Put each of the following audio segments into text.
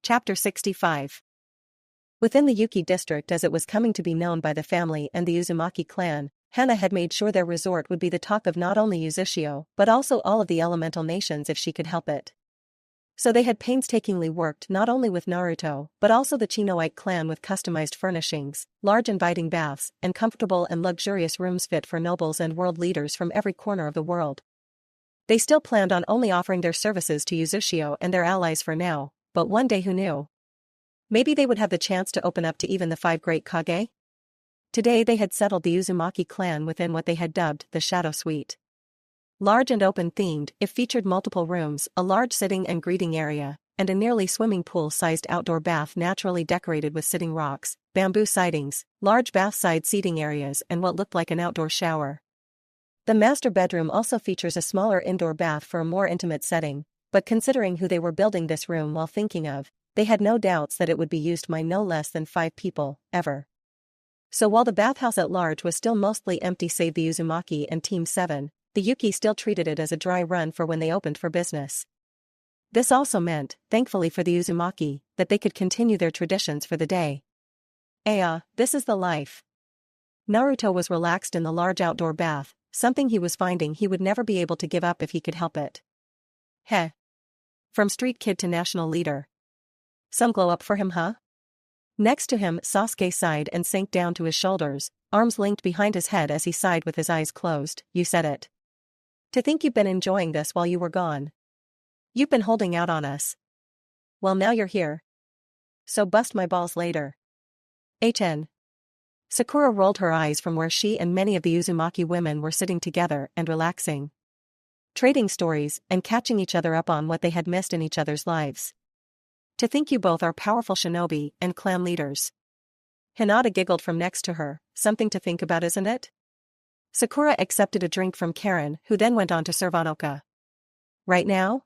Chapter 65. Within the Yuki district, as it was coming to be known by the family and the Uzumaki clan, Hana had made sure their resort would be the talk of not only Uzushio but also all of the elemental nations if she could help it. So they had painstakingly worked not only with Naruto but also the Chinoite clan with customized furnishings, large inviting baths, and comfortable and luxurious rooms fit for nobles and world leaders from every corner of the world. They still planned on only offering their services to Uzushio and their allies for now, but one day who knew? Maybe they would have the chance to open up to even the 5 great Kage? Today they had settled the Uzumaki clan within what they had dubbed the Shadow Suite. Large and open-themed, it featured multiple rooms, a large sitting and greeting area, and a nearly swimming pool-sized outdoor bath naturally decorated with sitting rocks, bamboo sidings, large bath-side seating areas and what looked like an outdoor shower. The master bedroom also features a smaller indoor bath for a more intimate setting, but considering who they were building this room while thinking of, they had no doubts that it would be used by no less than 5 people, ever. So while the bathhouse at large was still mostly empty save the Uzumaki and Team 7, the Yuki still treated it as a dry run for when they opened for business. This also meant, thankfully for the Uzumaki, that they could continue their traditions for the day. This is the life. Naruto was relaxed in the large outdoor bath, something he was finding he would never be able to give up if he could help it. Heh. From street kid to national leader. Some glow up for him, huh? Next to him, Sasuke sighed and sank down to his shoulders, arms linked behind his head as he sighed with his eyes closed. You said it. To think you've been enjoying this while you were gone. You've been holding out on us. Well, now you're here. So bust my balls later. HN. Sakura rolled her eyes from where she and many of the Uzumaki women were sitting together and relaxing, trading stories and catching each other up on what they had missed in each other's lives. To think you both are powerful shinobi and clan leaders. Hinata giggled from next to her. Something to think about, isn't it? Sakura accepted a drink from Karen, who then went on to serve Anoka. Right now?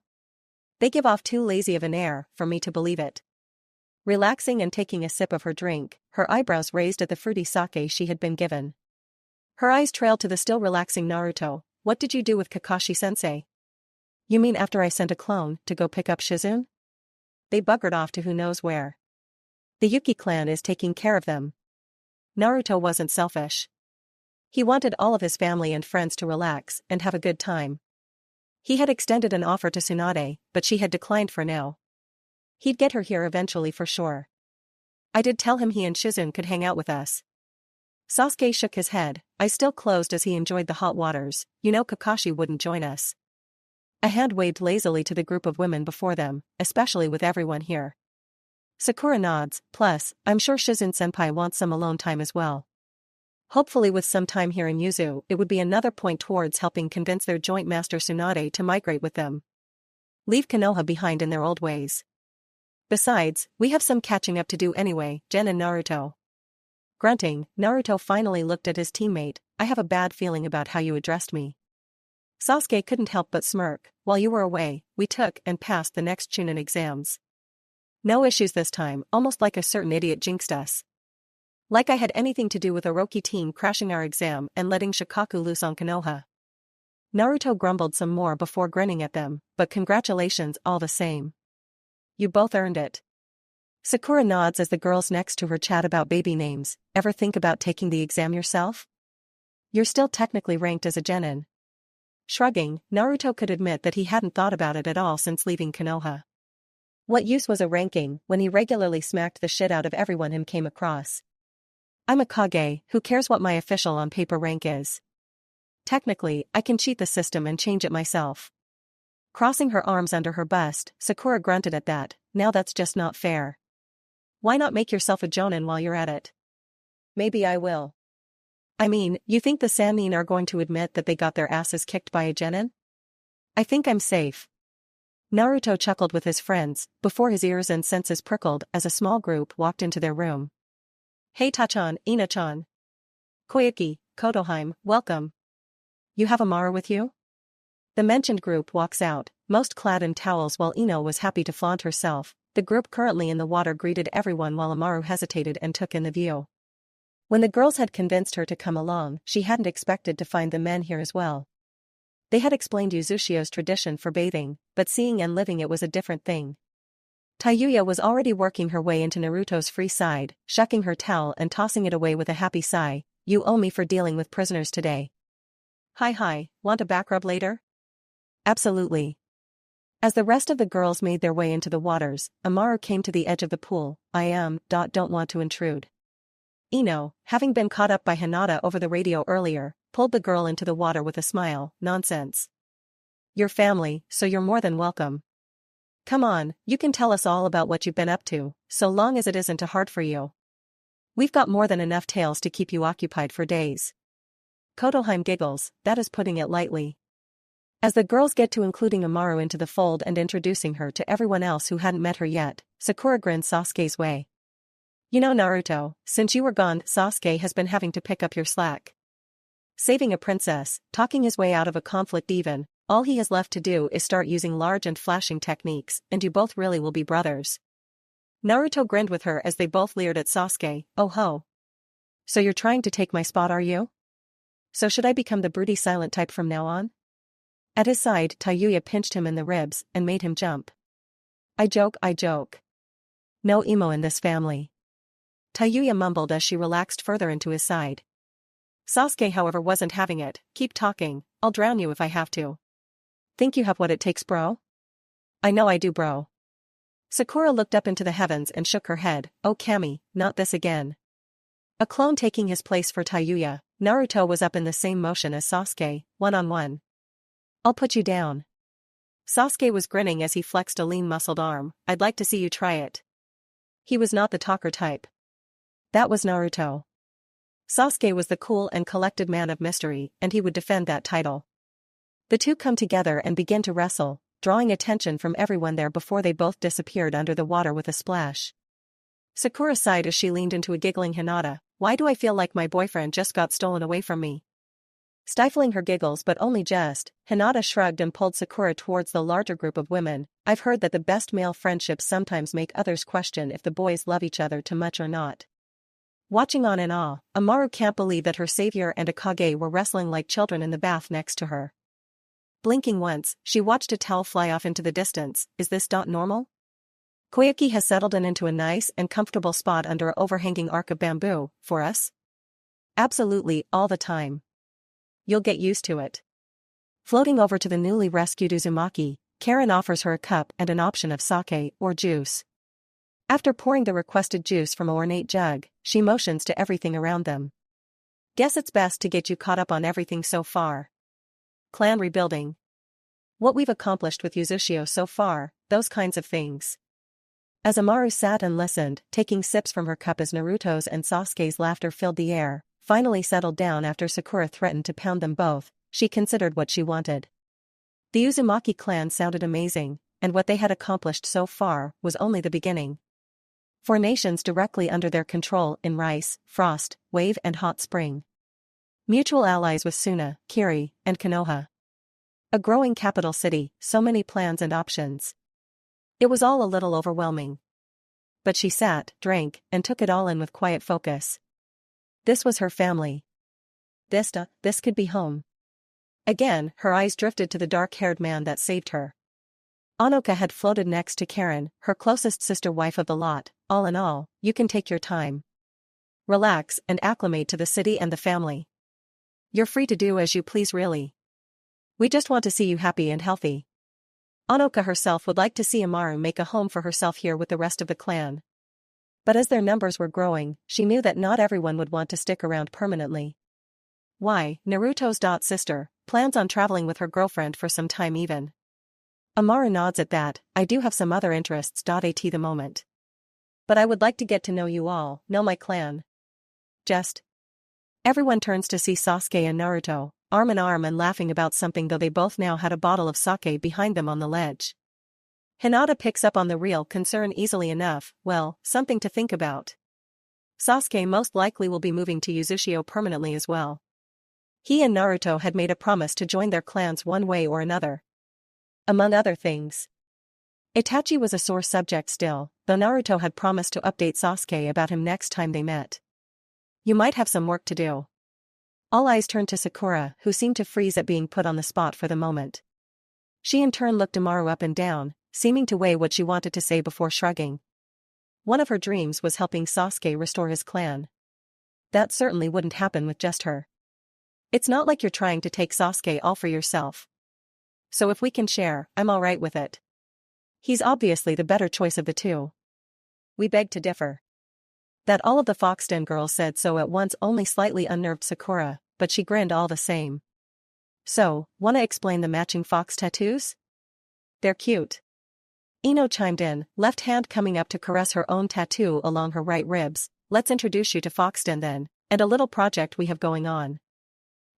They give off too lazy of an air for me to believe it. Relaxing and taking a sip of her drink, her eyebrows raised at the fruity sake she had been given. Her eyes trailed to the still relaxing Naruto. What did you do with Kakashi-sensei? You mean after I sent a clone to go pick up Shizune? They buggered off to who knows where. The Yuki clan is taking care of them. Naruto wasn't selfish. He wanted all of his family and friends to relax and have a good time. He had extended an offer to Tsunade, but she had declined for now. He'd get her here eventually for sure. I did tell him he and Shizune could hang out with us. Sasuke shook his head, eyes still closed as he enjoyed the hot waters. You know Kakashi wouldn't join us. A hand waved lazily to the group of women before them, especially with everyone here. Sakura nods, plus, I'm sure Shizune-senpai wants some alone time as well. Hopefully with some time here in Yuzu, it would be another point towards helping convince their joint master Tsunade to migrate with them. Leave Konoha behind in their old ways. Besides, we have some catching up to do anyway, Jen and Naruto. Grunting, Naruto finally looked at his teammate. I have a bad feeling about how you addressed me. Sasuke couldn't help but smirk. While you were away, we took and passed the next Chunin exams. No issues this time, almost like a certain idiot jinxed us. Like I had anything to do with Orochi team crashing our exam and letting Shikaku loose on Konoha. Naruto grumbled some more before grinning at them, but congratulations all the same. You both earned it. Sakura nods as the girls next to her chat about baby names. Ever think about taking the exam yourself? You're still technically ranked as a genin. Shrugging, Naruto could admit that he hadn't thought about it at all since leaving Konoha. What use was a ranking when he regularly smacked the shit out of everyone him came across? I'm a Kage, who cares what my official on paper rank is? Technically, I can cheat the system and change it myself. Crossing her arms under her bust, Sakura grunted at that. Now that's just not fair. Why not make yourself a jonin while you're at it? Maybe I will. I mean, you think the Sannin are going to admit that they got their asses kicked by a genin? I think I'm safe. Naruto chuckled with his friends, before his ears and senses prickled as a small group walked into their room. Hey Tachan, Ina-chan. Koyuki, Kotoheim, welcome. You have Amaru with you? The mentioned group walks out, most clad in towels while Ino was happy to flaunt herself. The group currently in the water greeted everyone while Amaru hesitated and took in the view. When the girls had convinced her to come along, she hadn't expected to find the men here as well. They had explained Uzushio's tradition for bathing, but seeing and living it was a different thing. Tayuya was already working her way into Naruto's free side, shucking her towel and tossing it away with a happy sigh. You owe me for dealing with prisoners today. Hi, want a back rub later? Absolutely. As the rest of the girls made their way into the waters, Amaru came to the edge of the pool. Don't want to intrude. Ino, having been caught up by Hinata over the radio earlier, pulled the girl into the water with a smile. Nonsense. Your family, so you're more than welcome. Come on, you can tell us all about what you've been up to, so long as it isn't too hard for you. We've got more than enough tales to keep you occupied for days. Kotoheim giggles, that is putting it lightly. As the girls get to including Amaru into the fold and introducing her to everyone else who hadn't met her yet, Sakura grinned Sasuke's way. You know Naruto, since you were gone, Sasuke has been having to pick up your slack. Saving a princess, talking his way out of a conflict even, all he has left to do is start using large and flashing techniques, and you both really will be brothers. Naruto grinned with her as they both leered at Sasuke. Oh ho. So you're trying to take my spot, are you? So should I become the broody silent type from now on? At his side, Tayuya pinched him in the ribs and made him jump. I joke. No emo in this family. Tayuya mumbled as she relaxed further into his side. Sasuke however wasn't having it. Keep talking, I'll drown you if I have to. Think you have what it takes, bro? I know I do, bro. Sakura looked up into the heavens and shook her head. Oh Kami, not this again. A clone taking his place for Tayuya, Naruto was up in the same motion as Sasuke, one-on-one. I'll put you down. Sasuke was grinning as he flexed a lean-muscled arm. I'd like to see you try it. He was not the talker type. That was Naruto. Sasuke was the cool and collected man of mystery, and he would defend that title. The two come together and begin to wrestle, drawing attention from everyone there before they both disappeared under the water with a splash. Sakura sighed as she leaned into a giggling Hinata. Why do I feel like my boyfriend just got stolen away from me? Stifling her giggles but only just, Hinata shrugged and pulled Sakura towards the larger group of women. I've heard that the best male friendships sometimes make others question if the boys love each other too much or not. Watching on in awe, Amaru can't believe that her savior and Akage were wrestling like children in the bath next to her. Blinking once, she watched a towel fly off into the distance. Is this not normal? Koyuki has settled into a nice and comfortable spot under an overhanging arc of bamboo, for us? Absolutely, all the time. You'll get used to it. Floating over to the newly rescued Uzumaki, Karen offers her a cup and an option of sake or juice. After pouring the requested juice from an ornate jug, she motions to everything around them. Guess it's best to get you caught up on everything so far. Clan rebuilding. What we've accomplished with Uzushio so far, those kinds of things. As Amaru sat and listened, taking sips from her cup as Naruto's and Sasuke's laughter filled the air, finally settled down after Sakura threatened to pound them both, she considered what she wanted. The Uzumaki clan sounded amazing, and what they had accomplished so far was only the beginning. 4 nations directly under their control in Rice, Frost, Wave and Hot Spring. Mutual allies with Suna, Kiri, and Konoha. A growing capital city, so many plans and options. It was all a little overwhelming. But she sat, drank, and took it all in with quiet focus. This was her family. This could be home. Again, her eyes drifted to the dark-haired man that saved her. Anoka had floated next to Karen, her closest sister-wife of the lot. All in all, you can take your time. Relax and acclimate to the city and the family. You're free to do as you please really. We just want to see you happy and healthy. Anoka herself would like to see Amaru make a home for herself here with the rest of the clan. But as their numbers were growing, she knew that not everyone would want to stick around permanently. Why, Naruto's sister plans on traveling with her girlfriend for some time even. Amaru nods at that. I do have some other interests. At the moment. But I would like to get to know you all, know my clan. Just. Everyone turns to see Sasuke and Naruto, arm in arm and laughing about something, though they both now had a bottle of sake behind them on the ledge. Hinata picks up on the real concern easily enough. Well, something to think about. Sasuke most likely will be moving to Uzushio permanently as well. He and Naruto had made a promise to join their clans one way or another. Among other things. Itachi was a sore subject still, though Naruto had promised to update Sasuke about him next time they met. You might have some work to do. All eyes turned to Sakura, who seemed to freeze at being put on the spot for the moment. She in turn looked Amaru up and down, seeming to weigh what she wanted to say before shrugging. One of her dreams was helping Sasuke restore his clan. That certainly wouldn't happen with just her. It's not like you're trying to take Sasuke all for yourself. So if we can share, I'm alright with it. He's obviously the better choice of the two. We beg to differ. That all of the Foxden girls said so at once only slightly unnerved Sakura, but she grinned all the same. So, wanna explain the matching fox tattoos? They're cute. Ino chimed in, left hand coming up to caress her own tattoo along her right ribs. Let's introduce you to Foxden then, and a little project we have going on.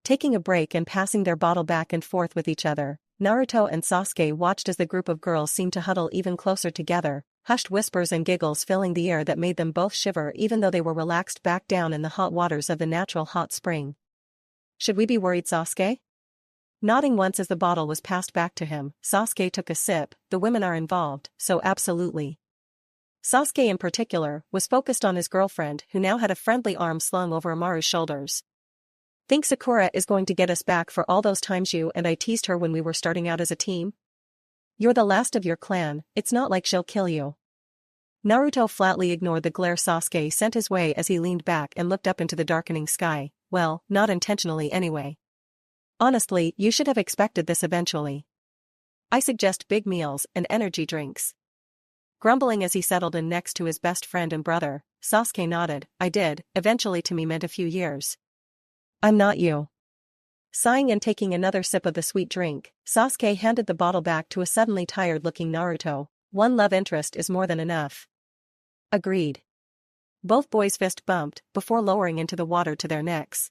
Taking a break and passing their bottle back and forth with each other, Naruto and Sasuke watched as the group of girls seemed to huddle even closer together, hushed whispers and giggles filling the air that made them both shiver even though they were relaxed back down in the hot waters of the natural hot spring. Should we be worried, Sasuke? Nodding once as the bottle was passed back to him, Sasuke took a sip. The women are involved, so absolutely. Sasuke in particular was focused on his girlfriend who now had a friendly arm slung over Amaru's shoulders. Think Sakura is going to get us back for all those times you and I teased her when we were starting out as a team? You're the last of your clan, it's not like she'll kill you. Naruto flatly ignored the glare Sasuke sent his way as he leaned back and looked up into the darkening sky. Well, not intentionally anyway. Honestly, you should have expected this eventually. I suggest big meals and energy drinks. Grumbling as he settled in next to his best friend and brother, Sasuke nodded. I did, eventually to me meant a few years. I'm not you. Sighing and taking another sip of the sweet drink, Sasuke handed the bottle back to a suddenly tired-looking Naruto. One love interest is more than enough. Agreed. Both boys' fist bumped before lowering into the water to their necks.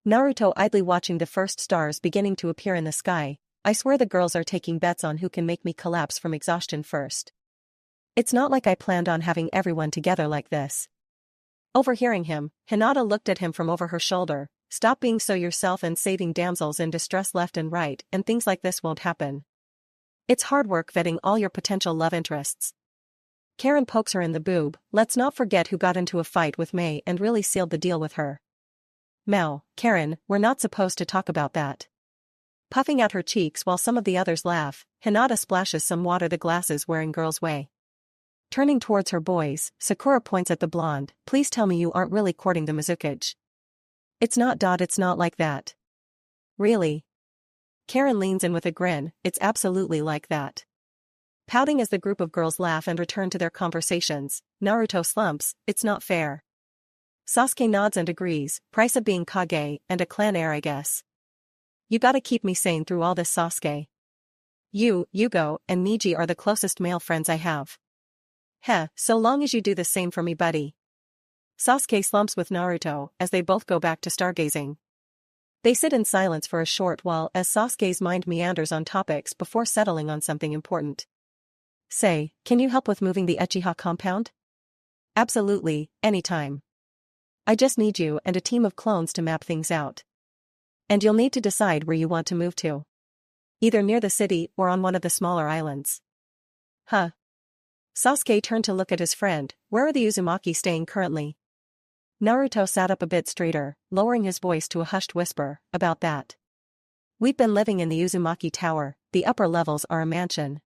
Naruto idly watching the first stars beginning to appear in the sky. I swear the girls are taking bets on who can make me collapse from exhaustion first. It's not like I planned on having everyone together like this. Overhearing him, Hinata looked at him from over her shoulder. Stop being so yourself and saving damsels in distress left and right, and things like this won't happen. It's hard work vetting all your potential love interests. Karen pokes her in the boob. Let's not forget who got into a fight with May and really sealed the deal with her. Mao, Karen, we're not supposed to talk about that. Puffing out her cheeks while some of the others laugh, Hinata splashes some water the glasses wearing girl's way. Turning towards her boys, Sakura points at the blonde. Please tell me you aren't really courting the Mizukage. It's not. It's not like that. Really? Karen leans in with a grin. It's absolutely like that. Pouting as the group of girls laugh and return to their conversations, Naruto slumps. It's not fair. Sasuke nods and agrees. Price of being Kage and a clan heir, I guess. You gotta keep me sane through all this, Sasuke. You, Yugo, and Miji are the closest male friends I have. Heh, so long as you do the same for me, buddy. Sasuke slumps with Naruto as they both go back to stargazing. They sit in silence for a short while as Sasuke's mind meanders on topics before settling on something important. Say, can you help with moving the Uchiha compound? Absolutely, anytime. I just need you and a team of clones to map things out. And you'll need to decide where you want to move to. Either near the city or on one of the smaller islands. Huh. Sasuke turned to look at his friend. Where are the Uzumaki staying currently? Naruto sat up a bit straighter, lowering his voice to a hushed whisper. About that. We've been living in the Uzumaki Tower. The upper levels are a mansion.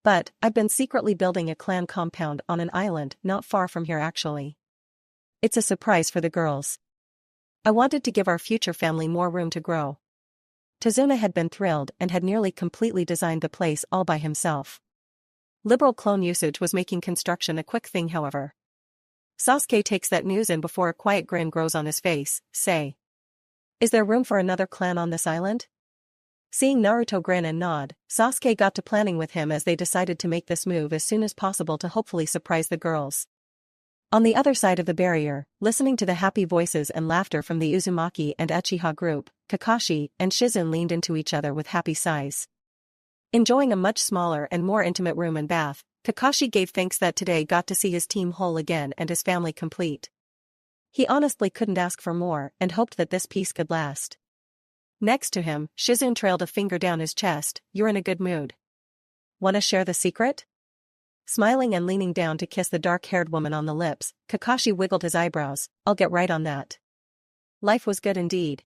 But I've been secretly building a clan compound on an island not far from here actually. It's a surprise for the girls. I wanted to give our future family more room to grow. Tazuna had been thrilled and had nearly completely designed the place all by himself. Liberal clone usage was making construction a quick thing, however. Sasuke takes that news in before a quiet grin grows on his face. Say. Is there room for another clan on this island? Seeing Naruto grin and nod, Sasuke got to planning with him as they decided to make this move as soon as possible to hopefully surprise the girls. On the other side of the barrier, listening to the happy voices and laughter from the Uzumaki and Uchiha group, Kakashi and Shizune leaned into each other with happy sighs. Enjoying a much smaller and more intimate room and bath, Kakashi gave thanks that today got to see his team whole again and his family complete. He honestly couldn't ask for more and hoped that this peace could last. Next to him, Shizune trailed a finger down his chest. You're in a good mood. Wanna share the secret? Smiling and leaning down to kiss the dark-haired woman on the lips, Kakashi wiggled his eyebrows. I'll get right on that. Life was good indeed.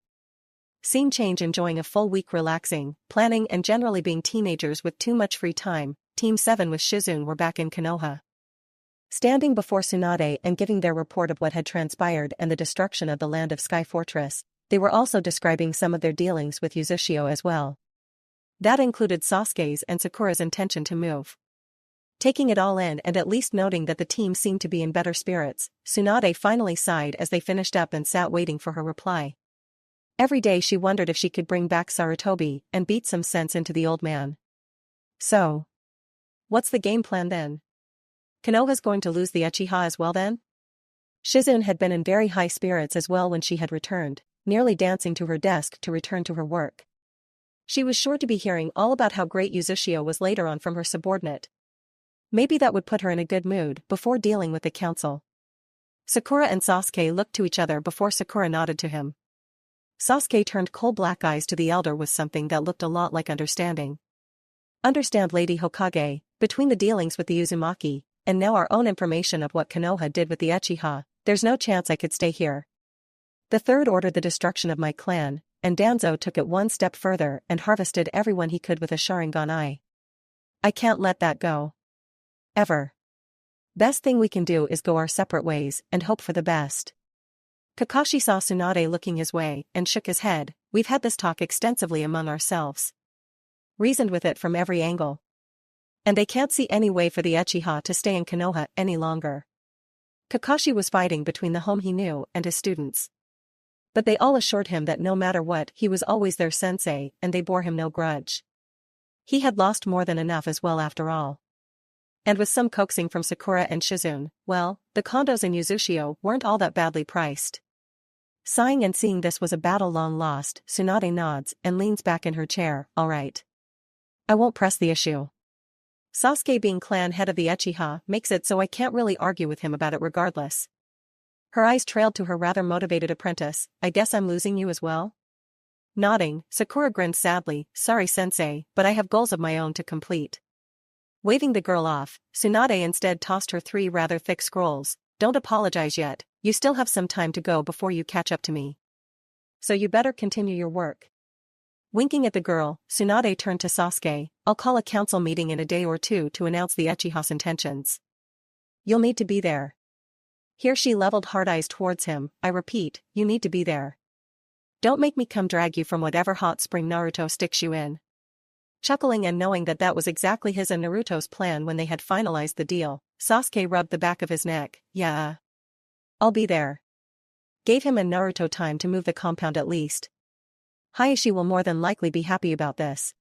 Scene change enjoying a full week relaxing, planning and generally being teenagers with too much free time. Team 7 with Shizune were back in Konoha. Standing before Tsunade and giving their report of what had transpired and the destruction of the land of Sky Fortress, they were also describing some of their dealings with Uzushio as well. That included Sasuke's and Sakura's intention to move. Taking it all in and at least noting that the team seemed to be in better spirits, Tsunade finally sighed as they finished up and sat waiting for her reply. Every day she wondered if she could bring back Sarutobi and beat some sense into the old man. So, what's the game plan then? Konoha's going to lose the Uchiha as well then? Shizune had been in very high spirits as well when she had returned, nearly dancing to her desk to return to her work. She was sure to be hearing all about how great Uzushio was later on from her subordinate. Maybe that would put her in a good mood before dealing with the council. Sakura and Sasuke looked to each other before Sakura nodded to him. Sasuke turned coal black eyes to the elder with something that looked a lot like understanding. Understand, Lady Hokage, between the dealings with the Uzumaki, and now our own information of what Konoha did with the Uchiha, there's no chance I could stay here. The third ordered the destruction of my clan, and Danzo took it one step further and harvested everyone he could with a Sharingan eye. I can't let that go. Ever. Best thing we can do is go our separate ways and hope for the best. Kakashi saw Tsunade looking his way and shook his head. We've had this talk extensively among ourselves. Reasoned with it from every angle. And they can't see any way for the Uchiha to stay in Konoha any longer. Kakashi was fighting between the home he knew and his students. But they all assured him that no matter what, he was always their sensei, and they bore him no grudge. He had lost more than enough as well after all. And with some coaxing from Sakura and Shizune, well, the condos in Uzushio weren't all that badly priced. Sighing and seeing this was a battle long lost, Tsunade nods and leans back in her chair. All right. I won't press the issue. Sasuke being clan head of the Uchiha makes it so I can't really argue with him about it regardless. Her eyes trailed to her rather motivated apprentice. I guess I'm losing you as well? Nodding, Sakura grinned sadly. Sorry sensei, but I have goals of my own to complete. Waving the girl off, Tsunade instead tossed her 3 rather thick scrolls. Don't apologize yet, you still have some time to go before you catch up to me. So you better continue your work. Winking at the girl, Tsunade turned to Sasuke. I'll call a council meeting in a day or two to announce the Uchiha's intentions. You'll need to be there. Here she leveled hard eyes towards him. I repeat, you need to be there. Don't make me come drag you from whatever hot spring Naruto sticks you in. Chuckling and knowing that that was exactly his and Naruto's plan when they had finalized the deal, Sasuke rubbed the back of his neck. Yeah. I'll be there. Gave him and Naruto time to move the compound at least. Hayashi will more than likely be happy about this.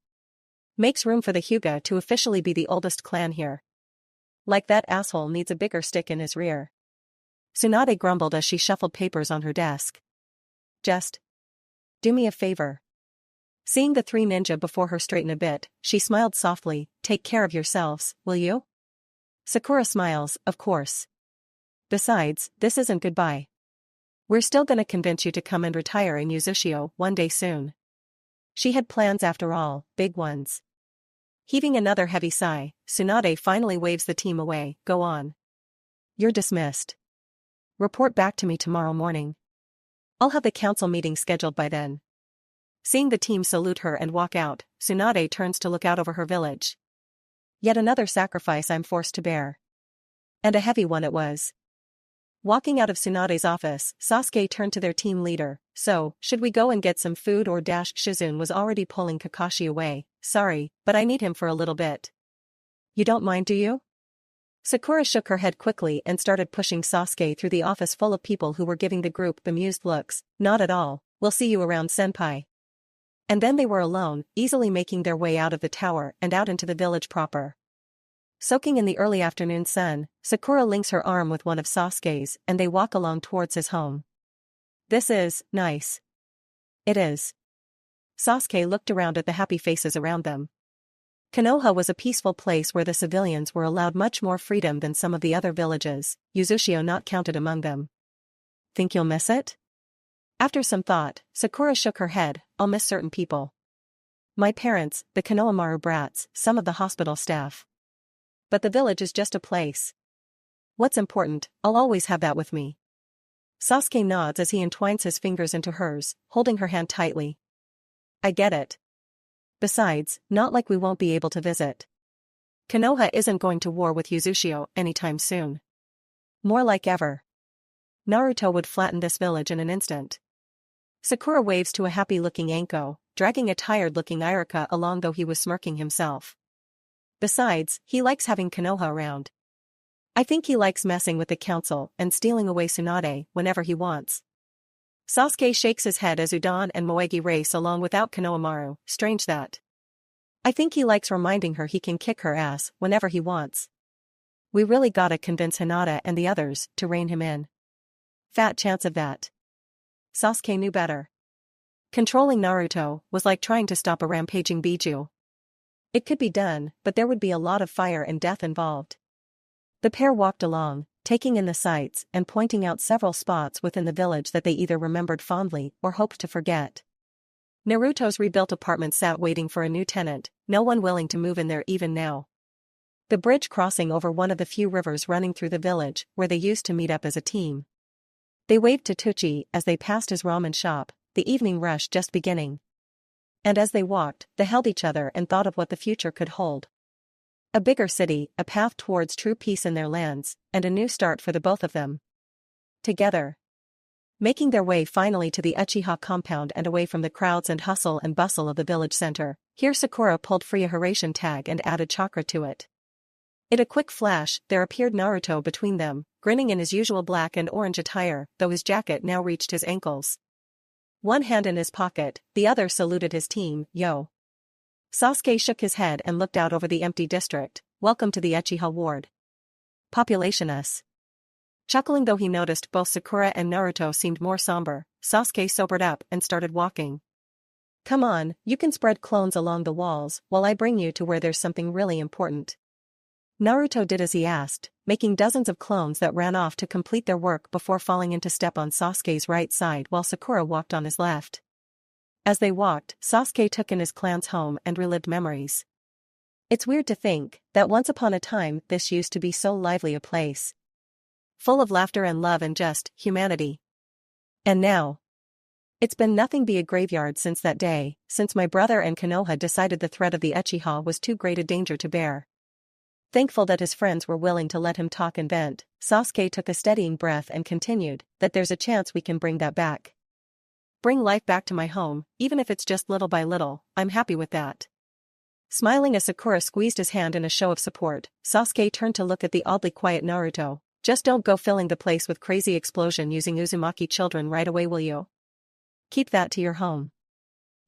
Makes room for the Hyuga to officially be the oldest clan here. Like that asshole needs a bigger stick in his rear. Tsunade grumbled as she shuffled papers on her desk. Just do me a favor. Seeing the 3 ninja before her straighten a bit, she smiled softly. Take care of yourselves, will you? Sakura smiles, of course. Besides, this isn't goodbye. We're still gonna convince you to come and retire in Uzushio one day soon. She had plans after all, big ones. Heaving another heavy sigh, Tsunade finally waves the team away. Go on. You're dismissed. Report back to me tomorrow morning. I'll have the council meeting scheduled by then. Seeing the team salute her and walk out, Tsunade turns to look out over her village. Yet another sacrifice I'm forced to bear. And a heavy one it was. Walking out of Tsunade's office, Sasuke turned to their team leader. So, should we go and get some food or dash? Shizune was already pulling Kakashi away. Sorry, but I need him for a little bit. You don't mind, do you? Sakura shook her head quickly and started pushing Sasuke through the office full of people who were giving the group bemused looks. Not at all, we'll see you around, senpai. And then they were alone, easily making their way out of the tower and out into the village proper. Soaking in the early afternoon sun, Sakura links her arm with one of Sasuke's and they walk along towards his home. This is nice. It is. Sasuke looked around at the happy faces around them. Konoha was a peaceful place where the civilians were allowed much more freedom than some of the other villages, Uzushio not counted among them. Think you'll miss it? After some thought, Sakura shook her head. I'll miss certain people. My parents, the Konohamaru brats, some of the hospital staff. But the village is just a place. What's important, I'll always have that with me. Sasuke nods as he entwines his fingers into hers, holding her hand tightly. I get it. Besides, not like we won't be able to visit. Konoha isn't going to war with Uzushio anytime soon. More like ever. Naruto would flatten this village in an instant. Sakura waves to a happy-looking Anko, dragging a tired-looking Irika along though he was smirking himself. Besides, he likes having Konoha around. I think he likes messing with the council and stealing away Tsunade whenever he wants. Sasuke shakes his head as Udon and Moegi race along without Konohamaru. Strange that. I think he likes reminding her he can kick her ass whenever he wants. We really gotta convince Hinata and the others to rein him in. Fat chance of that. Sasuke knew better. Controlling Naruto was like trying to stop a rampaging Biju. It could be done, but there would be a lot of fire and death involved. The pair walked along, taking in the sights and pointing out several spots within the village that they either remembered fondly or hoped to forget. Naruto's rebuilt apartment sat waiting for a new tenant, no one willing to move in there even now. The bridge crossing over one of the few rivers running through the village where they used to meet up as a team. They waved to Tucci as they passed his ramen shop, the evening rush just beginning. And as they walked, they held each other and thought of what the future could hold. A bigger city, a path towards true peace in their lands, and a new start for the both of them. Together. Making their way finally to the Uchiha compound and away from the crowds and hustle and bustle of the village center, here Sakura pulled free a Hiraishin tag and added chakra to it. In a quick flash, there appeared Naruto between them, grinning in his usual black and orange attire, though his jacket now reached his ankles. One hand in his pocket, the other saluted his team, yo. Sasuke shook his head and looked out over the empty district. Welcome to the Uchiha ward. Population us. Chuckling though he noticed both Sakura and Naruto seemed more somber, Sasuke sobered up and started walking. Come on, you can spread clones along the walls while I bring you to where there's something really important. Naruto did as he asked, making dozens of clones that ran off to complete their work before falling into step on Sasuke's right side while Sakura walked on his left. As they walked, Sasuke took in his clan's home and relived memories. It's weird to think that once upon a time this used to be so lively a place. Full of laughter and love and just humanity. And now? It's been nothing but a graveyard since that day, since my brother and Konoha decided the threat of the Uchiha was too great a danger to bear. Thankful that his friends were willing to let him talk and vent, Sasuke took a steadying breath and continued, that there's a chance we can bring that back. Bring life back to my home, even if it's just little by little, I'm happy with that. Smiling as Sakura squeezed his hand in a show of support, Sasuke turned to look at the oddly quiet Naruto. Just don't go filling the place with crazy explosion using Uzumaki children right away, will you? Keep that to your home.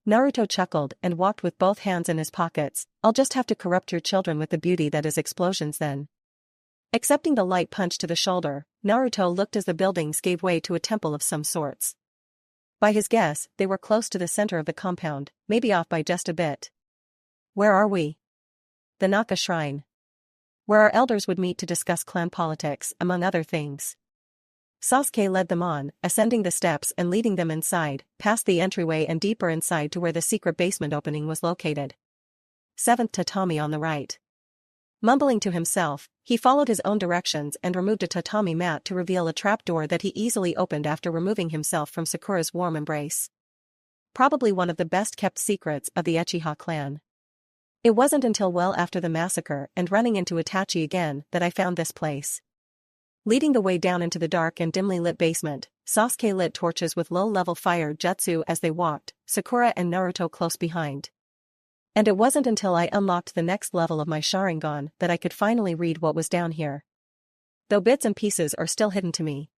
Naruto chuckled and walked with both hands in his pockets. I'll just have to corrupt your children with the beauty that is explosions then. Accepting the light punch to the shoulder, Naruto looked as the buildings gave way to a temple of some sorts. By his guess, they were close to the center of the compound, maybe off by just a bit. Where are we? The Naka Shrine. Where our elders would meet to discuss clan politics, among other things. Sasuke led them on, ascending the steps and leading them inside, past the entryway and deeper inside to where the secret basement opening was located. 7th tatami on the right. Mumbling to himself, he followed his own directions and removed a tatami mat to reveal a trapdoor that he easily opened after removing himself from Sakura's warm embrace. Probably one of the best-kept secrets of the Uchiha clan. It wasn't until well after the massacre and running into Itachi again that I found this place. Leading the way down into the dark and dimly lit basement, Sasuke lit torches with low-level fire jutsu as they walked, Sakura and Naruto close behind. And it wasn't until I unlocked the next level of my Sharingan that I could finally read what was down here. Though bits and pieces are still hidden to me.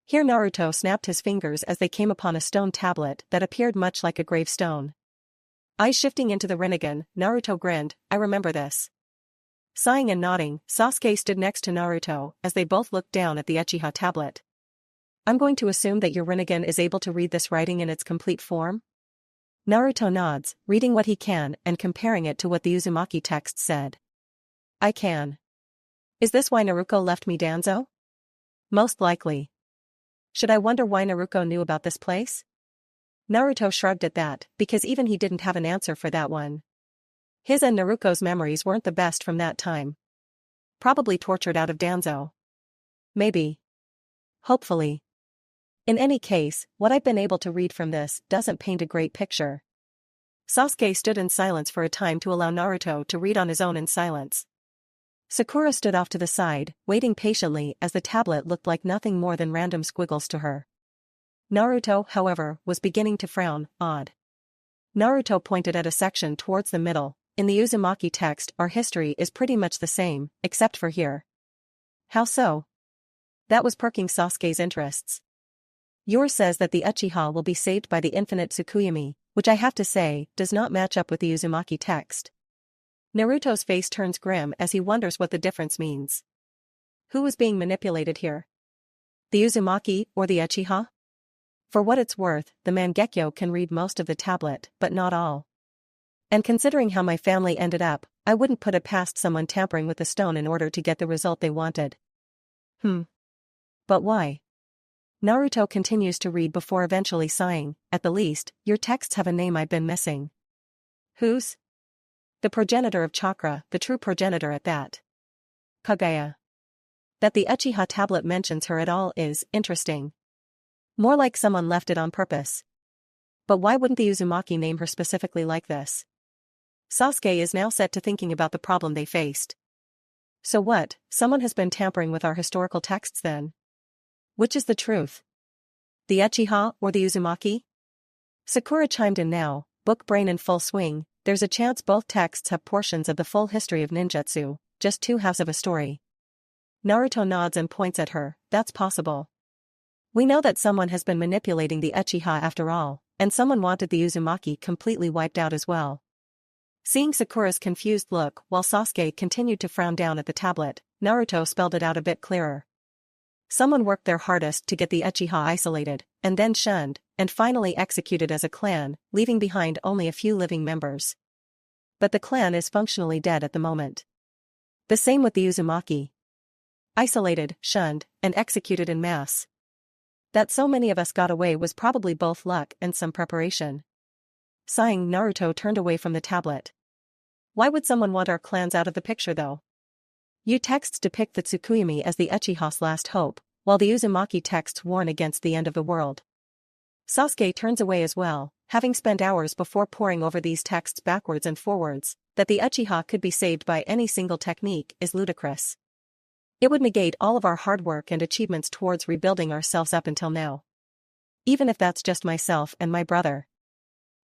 Here Naruto snapped his fingers as they came upon a stone tablet that appeared much like a gravestone. Eyes shifting into the Rinnegan, Naruto grinned, I remember this. Sighing and nodding, Sasuke stood next to Naruto as they both looked down at the Uchiha tablet. I'm going to assume that your Rinnegan is able to read this writing in its complete form? Naruto nods, reading what he can and comparing it to what the Uzumaki text said. I can. Is this why Naruto left me Danzo? Most likely. Should I wonder why Naruto knew about this place? Naruto shrugged at that, because even he didn't have an answer for that one. His and Naruto's memories weren't the best from that time. Probably tortured out of Danzo. Maybe. Hopefully. In any case, what I've been able to read from this doesn't paint a great picture. Sasuke stood in silence for a time to allow Naruto to read on his own in silence. Sakura stood off to the side, waiting patiently as the tablet looked like nothing more than random squiggles to her. Naruto, however, was beginning to frown, odd. Naruto pointed at a section towards the middle. In the Uzumaki text, our history is pretty much the same, except for here. How so? That was perking Sasuke's interests. Yours says that the Uchiha will be saved by the infinite Tsukuyomi, which I have to say, does not match up with the Uzumaki text. Naruto's face turns grim as he wonders what the difference means. Who was being manipulated here? The Uzumaki or the Uchiha? For what it's worth, the Mangekyo can read most of the tablet, but not all. And considering how my family ended up, I wouldn't put it past someone tampering with the stone in order to get the result they wanted. But why? Naruto continues to read before eventually sighing, at the least, your texts have a name I've been missing. Whose? The progenitor of chakra, the true progenitor at that. Kagaya. That the Uchiha tablet mentions her at all is interesting. More like someone left it on purpose. But why wouldn't the Uzumaki name her specifically like this? Sasuke is now set to thinking about the problem they faced. So what, someone has been tampering with our historical texts then? Which is the truth? The Uchiha or the Uzumaki? Sakura chimed in now, book brain in full swing. There's a chance both texts have portions of the full history of ninjutsu, just two halves of a story. Naruto nods and points at her, that's possible. We know that someone has been manipulating the Uchiha after all, and someone wanted the Uzumaki completely wiped out as well. Seeing Sakura's confused look while Sasuke continued to frown down at the tablet, Naruto spelled it out a bit clearer. Someone worked their hardest to get the Uchiha isolated, and then shunned, and finally executed as a clan, leaving behind only a few living members. But the clan is functionally dead at the moment. The same with the Uzumaki. Isolated, shunned, and executed in mass. That so many of us got away was probably both luck and some preparation. Sighing, Naruto turned away from the tablet. Why would someone want our clans out of the picture though? You texts depict the Tsukuyomi as the Uchiha's last hope, while the Uzumaki texts warn against the end of the world. Sasuke turns away as well, having spent hours before poring over these texts backwards and forwards. That the Uchiha could be saved by any single technique is ludicrous. It would negate all of our hard work and achievements towards rebuilding ourselves up until now. Even if that's just myself and my brother.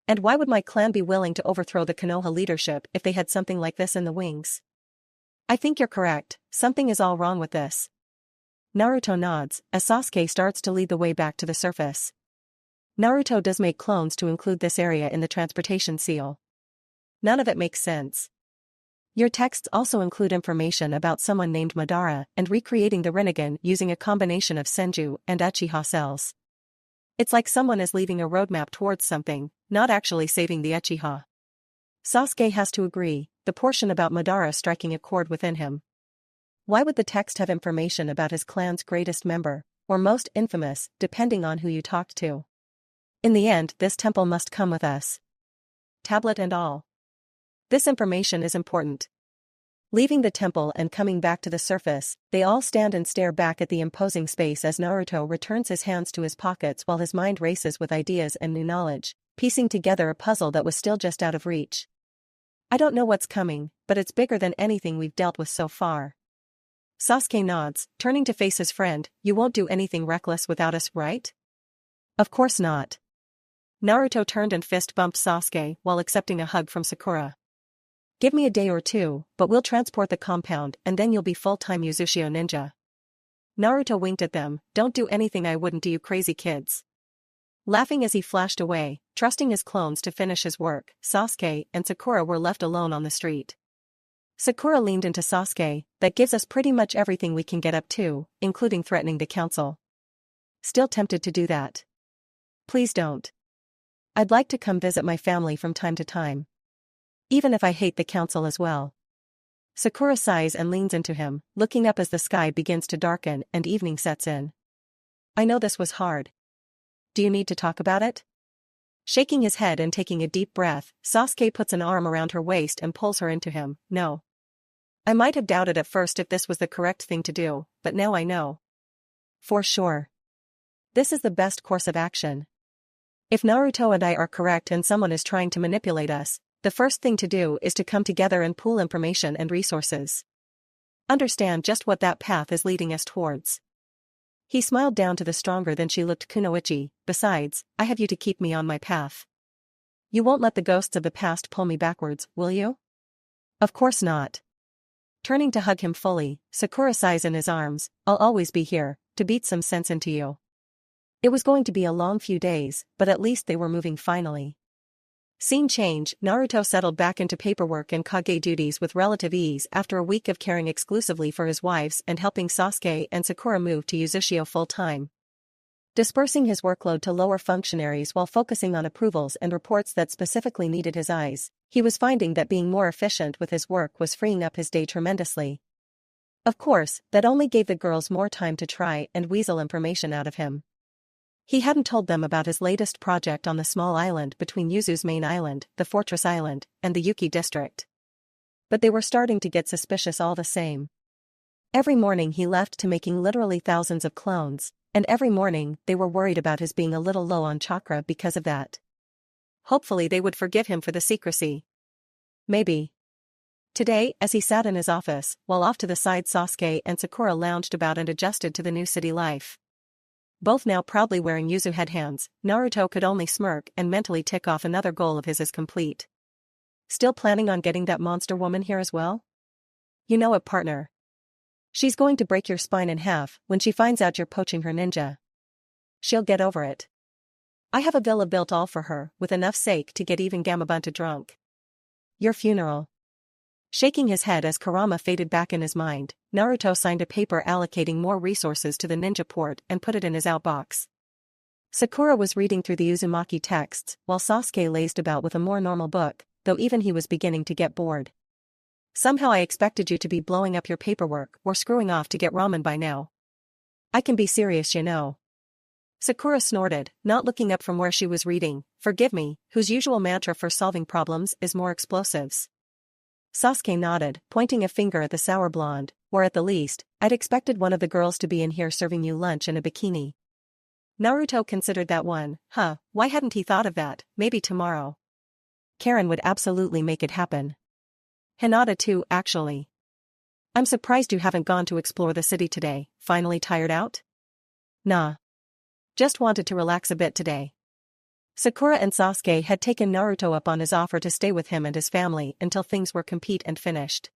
And why would my clan be willing to overthrow the Konoha leadership if they had something like this in the wings? I think you're correct, something is all wrong with this. Naruto nods, as Sasuke starts to lead the way back to the surface. Naruto does make clones to include this area in the transportation seal. None of it makes sense. Your texts also include information about someone named Madara and recreating the Rinnegan using a combination of Senju and Uchiha cells. It's like someone is leaving a roadmap towards something, not actually saving the Uchiha. Sasuke has to agree, the portion about Madara striking a chord within him. Why would the text have information about his clan's greatest member, or most infamous, depending on who you talked to? In the end, this temple must come with us. Tablet and all. This information is important. Leaving the temple and coming back to the surface, they all stand and stare back at the imposing space as Naruto returns his hands to his pockets while his mind races with ideas and new knowledge, piecing together a puzzle that was still just out of reach. I don't know what's coming, but it's bigger than anything we've dealt with so far. Sasuke nods, turning to face his friend, you won't do anything reckless without us, right? Of course not. Naruto turned and fist bumped Sasuke while accepting a hug from Sakura. Give me a day or two, but we'll transport the compound and then you'll be full-time Uzushio ninja. Naruto winked at them, don't do anything I wouldn't do, you crazy kids. Laughing as he flashed away, trusting his clones to finish his work, Sasuke and Sakura were left alone on the street. Sakura leaned into Sasuke, that gives us pretty much everything we can get up to, including threatening the council. Still tempted to do that. Please don't. I'd like to come visit my family from time to time. Even if I hate the council as well. Sakura sighs and leans into him, looking up as the sky begins to darken and evening sets in. I know this was hard. Do you need to talk about it? Shaking his head and taking a deep breath, Sasuke puts an arm around her waist and pulls her into him. No. I might have doubted at first if this was the correct thing to do, but now I know. For sure. This is the best course of action. If Naruto and I are correct and someone is trying to manipulate us, the first thing to do is to come together and pool information and resources. understand just what that path is leading us towards. He smiled down to the stronger-than-she-looked Kunoichi. Besides, I have you to keep me on my path. You won't let the ghosts of the past pull me backwards, will you? Of course not. Turning to hug him fully, Sakura sighs in his arms. I'll always be here, to beat some sense into you. It was going to be a long few days, but at least they were moving finally. Scene change. Naruto settled back into paperwork and Kage duties with relative ease after a week of caring exclusively for his wives and helping Sasuke and Sakura move to Uzushio full-time. Dispersing his workload to lower functionaries while focusing on approvals and reports that specifically needed his eyes, he was finding that being more efficient with his work was freeing up his day tremendously. Of course, that only gave the girls more time to try and weasel information out of him. He hadn't told them about his latest project on the small island between Yuzu's main island, the Fortress Island, and the Yuki district. But they were starting to get suspicious all the same. Every morning he left to making literally thousands of clones, and every morning they were worried about his being a little low on chakra because of that. Hopefully they would forgive him for the secrecy. Maybe. Today, as he sat in his office, while off to the side Sasuke and Sakura lounged about and adjusted to the new city life. Both now proudly wearing Yuzu headhands, Naruto could only smirk and mentally tick off another goal of his as complete. Still planning on getting that monster woman here as well? You know it, partner. She's going to break your spine in half when she finds out you're poaching her ninja. She'll get over it. I have a villa built all for her, with enough sake to get even Gamabunta drunk. Your funeral. Shaking his head as Kurama faded back in his mind, Naruto signed a paper allocating more resources to the ninja port and put it in his outbox. Sakura was reading through the Uzumaki texts, while Sasuke lazed about with a more normal book, though even he was beginning to get bored. Somehow I expected you to be blowing up your paperwork or screwing off to get ramen by now. I can be serious, you know. Sakura snorted, not looking up from where she was reading. Forgive me, whose usual mantra for solving problems is more explosives. Sasuke nodded, pointing a finger at the sour blonde, or at the least, I'd expected one of the girls to be in here serving you lunch in a bikini. Naruto considered that one. Why hadn't he thought of that? Maybe tomorrow. Karen would absolutely make it happen. Hinata too, actually. I'm surprised you haven't gone to explore the city today. Finally tired out? Nah. Just wanted to relax a bit today. Sakura and Sasuke had taken Naruto up on his offer to stay with him and his family until things were complete and finished.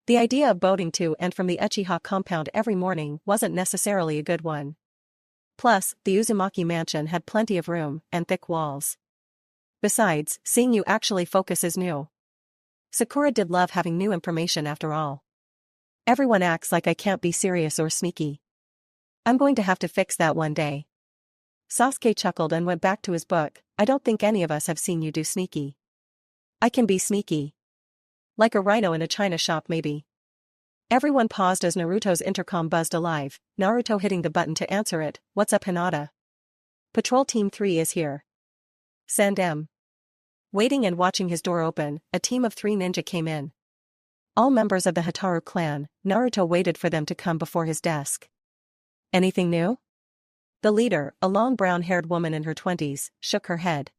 The idea of boating to and from the Uchiha compound every morning wasn't necessarily a good one. Plus, the Uzumaki mansion had plenty of room and thick walls. Besides, seeing you actually focus is new. Sakura did love having new information after all. Everyone acts like I can't be serious or sneaky. I'm going to have to fix that one day. Sasuke chuckled and went back to his book. I don't think any of us have seen you do sneaky. I can be sneaky. Like a rhino in a china shop maybe. Everyone paused as Naruto's intercom buzzed alive, Naruto hitting the button to answer it. What's up, Hinata? Patrol Team 3 is here. Send M. Waiting and watching his door open, a team of 3 ninja came in. All members of the Hataru clan, Naruto waited for them to come before his desk. Anything new? The leader, a long brown-haired woman in her 20s, shook her head.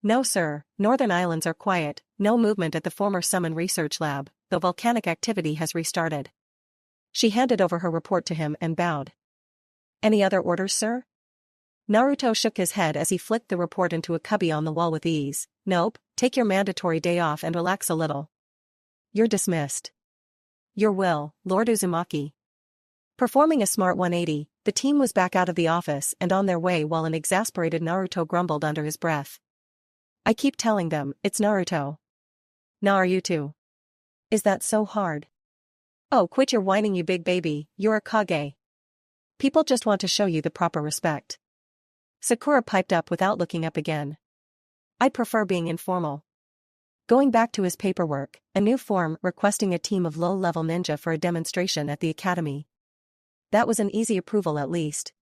No sir, Northern Islands are quiet, no movement at the former Summon Research Lab, though volcanic activity has restarted. She handed over her report to him and bowed. Any other orders, sir? Naruto shook his head as he flicked the report into a cubby on the wall with ease. Nope, take your mandatory day off and relax a little. You're dismissed. Your will, Lord Uzumaki. Performing a smart 180, the team was back out of the office and on their way while an exasperated Naruto grumbled under his breath. I keep telling them, it's Naruto. Nah, are you too? Is that so hard? Oh, quit your whining, you big baby, you're a Kage. People just want to show you the proper respect. Sakura piped up without looking up again. I'd prefer being informal. Going back to his paperwork, a new form requesting a team of low-level ninja for a demonstration at the academy. That was an easy approval at least.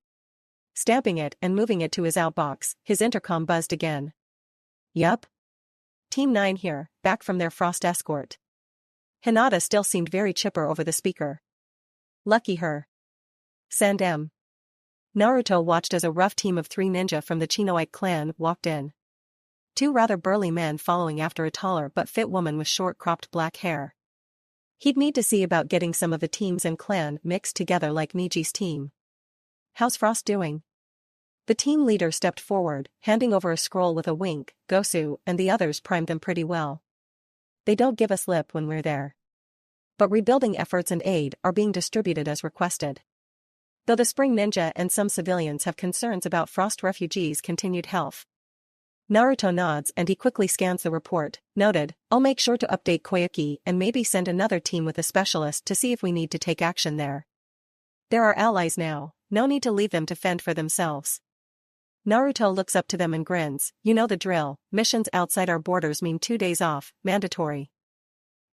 Stamping it and moving it to his outbox, his intercom buzzed again. Yup. Team 9 here, back from their frost escort. Hinata still seemed very chipper over the speaker. Lucky her. Send M. Naruto watched as a rough team of 3 ninja from the Chinoite clan walked in. 2 rather burly men following after a taller but fit woman with short cropped black hair. He'd need to see about getting some of the teams and clan mixed together like Niji's team. How's Frost doing? The team leader stepped forward, handing over a scroll with a wink. Gosu and the others primed them pretty well. They don't give us lip when we're there. But rebuilding efforts and aid are being distributed as requested. Though the Spring Ninja and some civilians have concerns about Frost refugees' continued health. Naruto nods and he quickly scans the report. Noted, I'll make sure to update Koyuki and maybe send another team with a specialist to see if we need to take action there. They're our allies now, no need to leave them to fend for themselves. Naruto looks up to them and grins. You know the drill, missions outside our borders mean 2 days off, mandatory.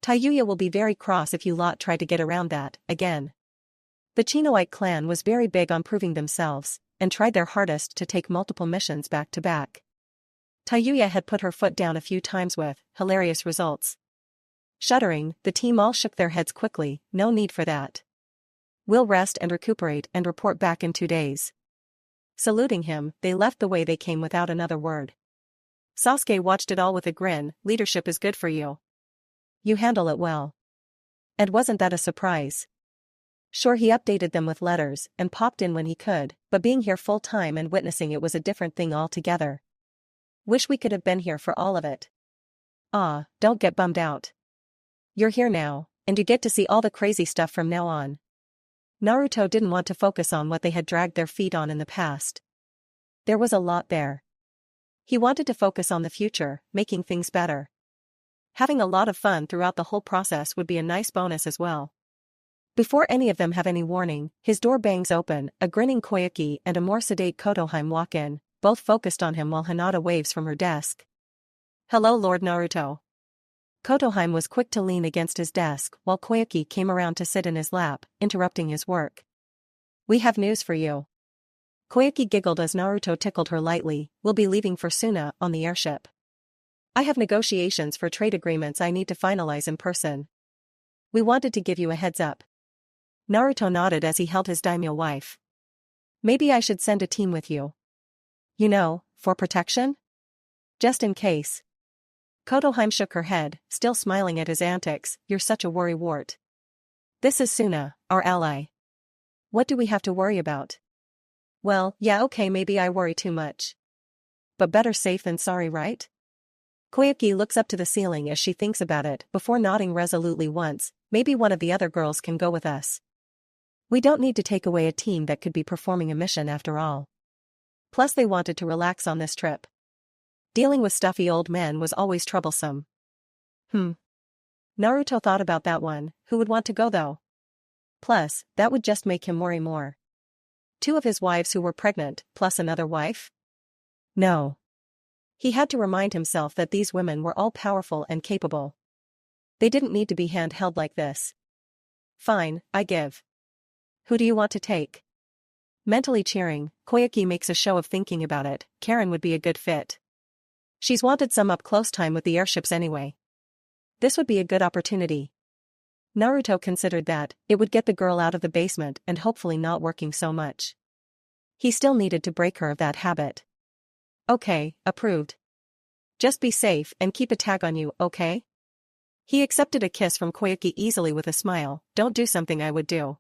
Tayuya will be very cross if you lot try to get around that, again. The Chinoite clan was very big on proving themselves, and tried their hardest to take multiple missions back to back. Tayuya had put her foot down a few times with hilarious results. Shuddering, the team all shook their heads quickly. No need for that. We'll rest and recuperate and report back in 2 days. Saluting him, they left the way they came without another word. Sasuke watched it all with a grin. Leadership is good for you. You handle it well. And wasn't that a surprise? Sure, he updated them with letters and popped in when he could, but being here full time and witnessing it was a different thing altogether. Wish we could have been here for all of it. Don't get bummed out. You're here now, and you get to see all the crazy stuff from now on. Naruto didn't want to focus on what they had dragged their feet on in the past. There was a lot there. He wanted to focus on the future, making things better. Having a lot of fun throughout the whole process would be a nice bonus as well. Before any of them have any warning, his door bangs open, a grinning Koyuki and a more sedate Kotohime walk in, both focused on him while Hinata waves from her desk. Hello Lord Naruto. Kotohime was quick to lean against his desk while Koyuki came around to sit in his lap, interrupting his work. We have news for you. Koyuki giggled as Naruto tickled her lightly. We'll be leaving for Suna on the airship. I have negotiations for trade agreements I need to finalize in person. We wanted to give you a heads up. Naruto nodded as he held his daimyo wife. Maybe I should send a team with you. You know, for protection? Just in case. Kotohime shook her head, still smiling at his antics. You're such a worrywart. This is Suna, our ally. What do we have to worry about? Well, yeah, okay, maybe I worry too much. But better safe than sorry, right? Koyuki looks up to the ceiling as she thinks about it before nodding resolutely once. Maybe one of the other girls can go with us. We don't need to take away a team that could be performing a mission after all. Plus they wanted to relax on this trip. Dealing with stuffy old men was always troublesome. Naruto thought about that one. Who would want to go though? Plus, that would just make him worry more. 2 of his wives who were pregnant, plus another wife? No. He had to remind himself that these women were all powerful and capable. They didn't need to be handheld like this. Fine, I give. Who do you want to take? Mentally cheering, Koyuki makes a show of thinking about it. Karen would be a good fit. She's wanted some up-close time with the airships anyway. This would be a good opportunity. Naruto considered that it would get the girl out of the basement and hopefully not working so much. He still needed to break her of that habit. Okay, approved. Just be safe and keep a tag on you, okay? He accepted a kiss from Koyuki easily with a smile. Don't do something I would do.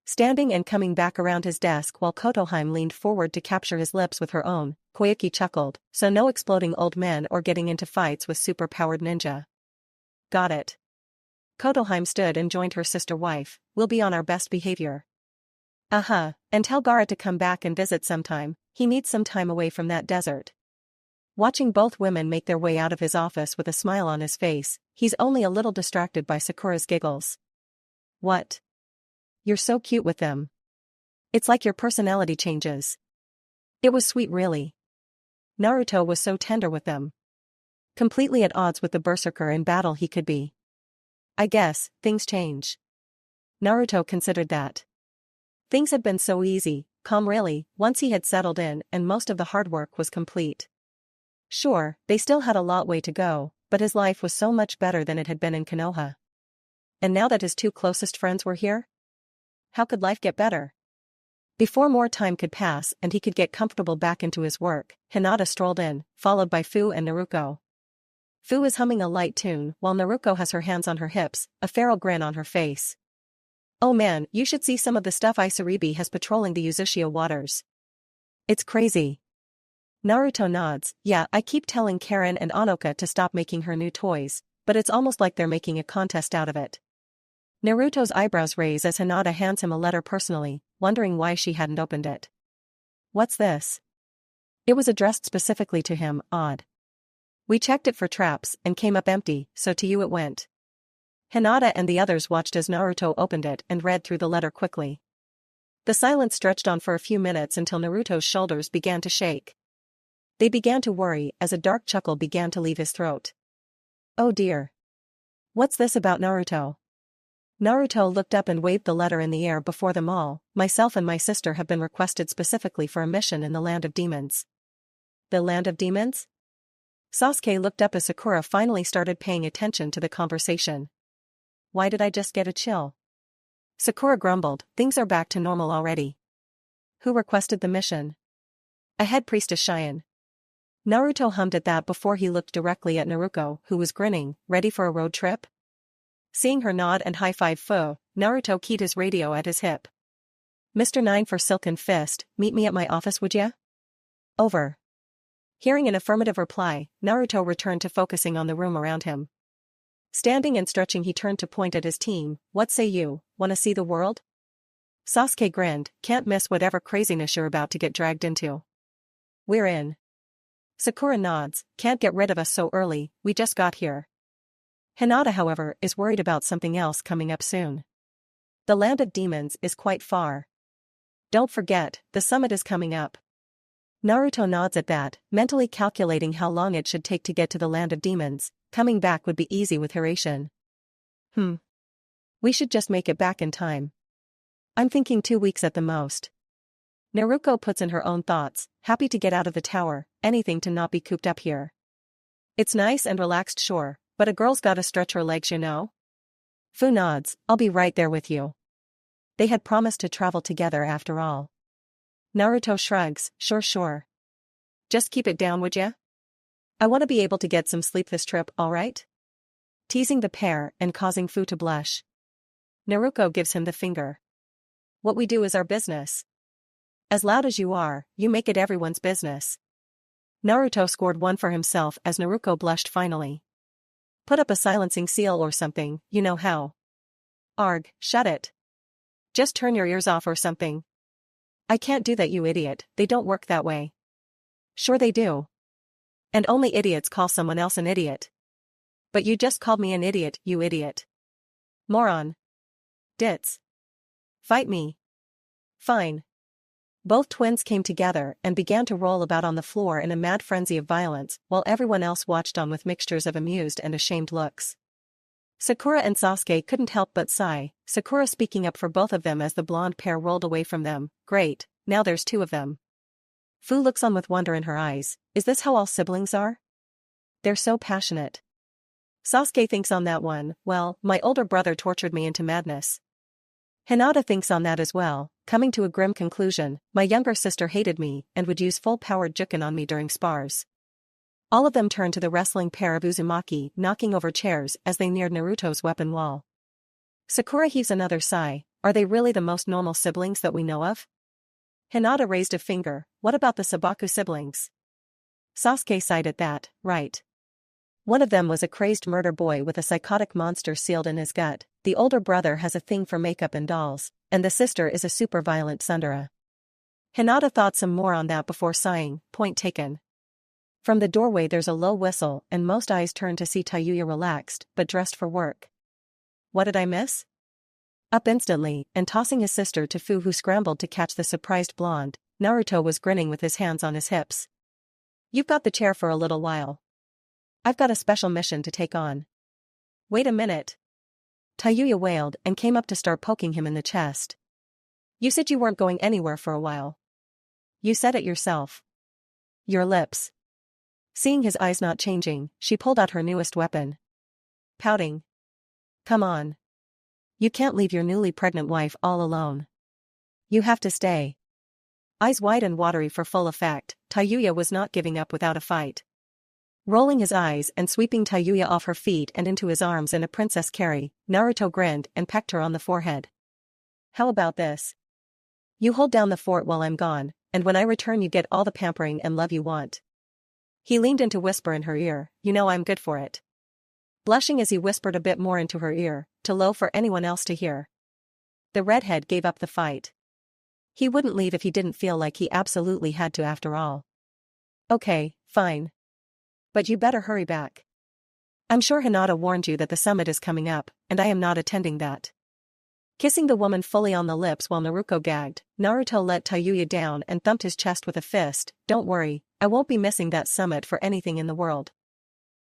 Standing and coming back around his desk while Kotohime leaned forward to capture his lips with her own, Koyuki chuckled. So no exploding old men or getting into fights with super-powered ninja. Got it. Kotohime stood and joined her sister wife. We'll be on our best behavior. And tell Gaara to come back and visit sometime. He needs some time away from that desert. Watching both women make their way out of his office with a smile on his face, he's only a little distracted by Sakura's giggles. What? You're so cute with them. It's like your personality changes. It was sweet really. Naruto was so tender with them. Completely at odds with the berserker in battle he could be. I guess, things change. Naruto considered that. Things had been so easy, calm really, once he had settled in and most of the hard work was complete. Sure, they still had a lot way to go, but his life was so much better than it had been in Konoha. And now that his 2 closest friends were here? How could life get better? Before more time could pass and he could get comfortable back into his work, Hinata strolled in, followed by Fu and Naruko. Fu is humming a light tune while Naruko has her hands on her hips, a feral grin on her face. Oh man, you should see some of the stuff Isaribi has patrolling the Uzushio waters. It's crazy. Naruto nods. Yeah, I keep telling Karen and Anoka to stop making her new toys, but it's almost like they're making a contest out of it. Naruto's eyebrows raise as Hinata hands him a letter personally, wondering why she hadn't opened it. What's this? It was addressed specifically to him, odd. We checked it for traps and came up empty, so to you it went. Hinata and the others watched as Naruto opened it and read through the letter quickly. The silence stretched on for a few minutes until Naruto's shoulders began to shake. They began to worry as a dark chuckle began to leave his throat. Oh dear. What's this about Naruto? Naruto looked up and waved the letter in the air before them all. Myself and my sister have been requested specifically for a mission in the Land of Demons. The Land of Demons? Sasuke looked up as Sakura finally started paying attention to the conversation. Why did I just get a chill? Sakura grumbled, things are back to normal already. Who requested the mission? A head priestess Cheyenne. Naruto hummed at that before he looked directly at Naruko, who was grinning, ready for a road trip? Seeing her nod and high-five Fu, Naruto keyed his radio at his hip. Mr. 9 for Silken Fist, meet me at my office would ya? Over. Hearing an affirmative reply, Naruto returned to focusing on the room around him. Standing and stretching he turned to point at his team, what say you, wanna see the world? Sasuke grinned, can't miss whatever craziness you're about to get dragged into. We're in. Sakura nods, can't get rid of us so early, we just got here. Hinata however is worried about something else coming up soon. The Land of Demons is quite far. Don't forget, the summit is coming up. Naruto nods at that, mentally calculating how long it should take to get to the Land of Demons. Coming back would be easy with Hiraition. We should just make it back in time. I'm thinking 2 weeks at the most. Naruko puts in her own thoughts, happy to get out of the tower, anything to not be cooped up here. It's nice and relaxed sure, but a girl's gotta stretch her legs you know? Fu nods, I'll be right there with you. They had promised to travel together after all. Naruto shrugs, sure. Just keep it down would ya? I want to be able to get some sleep this trip, alright? Teasing the pair and causing Fu to blush. Naruko gives him the finger. What we do is our business. As loud as you are, you make it everyone's business. Naruto scored one for himself as Naruko blushed finally. Put up a silencing seal or something, you know how. Arg, shut it. Just turn your ears off or something. I can't do that you idiot, they don't work that way. Sure they do. And only idiots call someone else an idiot. But you just called me an idiot, you idiot. Moron. Ditz. Fight me. Fine. Both twins came together and began to roll about on the floor in a mad frenzy of violence, while everyone else watched on with mixtures of amused and ashamed looks. Sakura and Sasuke couldn't help but sigh, Sakura speaking up for both of them as the blonde pair rolled away from them. Great, now there's 2 of them. Fu looks on with wonder in her eyes, is this how all siblings are? They're so passionate. Sasuke thinks on that one, well, my older brother tortured me into madness. Hinata thinks on that as well, coming to a grim conclusion, my younger sister hated me and would use full-powered juken on me during spars. All of them turned to the wrestling pair of Uzumaki, knocking over chairs as they neared Naruto's weapon wall. Sakura heaves another sigh, are they really the most normal siblings that we know of? Hinata raised a finger, what about the Sabaku siblings? Sasuke sighed at that, right. One of them was a crazed murder boy with a psychotic monster sealed in his gut, the older brother has a thing for makeup and dolls, and the sister is a super violent tsundere. Hinata thought some more on that before sighing, point taken. From the doorway there's a low whistle and most eyes turn to see Tayuya relaxed, but dressed for work. What did I miss? Up instantly, and tossing his sister to Fu who scrambled to catch the surprised blonde, Naruto was grinning with his hands on his hips. You've got the chair for a little while. I've got a special mission to take on. Wait a minute. Tayuya wailed and came up to start poking him in the chest. You said you weren't going anywhere for a while. You said it yourself. Your lips. Seeing his eyes not changing, she pulled out her newest weapon. Pouting. Come on. You can't leave your newly pregnant wife all alone. You have to stay. Eyes wide and watery for full effect, Tayuya was not giving up without a fight. Rolling his eyes and sweeping Tayuya off her feet and into his arms in a princess carry, Naruto grinned and pecked her on the forehead. How about this? You hold down the fort while I'm gone, and when I return you get all the pampering and love you want. He leaned in to whisper in her ear, you know I'm good for it. Blushing as he whispered a bit more into her ear, too low for anyone else to hear. The redhead gave up the fight. He wouldn't leave if he didn't feel like he absolutely had to after all. Okay, fine. But you better hurry back. I'm sure Hinata warned you that the summit is coming up, and I am not attending that. Kissing the woman fully on the lips while Naruto gagged, Naruto let Tayuya down and thumped his chest with a fist. Don't worry, I won't be missing that summit for anything in the world.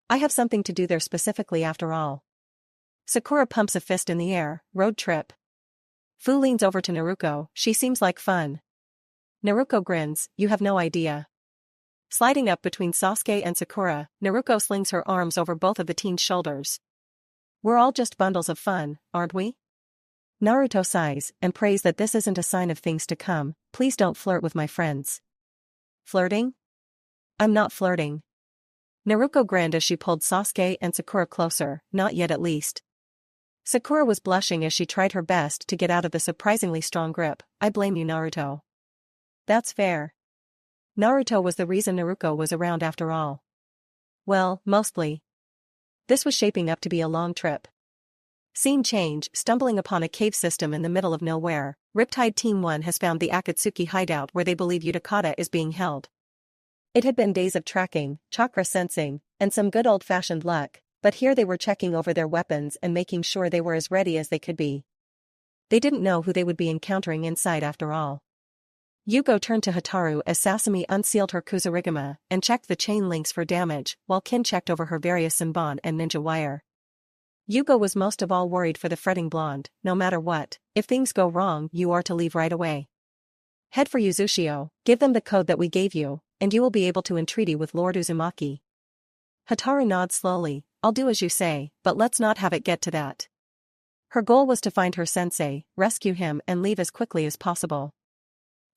I have something to do there specifically after all. Sakura pumps a fist in the air, road trip. Fu leans over to Naruto, she seems like fun. Naruto grins, you have no idea. Sliding up between Sasuke and Sakura, Naruto slings her arms over both of the teen's shoulders. We're all just bundles of fun, aren't we? Naruto sighs and prays that this isn't a sign of things to come. Please don't flirt with my friends. Flirting? I'm not flirting. Naruto grinned as she pulled Sasuke and Sakura closer, not yet at least. Sakura was blushing as she tried her best to get out of the surprisingly strong grip. I blame you, Naruto. That's fair. Naruto was the reason Naruto was around after all. Well, mostly. This was shaping up to be a long trip. Scene change, stumbling upon a cave system in the middle of nowhere. Riptide Team 1 has found the Akatsuki hideout where they believe Utakata is being held. It had been days of tracking, chakra sensing, and some good old-fashioned luck, but here they were checking over their weapons and making sure they were as ready as they could be. They didn't know who they would be encountering inside after all. Yugo turned to Hataru as Sasami unsealed her Kusarigama and checked the chain links for damage, while Kin checked over her various Senbon and ninja wire. Yugo was most of all worried for the fretting blonde. No matter what, if things go wrong, you are to leave right away. Head for Uzushio, give them the code that we gave you, and you will be able to entreaty with Lord Uzumaki. Hataru nods slowly, I'll do as you say, but let's not have it get to that. Her goal was to find her sensei, rescue him and leave as quickly as possible.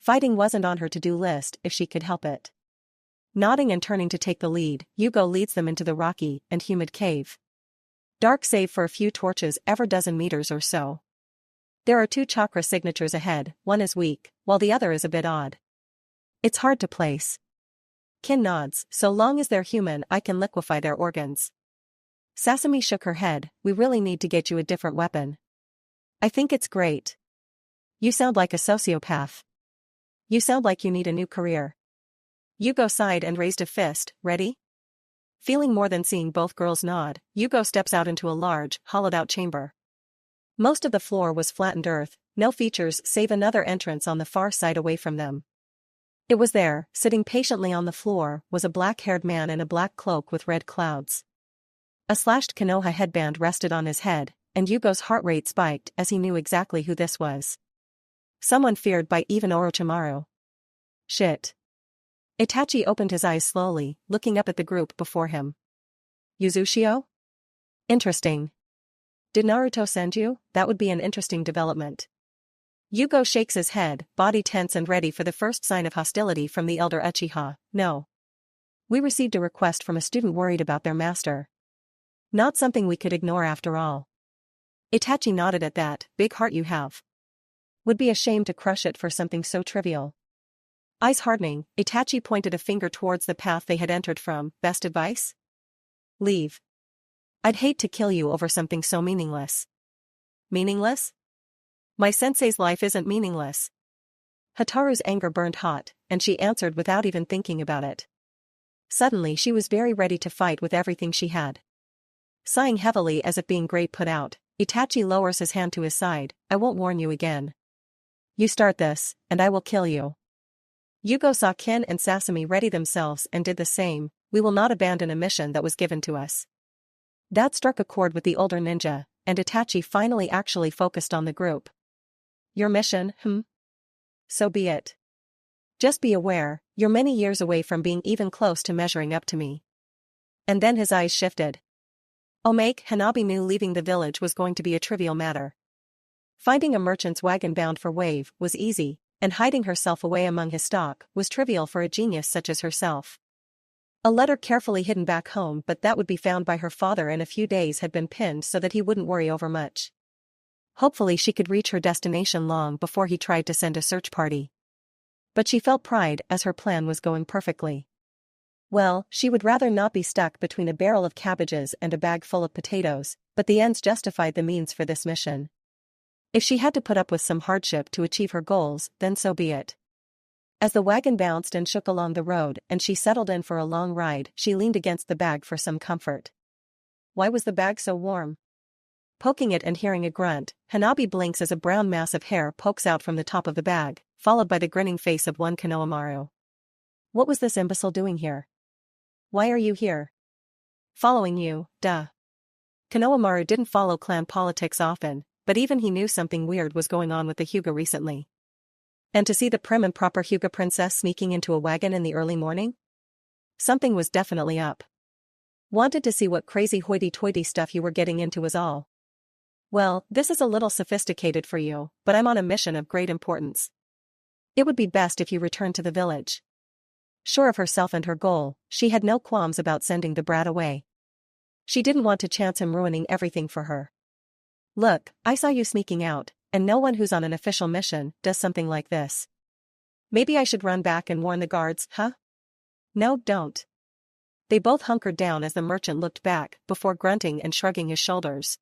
Fighting wasn't on her to-do list if she could help it. Nodding and turning to take the lead, Yugo leads them into the rocky and humid cave. Dark save for a few torches every dozen meters or so. There are 2 chakra signatures ahead, one is weak, while the other is a bit odd. It's hard to place. Kin nods, so long as they're human I can liquefy their organs. Sasami shook her head, we really need to get you a different weapon. I think it's great. You sound like a sociopath. You sound like you need a new career. Yugo sighed and raised a fist, ready? Feeling more than seeing both girls nod, Yugo steps out into a large, hollowed-out chamber. Most of the floor was flattened earth, no features save another entrance on the far side away from them. It was there, sitting patiently on the floor, was a black-haired man in a black cloak with red clouds. A slashed Konoha headband rested on his head, and Yugo's heart rate spiked as he knew exactly who this was. Someone feared by even Orochimaru. Shit. Itachi opened his eyes slowly, looking up at the group before him. Uzushio? Interesting. Did Naruto send you? That would be an interesting development. Yugo shakes his head, body tense and ready for the first sign of hostility from the elder Uchiha. No. We received a request from a student worried about their master. Not something we could ignore after all. Itachi nodded at that, big heart you have. Would be a shame to crush it for something so trivial. Eyes hardening, Itachi pointed a finger towards the path they had entered from. Best advice? Leave. I'd hate to kill you over something so meaningless. Meaningless? My sensei's life isn't meaningless. Hataru's anger burned hot, and she answered without even thinking about it. Suddenly she was very ready to fight with everything she had. Sighing heavily as if being great put out, Itachi lowers his hand to his side. I won't warn you again. You start this, and I will kill you. Yugo saw Kin and Sasami ready themselves and did the same. We will not abandon a mission that was given to us. That struck a chord with the older ninja, and Itachi finally actually focused on the group. Your mission, So be it. Just be aware, you're many years away from being even close to measuring up to me. And then his eyes shifted. Omake Hanabi knew leaving the village was going to be a trivial matter. Finding a merchant's wagon bound for Wave was easy, and hiding herself away among his stock was trivial for a genius such as herself. A letter carefully hidden back home, but that would be found by her father in a few days, had been pinned so that he wouldn't worry over much. Hopefully she could reach her destination long before he tried to send a search party. But she felt pride as her plan was going perfectly. Well, she would rather not be stuck between a barrel of cabbages and a bag full of potatoes, but the ends justified the means for this mission. If she had to put up with some hardship to achieve her goals, then so be it. As the wagon bounced and shook along the road and she settled in for a long ride, she leaned against the bag for some comfort. Why was the bag so warm? Poking it and hearing a grunt, Hanabi blinks as a brown mass of hair pokes out from the top of the bag, followed by the grinning face of one Konohamaru. What was this imbecile doing here? Why are you here? Following you, duh. Konohamaru didn't follow clan politics often, but even he knew something weird was going on with the Hyuga recently. And to see the prim and proper Hyuga princess sneaking into a wagon in the early morning? Something was definitely up. Wanted to see what crazy hoity-toity stuff you were getting into was all. Well, this is a little sophisticated for you, but I'm on a mission of great importance. It would be best if you returned to the village. Sure of herself and her goal, she had no qualms about sending the brat away. She didn't want to chance him ruining everything for her. Look, I saw you sneaking out, and no one who's on an official mission does something like this. Maybe I should run back and warn the guards, huh? No, don't. They both hunkered down as the merchant looked back, before grunting and shrugging his shoulders.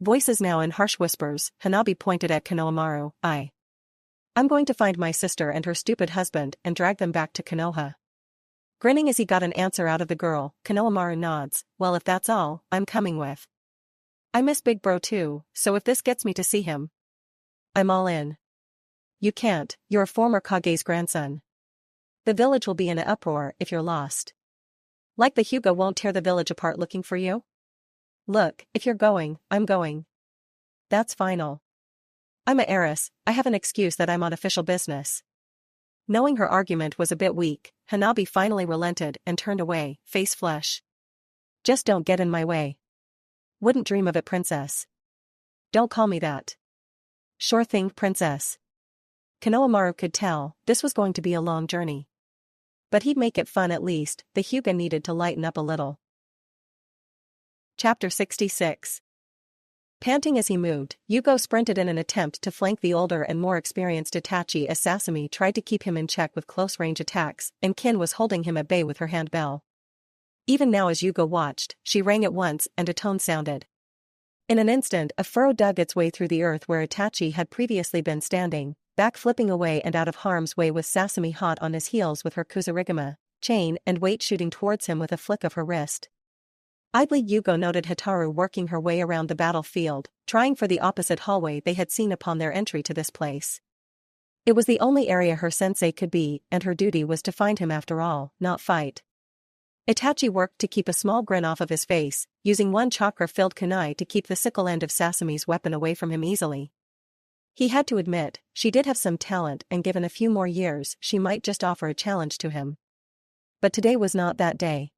Voices now in harsh whispers, Hanabi pointed at Konohamaru. I'm going to find my sister and her stupid husband and drag them back to Konoha. Grinning as he got an answer out of the girl, Konohamaru nods. Well, if that's all, I'm coming with. I miss Big Bro too, so if this gets me to see him, I'm all in. You can't, you're a former Kage's grandson. The village will be in an uproar if you're lost. Like the Hyuga won't tear the village apart looking for you? Look, if you're going, I'm going. That's final. I'm a heiress, I have an excuse that I'm on official business. Knowing her argument was a bit weak, Hanabi finally relented and turned away, face flush. Just don't get in my way. Wouldn't dream of it, princess. Don't call me that. Sure thing, princess. Konohamaru could tell this was going to be a long journey. But he'd make it fun at least. The Hyuga needed to lighten up a little. Chapter 66. Panting as he moved, Yugo sprinted in an attempt to flank the older and more experienced Itachi as Sasami tried to keep him in check with close-range attacks, and Kin was holding him at bay with her handbell. Even now as Yugo watched, she rang at once and a tone sounded. In an instant a furrow dug its way through the earth where Itachi had previously been standing, back flipping away and out of harm's way with Sasami hot on his heels with her Kusarigama chain and weight shooting towards him with a flick of her wrist. Idly Yugo noted Hitaru working her way around the battlefield, trying for the opposite hallway they had seen upon their entry to this place. It was the only area her sensei could be, and her duty was to find him after all, not fight. Itachi worked to keep a small grin off of his face, using one chakra-filled kunai to keep the sickle end of Sasami's weapon away from him easily. He had to admit, she did have some talent, and given a few more years she might just offer a challenge to him. But today was not that day.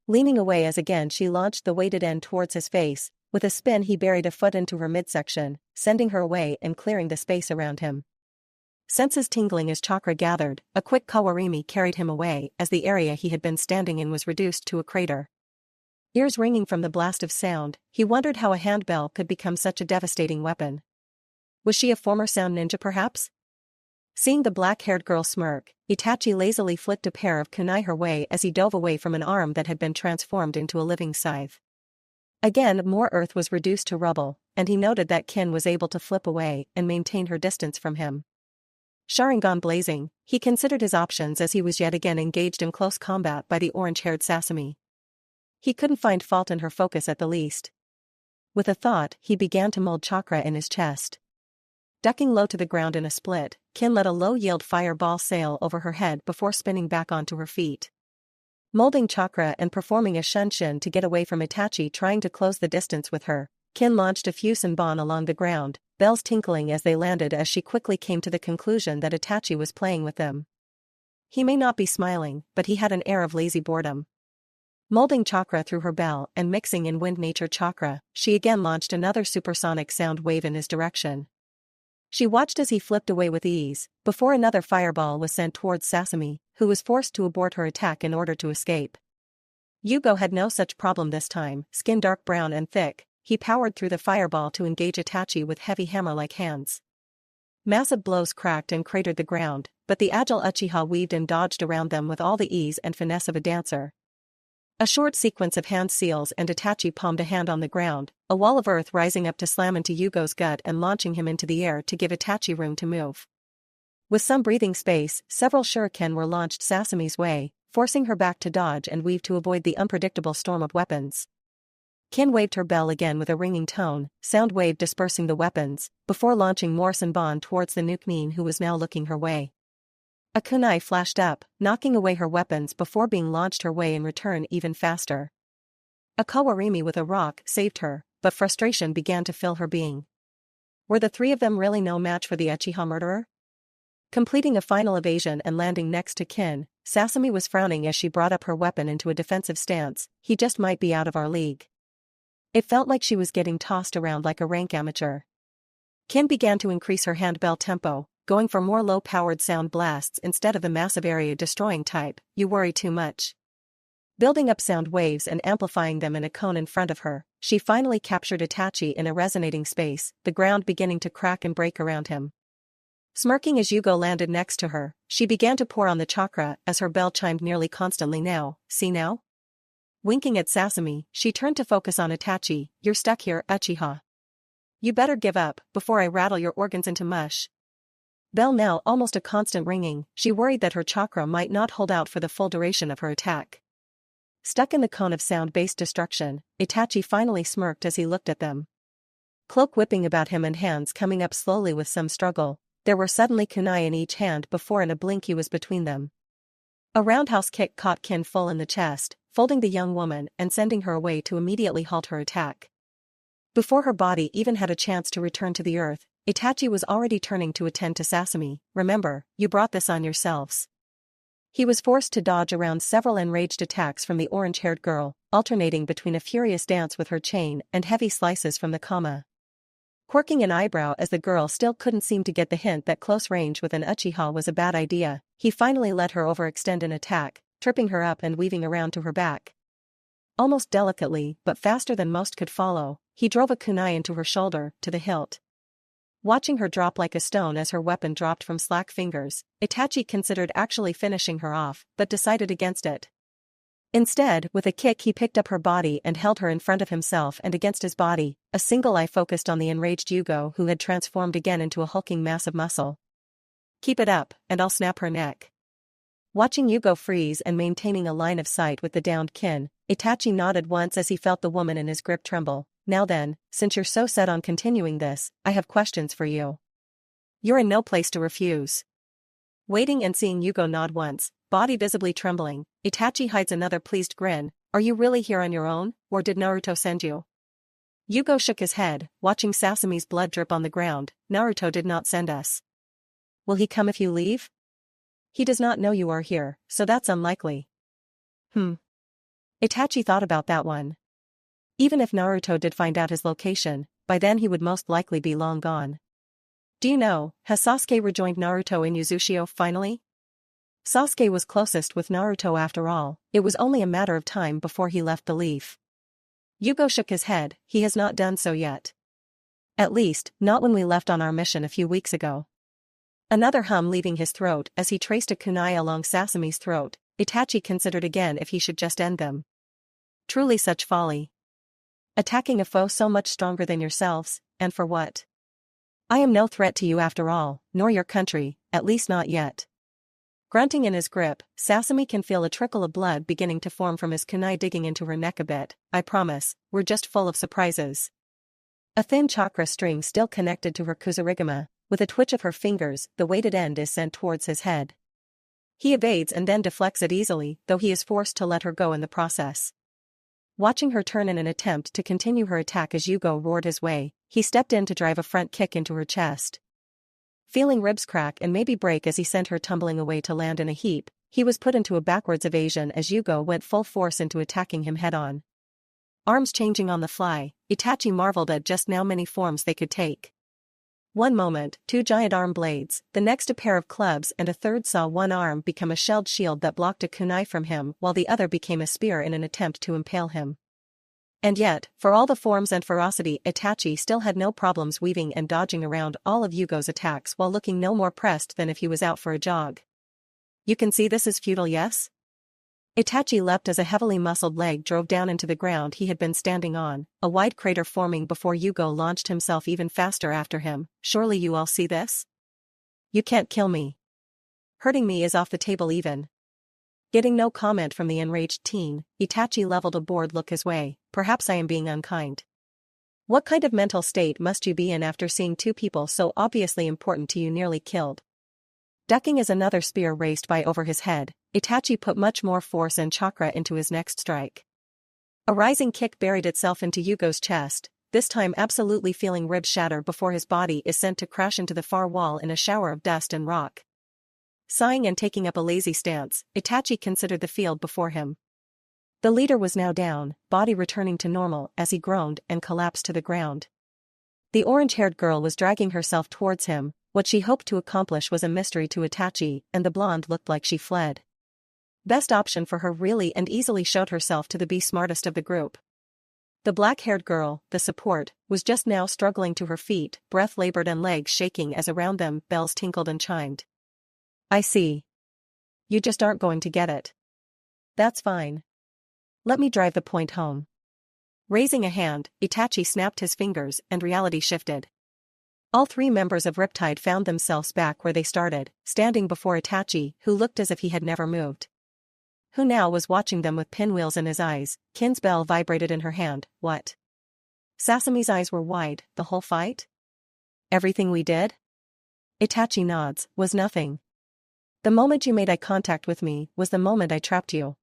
Leaning away as again she launched the weighted end towards his face, with a spin he buried a foot into her midsection, sending her away and clearing the space around him. Senses tingling as chakra gathered, a quick kawarimi carried him away as the area he had been standing in was reduced to a crater. Ears ringing from the blast of sound, he wondered how a handbell could become such a devastating weapon. Was she a former sound ninja perhaps? Seeing the black-haired girl smirk, Itachi lazily flicked a pair of kunai her way as he dove away from an arm that had been transformed into a living scythe. Again more earth was reduced to rubble, and he noted that Kin was able to flip away and maintain her distance from him. Sharingan blazing, he considered his options as he was yet again engaged in close combat by the orange-haired Sasami. He couldn't find fault in her focus at the least. With a thought, he began to mold chakra in his chest. Ducking low to the ground in a split, Kin let a low-yield fireball sail over her head before spinning back onto her feet. Molding chakra and performing a shunshin to get away from Itachi trying to close the distance with her, Kin launched a few senbon along the ground, bells tinkling as they landed as she quickly came to the conclusion that Itachi was playing with them. He may not be smiling, but he had an air of lazy boredom. Molding chakra through her bell and mixing in wind nature chakra, she again launched another supersonic sound wave in his direction. She watched as he flipped away with ease, before another fireball was sent towards Sasami, who was forced to abort her attack in order to escape. Yugo had no such problem this time, skin dark brown and thick. He powered through the fireball to engage Itachi with heavy hammer-like hands. Massive blows cracked and cratered the ground, but the agile Uchiha weaved and dodged around them with all the ease and finesse of a dancer. A short sequence of hand seals and Itachi palmed a hand on the ground, a wall of earth rising up to slam into Yugo's gut and launching him into the air to give Itachi room to move. With some breathing space, several shuriken were launched Sasame's way, forcing her back to dodge and weave to avoid the unpredictable storm of weapons. Kin waved her bell again with a ringing tone, sound wave dispersing the weapons, before launching more Senbon towards the Nukenin who was now looking her way. A kunai flashed up, knocking away her weapons before being launched her way in return even faster. A kawarimi with a rock saved her, but frustration began to fill her being. Were the three of them really no match for the Uchiha murderer? Completing a final evasion and landing next to Kin, Sasami was frowning as she brought up her weapon into a defensive stance. He just might be out of our league. It felt like she was getting tossed around like a rank amateur. Kin began to increase her handbell tempo, going for more low-powered sound blasts instead of the massive area-destroying type. You worry too much. Building up sound waves and amplifying them in a cone in front of her, she finally captured Itachi in a resonating space, the ground beginning to crack and break around him. Smirking as Yugo landed next to her, she began to pour on the chakra as her bell chimed nearly constantly. Now, see now? Winking at Sasami, she turned to focus on Itachi. You're stuck here, Uchiha. You better give up, before I rattle your organs into mush. Bell now almost a constant ringing, she worried that her chakra might not hold out for the full duration of her attack. Stuck in the cone of sound-based destruction, Itachi finally smirked as he looked at them. Cloak whipping about him and hands coming up slowly with some struggle, there were suddenly kunai in each hand before in a blink he was between them. A roundhouse kick caught Kin full in the chest, folding the young woman and sending her away to immediately halt her attack. Before her body even had a chance to return to the earth, Itachi was already turning to attend to Sasami. Remember, you brought this on yourselves. He was forced to dodge around several enraged attacks from the orange-haired girl, alternating between a furious dance with her chain and heavy slices from the kama. Quirking an eyebrow as the girl still couldn't seem to get the hint that close range with an Uchiha was a bad idea, he finally let her overextend an attack, tripping her up and weaving around to her back. Almost delicately, but faster than most could follow, he drove a kunai into her shoulder, to the hilt. Watching her drop like a stone as her weapon dropped from slack fingers, Itachi considered actually finishing her off, but decided against it. Instead, with a kick he picked up her body and held her in front of himself and against his body, a single eye focused on the enraged Yugo who had transformed again into a hulking mass of muscle. Keep it up, and I'll snap her neck. Watching Yugo freeze and maintaining a line of sight with the downed Kin, Itachi nodded once as he felt the woman in his grip tremble. Now then, since you're so set on continuing this, I have questions for you. You're in no place to refuse. Waiting and seeing Yugo nod once, body visibly trembling, Itachi hides another pleased grin. Are you really here on your own, or did Naruto send you? Yugo shook his head, watching Sasami's blood drip on the ground. Naruto did not send us. Will he come if you leave? He does not know you are here, so that's unlikely. Itachi thought about that one. Even if Naruto did find out his location, by then he would most likely be long gone. Do you know, has Sasuke rejoined Naruto in Uzushio finally? Sasuke was closest with Naruto after all, it was only a matter of time before he left the leaf. Yugo shook his head, he has not done so yet. At least, not when we left on our mission a few weeks ago. Another hum leaving his throat as he traced a kunai along Sasami's throat, Itachi considered again if he should just end them. Truly such folly. Attacking a foe so much stronger than yourselves, and for what? I am no threat to you after all, nor your country, at least not yet. Grunting in his grip, Sasami can feel a trickle of blood beginning to form from his kunai digging into her neck a bit. I promise, we're just full of surprises. A thin chakra string still connected to her kusarigama, with a twitch of her fingers, the weighted end is sent towards his head. He evades and then deflects it easily, though he is forced to let her go in the process. Watching her turn in an attempt to continue her attack as Yugo roared his way, he stepped in to drive a front kick into her chest. Feeling ribs crack and maybe break as he sent her tumbling away to land in a heap, he was put into a backwards evasion as Yugo went full force into attacking him head-on. Arms changing on the fly, Itachi marveled at just how many forms they could take. One moment, two giant arm blades, the next a pair of clubs, and a third saw one arm become a shelled shield that blocked a kunai from him, while the other became a spear in an attempt to impale him. And yet, for all the forms and ferocity, Itachi still had no problems weaving and dodging around all of Yugo's attacks while looking no more pressed than if he was out for a jog. You can see this is futile, yes? Itachi leapt as a heavily muscled leg drove down into the ground he had been standing on, a wide crater forming before Yugo launched himself even faster after him. Surely you all see this? You can't kill me. Hurting me is off the table even. Getting no comment from the enraged teen, Itachi leveled a bored look his way. Perhaps I am being unkind. What kind of mental state must you be in after seeing two people so obviously important to you nearly killed? Ducking as another spear raced by over his head, Itachi put much more force and chakra into his next strike. A rising kick buried itself into Yugo's chest, this time absolutely feeling ribs shatter before his body is sent to crash into the far wall in a shower of dust and rock. Sighing and taking up a lazy stance, Itachi considered the field before him. The leader was now down, body returning to normal as he groaned and collapsed to the ground. The orange-haired girl was dragging herself towards him. What she hoped to accomplish was a mystery to Itachi, and the blonde looked like she fled. Best option for her really and easily showed herself to be smartest of the group. The black-haired girl, the support, was just now struggling to her feet, breath labored and legs shaking as around them bells tinkled and chimed. I see. You just aren't going to get it. That's fine. Let me drive the point home. Raising a hand, Itachi snapped his fingers and reality shifted. All three members of Riptide found themselves back where they started, standing before Itachi, who looked as if he had never moved. Who now was watching them with pinwheels in his eyes. Kin's bell vibrated in her hand. What? Sasame's eyes were wide. The whole fight? Everything we did? Itachi nods. Was nothing. The moment you made eye contact with me was the moment I trapped you.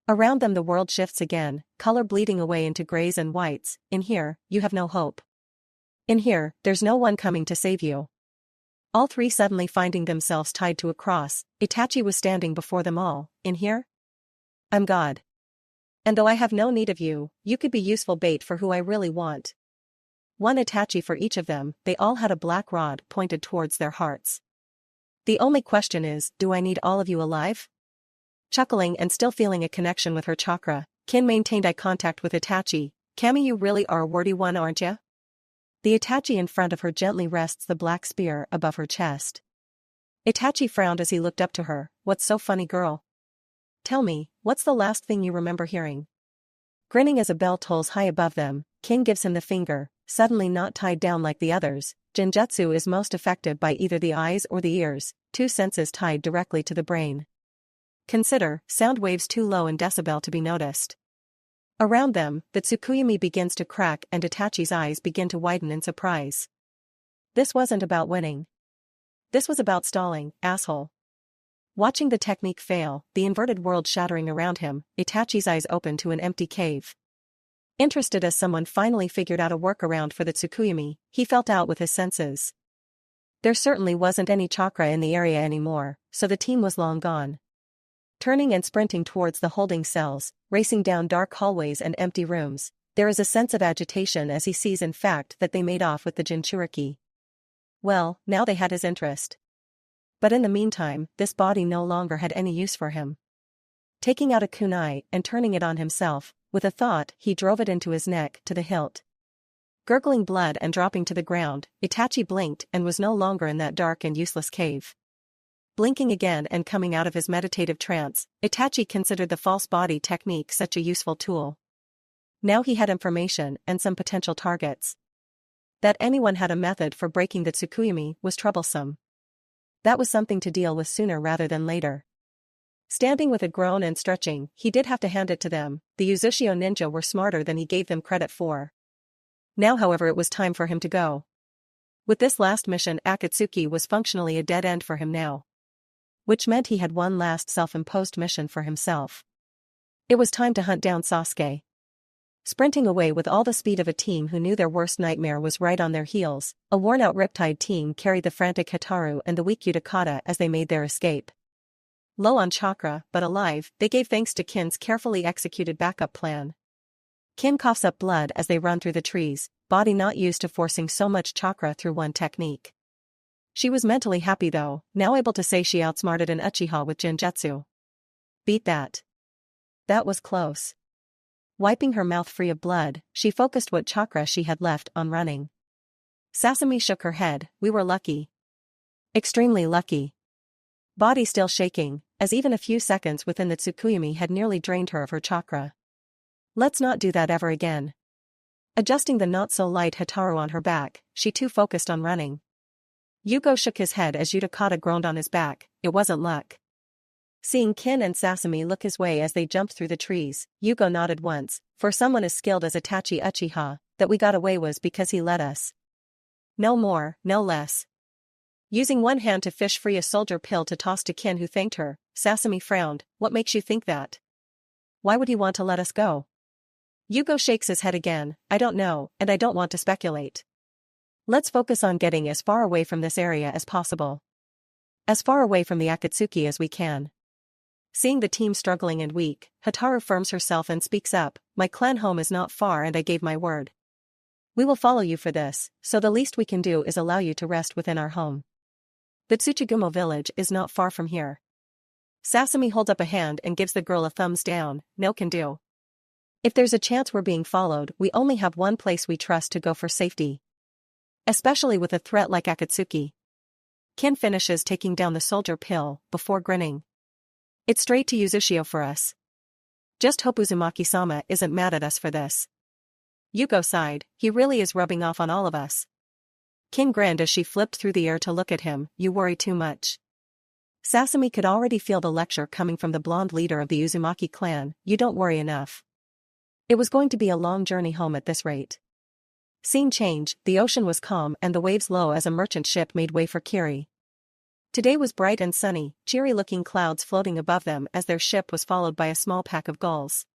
Around them the world shifts again, color bleeding away into grays and whites. In here, you have no hope. In here, there's no one coming to save you. All three suddenly finding themselves tied to a cross, Itachi was standing before them all. In here? I'm God. And though I have no need of you, you could be useful bait for who I really want. One Itachi for each of them, they all had a black rod pointed towards their hearts. The only question is, do I need all of you alive? Chuckling and still feeling a connection with her chakra, Kin maintained eye contact with Itachi. Kami, you really are a wordy one, aren't ya? The Itachi in front of her gently rests the black spear above her chest. Itachi frowned as he looked up to her. What's so funny, girl? Tell me, what's the last thing you remember hearing? Grinning as a bell tolls high above them, Kin gives him the finger, suddenly not tied down like the others. Genjutsu is most affected by either the eyes or the ears, two senses tied directly to the brain. Consider, sound waves too low in decibel to be noticed. Around them, the Tsukuyomi begins to crack and Itachi's eyes begin to widen in surprise. This wasn't about winning. This was about stalling, asshole. Watching the technique fail, the inverted world shattering around him, Itachi's eyes opened to an empty cave. Interested as someone finally figured out a workaround for the Tsukuyomi, he felt out with his senses. There certainly wasn't any chakra in the area anymore, so the team was long gone. Turning and sprinting towards the holding cells, racing down dark hallways and empty rooms, there is a sense of agitation as he sees in fact that they made off with the Jinchuriki. Well, now they had his interest. But in the meantime, this body no longer had any use for him. Taking out a kunai and turning it on himself, with a thought, he drove it into his neck to the hilt. Gurgling blood and dropping to the ground, Itachi blinked and was no longer in that dark and useless cave. Blinking again and coming out of his meditative trance, Itachi considered the false body technique such a useful tool. Now he had information and some potential targets. That anyone had a method for breaking the Tsukuyomi was troublesome. That was something to deal with sooner rather than later. Standing with a groan and stretching, he did have to hand it to them. The Uzushio ninja were smarter than he gave them credit for. Now however it was time for him to go. With this last mission Akatsuki was functionally a dead end for him now. Which meant he had one last self-imposed mission for himself. It was time to hunt down Sasuke. Sprinting away with all the speed of a team who knew their worst nightmare was right on their heels, a worn-out Riptide team carried the frantic Hataru and the weak Utakata as they made their escape. Low on chakra, but alive, they gave thanks to Kin's carefully executed backup plan. Kin coughs up blood as they run through the trees, body not used to forcing so much chakra through one technique. She was mentally happy though, now able to say she outsmarted an Uchiha with Jinjutsu. Beat that. That was close. Wiping her mouth free of blood, she focused what chakra she had left on running. Sasami shook her head. We were lucky. Extremely lucky. Body still shaking, as even a few seconds within the Tsukuyomi had nearly drained her of her chakra. Let's not do that ever again. Adjusting the not-so-light Hataru on her back, she too focused on running. Yugo shook his head as Utakata groaned on his back. It wasn't luck. Seeing Kin and Sasami look his way as they jumped through the trees, Yugo nodded once. For someone as skilled as Itachi Uchiha, that we got away was because he let us. No more, no less. Using one hand to fish free a soldier pill to toss to Kin, who thanked her, Sasami frowned. What makes you think that? Why would he want to let us go? Yugo shakes his head again. I don't know, and I don't want to speculate. Let's focus on getting as far away from this area as possible. As far away from the Akatsuki as we can. Seeing the team struggling and weak, Hataru firms herself and speaks up. My clan home is not far and I gave my word. We will follow you for this, so the least we can do is allow you to rest within our home. The Tsuchigumo village is not far from here. Sasami holds up a hand and gives the girl a thumbs down. No can do. If there's a chance we're being followed, we only have one place we trust to go for safety. Especially with a threat like Akatsuki. Kin finishes taking down the soldier pill, before grinning. It's straight to Uzushio for us. Just hope Uzumaki-sama isn't mad at us for this. Yugo sighed. He really is rubbing off on all of us. Kin grinned as she flipped through the air to look at him. You worry too much. Sasami could already feel the lecture coming from the blonde leader of the Uzumaki clan. You don't worry enough. It was going to be a long journey home at this rate. Scene change, the ocean was calm and the waves low as a merchant ship made way for Kiri. Today was bright and sunny, cheery-looking clouds floating above them as their ship was followed by a small pack of gulls.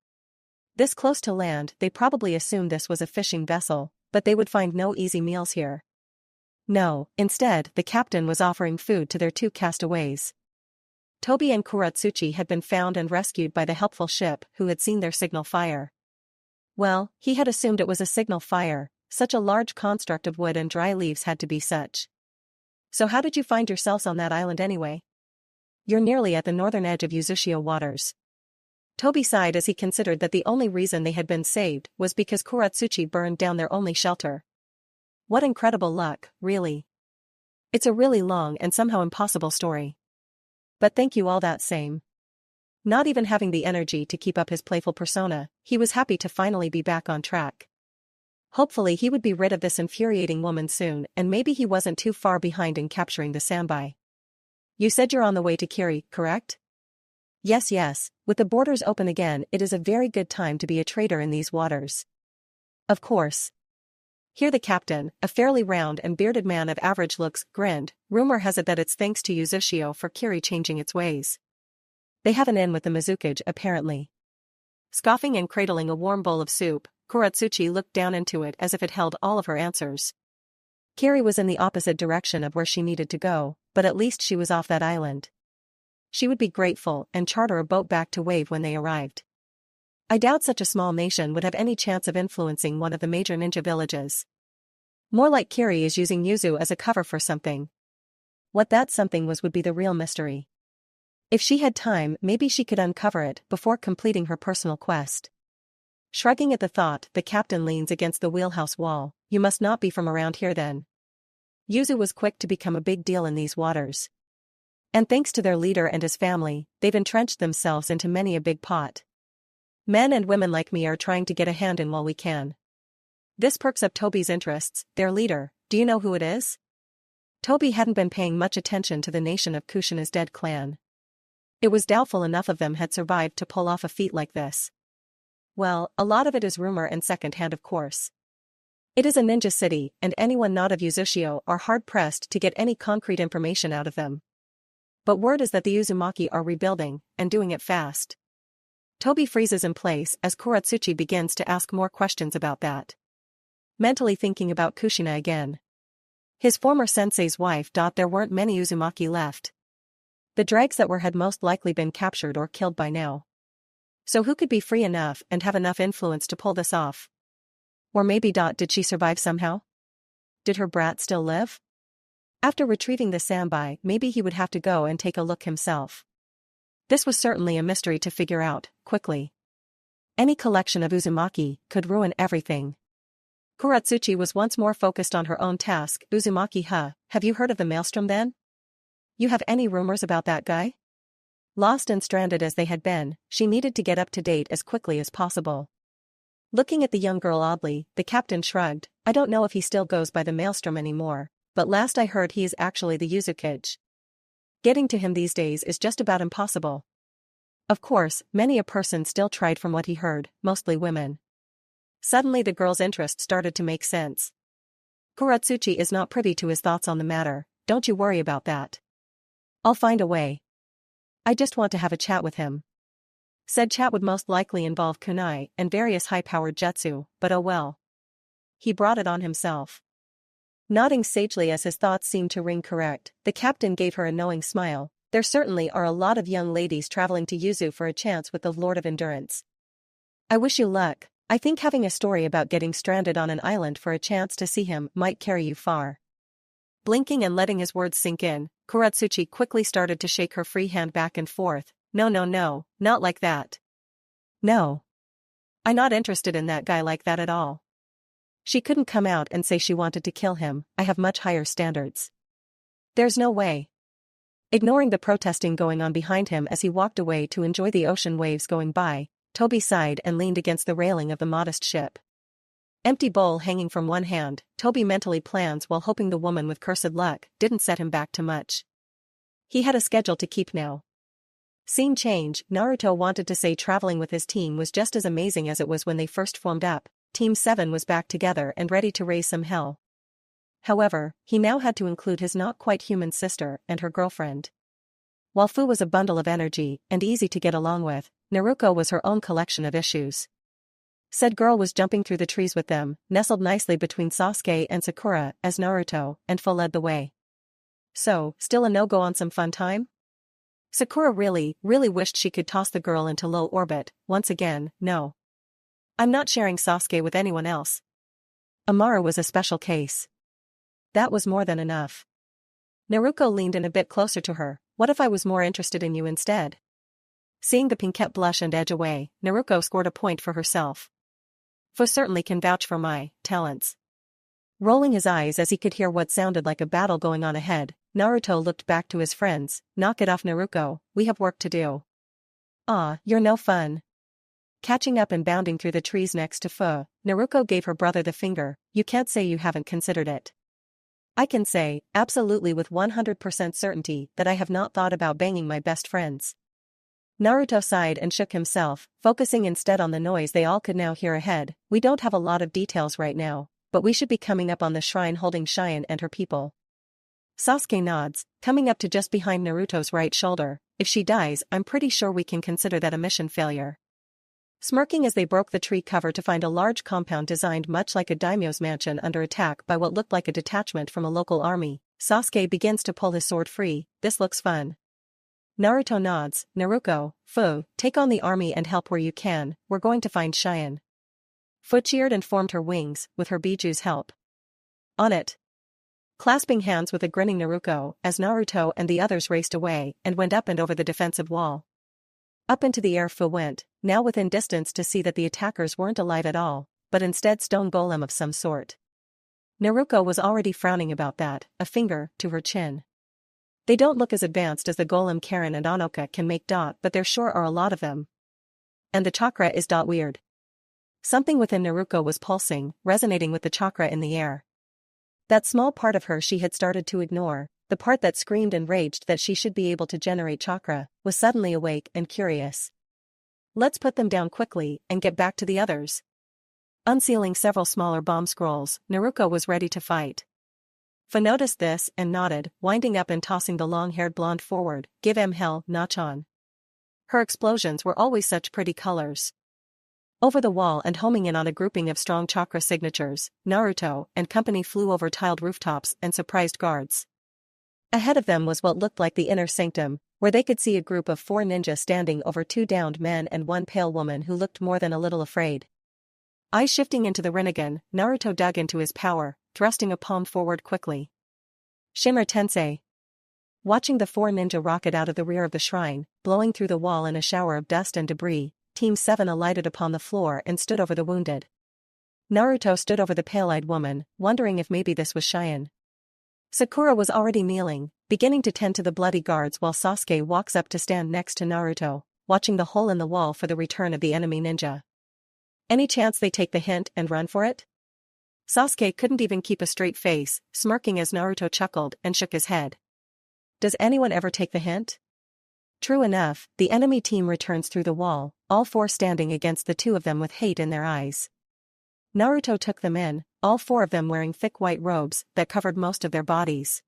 This close to land, they probably assumed this was a fishing vessel, but they would find no easy meals here. No, instead, the captain was offering food to their two castaways. Tobi and Kuratsuchi had been found and rescued by the helpful ship who had seen their signal fire. Well, he had assumed it was a signal fire, such a large construct of wood and dry leaves had to be such. So how did you find yourselves on that island anyway? You're nearly at the northern edge of Uzushio waters. Tobi sighed as he considered that the only reason they had been saved was because Kuratsuchi burned down their only shelter. What incredible luck, really. It's a really long and somehow impossible story. But thank you all that same. Not even having the energy to keep up his playful persona, he was happy to finally be back on track. Hopefully he would be rid of this infuriating woman soon, and maybe he wasn't too far behind in capturing the Sambai. You said you're on the way to Kiri, correct? Yes, with the borders open again it is a very good time to be a trader in these waters. Of course. Here the captain, a fairly round and bearded man of average looks, grinned. Rumor has it that it's thanks to Uzushio for Kiri changing its ways. They have an in with the Mizukage apparently. Scoffing and cradling a warm bowl of soup, Kuratsuchi looked down into it as if it held all of her answers. Kiri was in the opposite direction of where she needed to go, but at least she was off that island. She would be grateful and charter a boat back to Wave when they arrived. I doubt such a small nation would have any chance of influencing one of the major ninja villages. More like Kiri is using Yuzu as a cover for something. What that something was would be the real mystery. If she had time, maybe she could uncover it before completing her personal quest. Shrugging at the thought, the captain leans against the wheelhouse wall. You must not be from around here then. Yuzu was quick to become a big deal in these waters. And thanks to their leader and his family, they've entrenched themselves into many a big pot. Men and women like me are trying to get a hand in while we can. This perks up Tobi's interests. Their leader, do you know who it is? Tobi hadn't been paying much attention to the nation of Kushina's dead clan. It was doubtful enough of them had survived to pull off a feat like this. Well, a lot of it is rumor and second-hand of course. It is a ninja city, and anyone not of Uzushio are hard-pressed to get any concrete information out of them. But word is that the Uzumaki are rebuilding, and doing it fast. Tobi freezes in place as Kuratsuchi begins to ask more questions about that. Mentally thinking about Kushina again. His former sensei's wife. There weren't many Uzumaki left. The dregs that were had most likely been captured or killed by now. So who could be free enough and have enough influence to pull this off? Or maybe did she survive somehow? Did her brat still live? After retrieving the sambai, maybe he would have to go and take a look himself. This was certainly a mystery to figure out, quickly. Any collection of Uzumaki could ruin everything. Kuratsuchi was once more focused on her own task. Uzumaki, have you heard of the maelstrom then? You have any rumors about that guy? Lost and stranded as they had been, she needed to get up to date as quickly as possible. Looking at the young girl oddly, the captain shrugged. I don't know if he still goes by the maelstrom anymore, but last I heard he is actually the Yuzukage. Getting to him these days is just about impossible. Of course, many a person still tried from what he heard, mostly women. Suddenly the girl's interest started to make sense. Kuratsuchi is not privy to his thoughts on the matter, don't you worry about that. I'll find a way. I just want to have a chat with him. Said chat would most likely involve kunai and various high-powered jutsu, but oh well. He brought it on himself. Nodding sagely as his thoughts seemed to ring correct, the captain gave her a knowing smile. There certainly are a lot of young ladies traveling to Yuzu for a chance with the Lord of Endurance. I wish you luck. I think having a story about getting stranded on an island for a chance to see him might carry you far. Blinking and letting his words sink in, Kuratsuchi quickly started to shake her free hand back and forth. No, not like that. No. I'm not interested in that guy like that at all. She couldn't come out and say she wanted to kill him, I have much higher standards. There's no way. Ignoring the protesting going on behind him as he walked away to enjoy the ocean waves going by, Toby sighed and leaned against the railing of the modest ship. Empty bowl hanging from one hand, Toby mentally plans while hoping the woman with cursed luck didn't set him back too much. He had a schedule to keep now. Scene change, Naruto wanted to say traveling with his team was just as amazing as it was when they first formed up. Team 7 was back together and ready to raise some hell. However, he now had to include his not-quite-human sister and her girlfriend. While Fu was a bundle of energy and easy to get along with, Naruko was her own collection of issues. Said girl was jumping through the trees with them, nestled nicely between Sasuke and Sakura as Naruto and Fu led the way. So, still a no-go on some fun time? Sakura really wished she could toss the girl into low orbit. Once again, no. I'm not sharing Sasuke with anyone else. Amaru was a special case. That was more than enough. Naruko leaned in a bit closer to her. What if I was more interested in you instead? Seeing the pinkette blush and edge away, Naruko scored a point for herself. Fu certainly can vouch for my talents. Rolling his eyes as he could hear what sounded like a battle going on ahead, Naruto looked back to his friends. Knock it off, Naruko, we have work to do. You're no fun. Catching up and bounding through the trees next to Fu, Naruko gave her brother the finger. You can't say you haven't considered it. I can say, absolutely with 100% certainty, that I have not thought about banging my best friends. Naruto sighed and shook himself, focusing instead on the noise they all could now hear ahead. We don't have a lot of details right now, but we should be coming up on the shrine holding Cheyenne and her people. Sasuke nods, coming up to just behind Naruto's right shoulder. If she dies, I'm pretty sure we can consider that a mission failure. Smirking as they broke the tree cover to find a large compound designed much like a daimyo's mansion under attack by what looked like a detachment from a local army, Sasuke begins to pull his sword free. This looks fun. Naruto nods. Naruko, Fu, take on the army and help where you can, we're going to find Cheyenne. Fu cheered and formed her wings, with her Biju's help. On it. Clasping hands with a grinning Naruko, as Naruto and the others raced away and went up and over the defensive wall. Up into the air Fu went, now within distance to see that the attackers weren't alive at all, but instead stone golem of some sort. Naruko was already frowning about that, a finger to her chin. They don't look as advanced as the golem Karen and Anoka can make. But there sure are a lot of them. And the chakra is weird. Something within Naruko was pulsing, resonating with the chakra in the air. That small part of her she had started to ignore, the part that screamed and raged that she should be able to generate chakra, was suddenly awake and curious. Let's put them down quickly and get back to the others. Unsealing several smaller bomb scrolls, Naruko was ready to fight. Fu noticed this and nodded, winding up and tossing the long-haired blonde forward. Give em hell, Nachon. Her explosions were always such pretty colors. Over the wall and homing in on a grouping of strong chakra signatures, Naruto and company flew over tiled rooftops and surprised guards. Ahead of them was what looked like the inner sanctum, where they could see a group of 4 ninjas standing over 2 downed men and 1 pale woman who looked more than a little afraid. Eyes shifting into the Rinnegan, Naruto dug into his power, thrusting a palm forward quickly. Shimmer Tensei. Watching the 4 ninja rocket out of the rear of the shrine, blowing through the wall in a shower of dust and debris, Team 7 alighted upon the floor and stood over the wounded. Naruto stood over the pale-eyed woman, wondering if maybe this was Cheyenne. Sakura was already kneeling, beginning to tend to the bloody guards while Sasuke walks up to stand next to Naruto, watching the hole in the wall for the return of the enemy ninja. Any chance they take the hint and run for it? Sasuke couldn't even keep a straight face, smirking as Naruto chuckled and shook his head. Does anyone ever take the hint? True enough, the enemy team returns through the wall, all 4 standing against the 2 of them with hate in their eyes. Naruto took them in, all 4 of them wearing thick white robes that covered most of their bodies.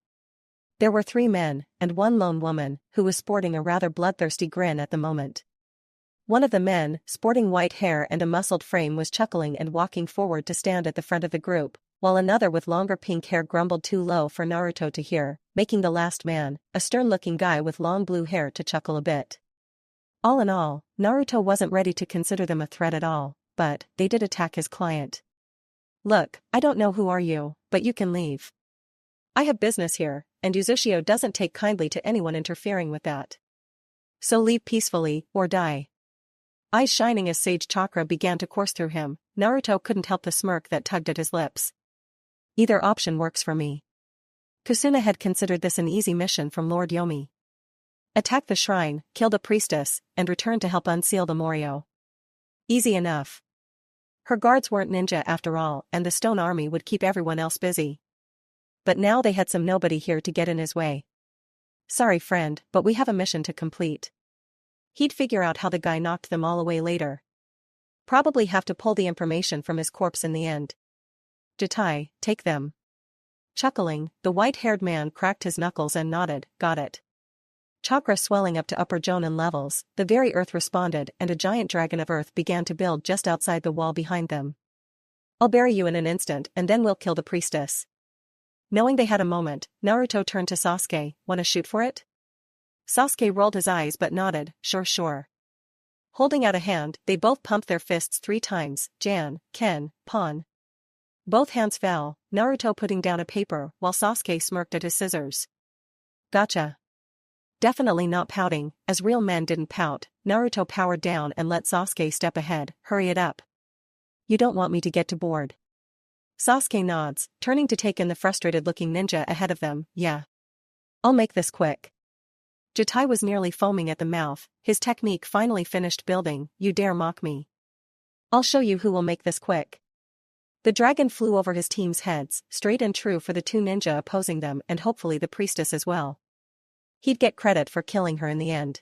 There were 3 men, and 1 lone woman, who was sporting a rather bloodthirsty grin at the moment. One of the men, sporting white hair and a muscled frame, was chuckling and walking forward to stand at the front of the group, while another with longer pink hair grumbled too low for Naruto to hear, making the last man, a stern-looking guy with long blue hair, to chuckle a bit. All in all, Naruto wasn't ready to consider them a threat at all, but they did attack his client. Look, I don't know who are you, but you can leave. I have business here, and Uzushio doesn't take kindly to anyone interfering with that. So leave peacefully, or die. Eyes shining as sage chakra began to course through him, Naruto couldn't help the smirk that tugged at his lips. Either option works for me. Kusuna had considered this an easy mission from Lord Yomi. Attack the shrine, kill the priestess, and return to help unseal the Morio. Easy enough. Her guards weren't ninja after all, and the stone army would keep everyone else busy. But now they had some nobody here to get in his way. Sorry friend, but we have a mission to complete. He'd figure out how the guy knocked them all away later. Probably have to pull the information from his corpse in the end. Jitai, take them. Chuckling, the white-haired man cracked his knuckles and nodded, got it. Chakra swelling up to upper Jonin levels, the very earth responded and a giant dragon of earth began to build just outside the wall behind them. I'll bury you in an instant and then we'll kill the priestess. Knowing they had a moment, Naruto turned to Sasuke, wanna shoot for it? Sasuke rolled his eyes but nodded, sure. Holding out a hand, they both pumped their fists 3 times, Jan, Ken, Pon. Both hands fell, Naruto putting down a paper while Sasuke smirked at his scissors. Gotcha. Definitely not pouting, as real men didn't pout, Naruto powered down and let Sasuke step ahead, hurry it up. You don't want me to get too bored. Sasuke nods, turning to take in the frustrated-looking ninja ahead of them, yeah. I'll make this quick. Jitai was nearly foaming at the mouth, his technique finally finished building, you dare mock me. I'll show you who will make this quick. The dragon flew over his team's heads, straight and true for the 2 ninja opposing them and hopefully the priestess as well. He'd get credit for killing her in the end.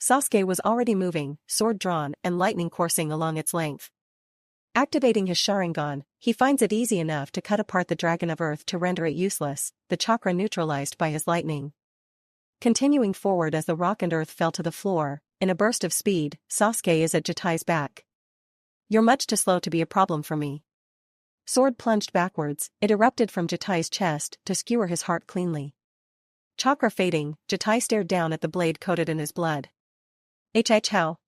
Sasuke was already moving, sword drawn and lightning coursing along its length. Activating his Sharingan, he finds it easy enough to cut apart the dragon of earth to render it useless, the chakra neutralized by his lightning. Continuing forward as the rock and earth fell to the floor, in a burst of speed, Sasuke is at Jitai's back. You're much too slow to be a problem for me. Sword plunged backwards, it erupted from Jitai's chest to skewer his heart cleanly. Chakra fading, Jitai stared down at the blade coated in his blood. How?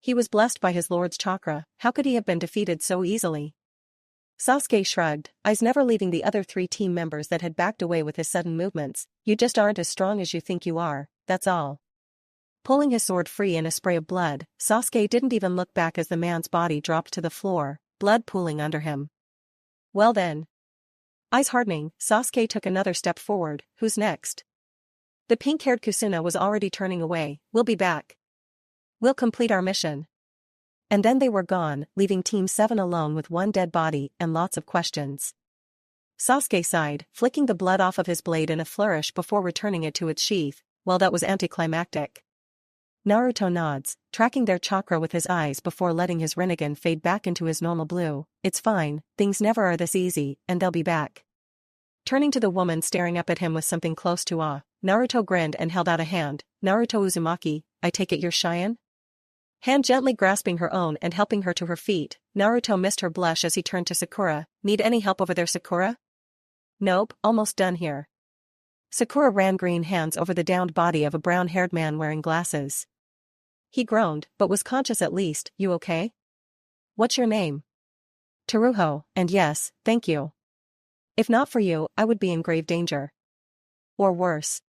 He was blessed by his lord's chakra, how could he have been defeated so easily? Sasuke shrugged, eyes never leaving the other 3 team members that had backed away with his sudden movements. You just aren't as strong as you think you are, that's all. Pulling his sword free in a spray of blood, Sasuke didn't even look back as the man's body dropped to the floor, blood pooling under him. Well then. Eyes hardening, Sasuke took another step forward, who's next? The pink-haired Kusuna was already turning away, we'll be back. We'll complete our mission. And then they were gone, leaving Team 7 alone with 1 dead body and lots of questions. Sasuke sighed, flicking the blood off of his blade in a flourish before returning it to its sheath. Well, that was anticlimactic. Naruto nods, tracking their chakra with his eyes before letting his Rinnegan fade back into his normal blue. It's fine, things never are this easy, and they'll be back. Turning to the woman staring up at him with something close to awe, Naruto grinned and held out a hand. Naruto Uzumaki, I take it you're Cheyenne? Hand gently grasping her own and helping her to her feet, Naruto missed her blush as he turned to Sakura. Need any help over there, Sakura? Nope, almost done here. Sakura ran green hands over the downed body of a brown-haired man wearing glasses. He groaned, but was conscious at least. You okay? What's your name? Teruho, and yes, thank you. If not for you, I would be in grave danger. Or worse.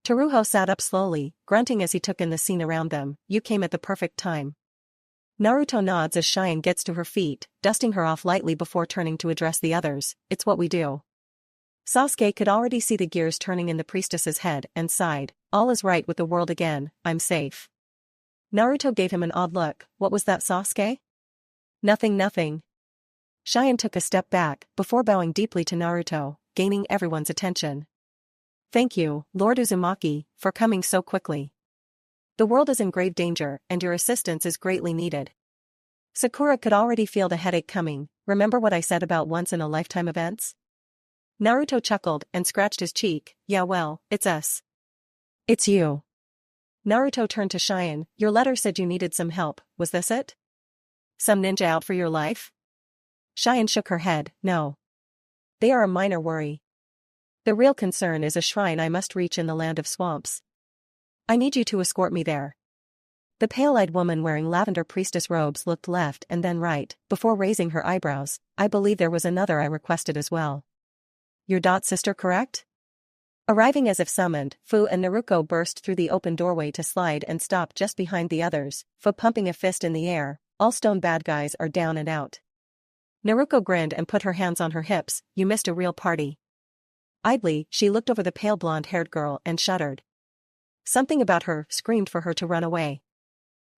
Teruho sat up slowly, grunting as he took in the scene around them. You came at the perfect time. Naruto nods as Cheyenne gets to her feet, dusting her off lightly before turning to address the others. It's what we do. Sasuke could already see the gears turning in the priestess's head and sighed. All is right with the world again, I'm safe. Naruto gave him an odd look. What was that, Sasuke? Nothing. Cheyenne took a step back, before bowing deeply to Naruto, gaining everyone's attention. Thank you, Lord Uzumaki, for coming so quickly. The world is in grave danger, and your assistance is greatly needed. Sakura could already feel the headache coming. Remember what I said about once-in-a-lifetime events? Naruto chuckled and scratched his cheek. Yeah, well, it's us. It's you. Naruto turned to Cheyenne. Your letter said you needed some help, was this it? Some ninja out for your life? Cheyenne shook her head. No. They are a minor worry. The real concern is a shrine I must reach in the land of swamps. I need you to escort me there. The pale-eyed woman wearing lavender priestess robes looked left and then right, before raising her eyebrows. I believe there was another I requested as well. Your sister, correct? Arriving as if summoned, Fu and Naruto burst through the open doorway to slide and stop just behind the others, Fu pumping a fist in the air. All stone bad guys are down and out. Naruto grinned and put her hands on her hips. You missed a real party. Idly, she looked over the pale blonde-haired girl and shuddered. Something about her screamed for her to run away.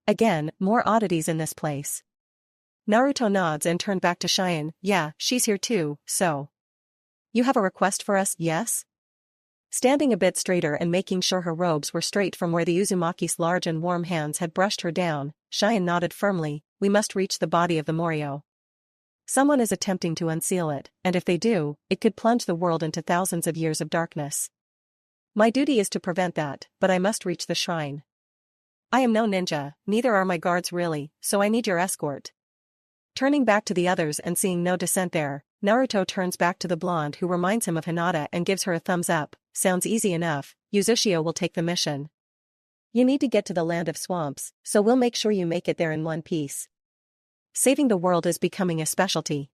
Again, more oddities in this place. Naruto nods and turned back to Cheyenne. Yeah, she's here too, so. You have a request for us, yes? Standing a bit straighter and making sure her robes were straight from where the Uzumaki's large and warm hands had brushed her down, Cheyenne nodded firmly. We must reach the body of the Morio. Someone is attempting to unseal it, and if they do, it could plunge the world into thousands of years of darkness. My duty is to prevent that, but I must reach the shrine. I am no ninja, neither are my guards really, so I need your escort. Turning back to the others and seeing no dissent there, Naruto turns back to the blonde who reminds him of Hinata and gives her a thumbs up. Sounds easy enough, Uzushio will take the mission. You need to get to the land of swamps, so we'll make sure you make it there in one piece. Saving the world is becoming a specialty.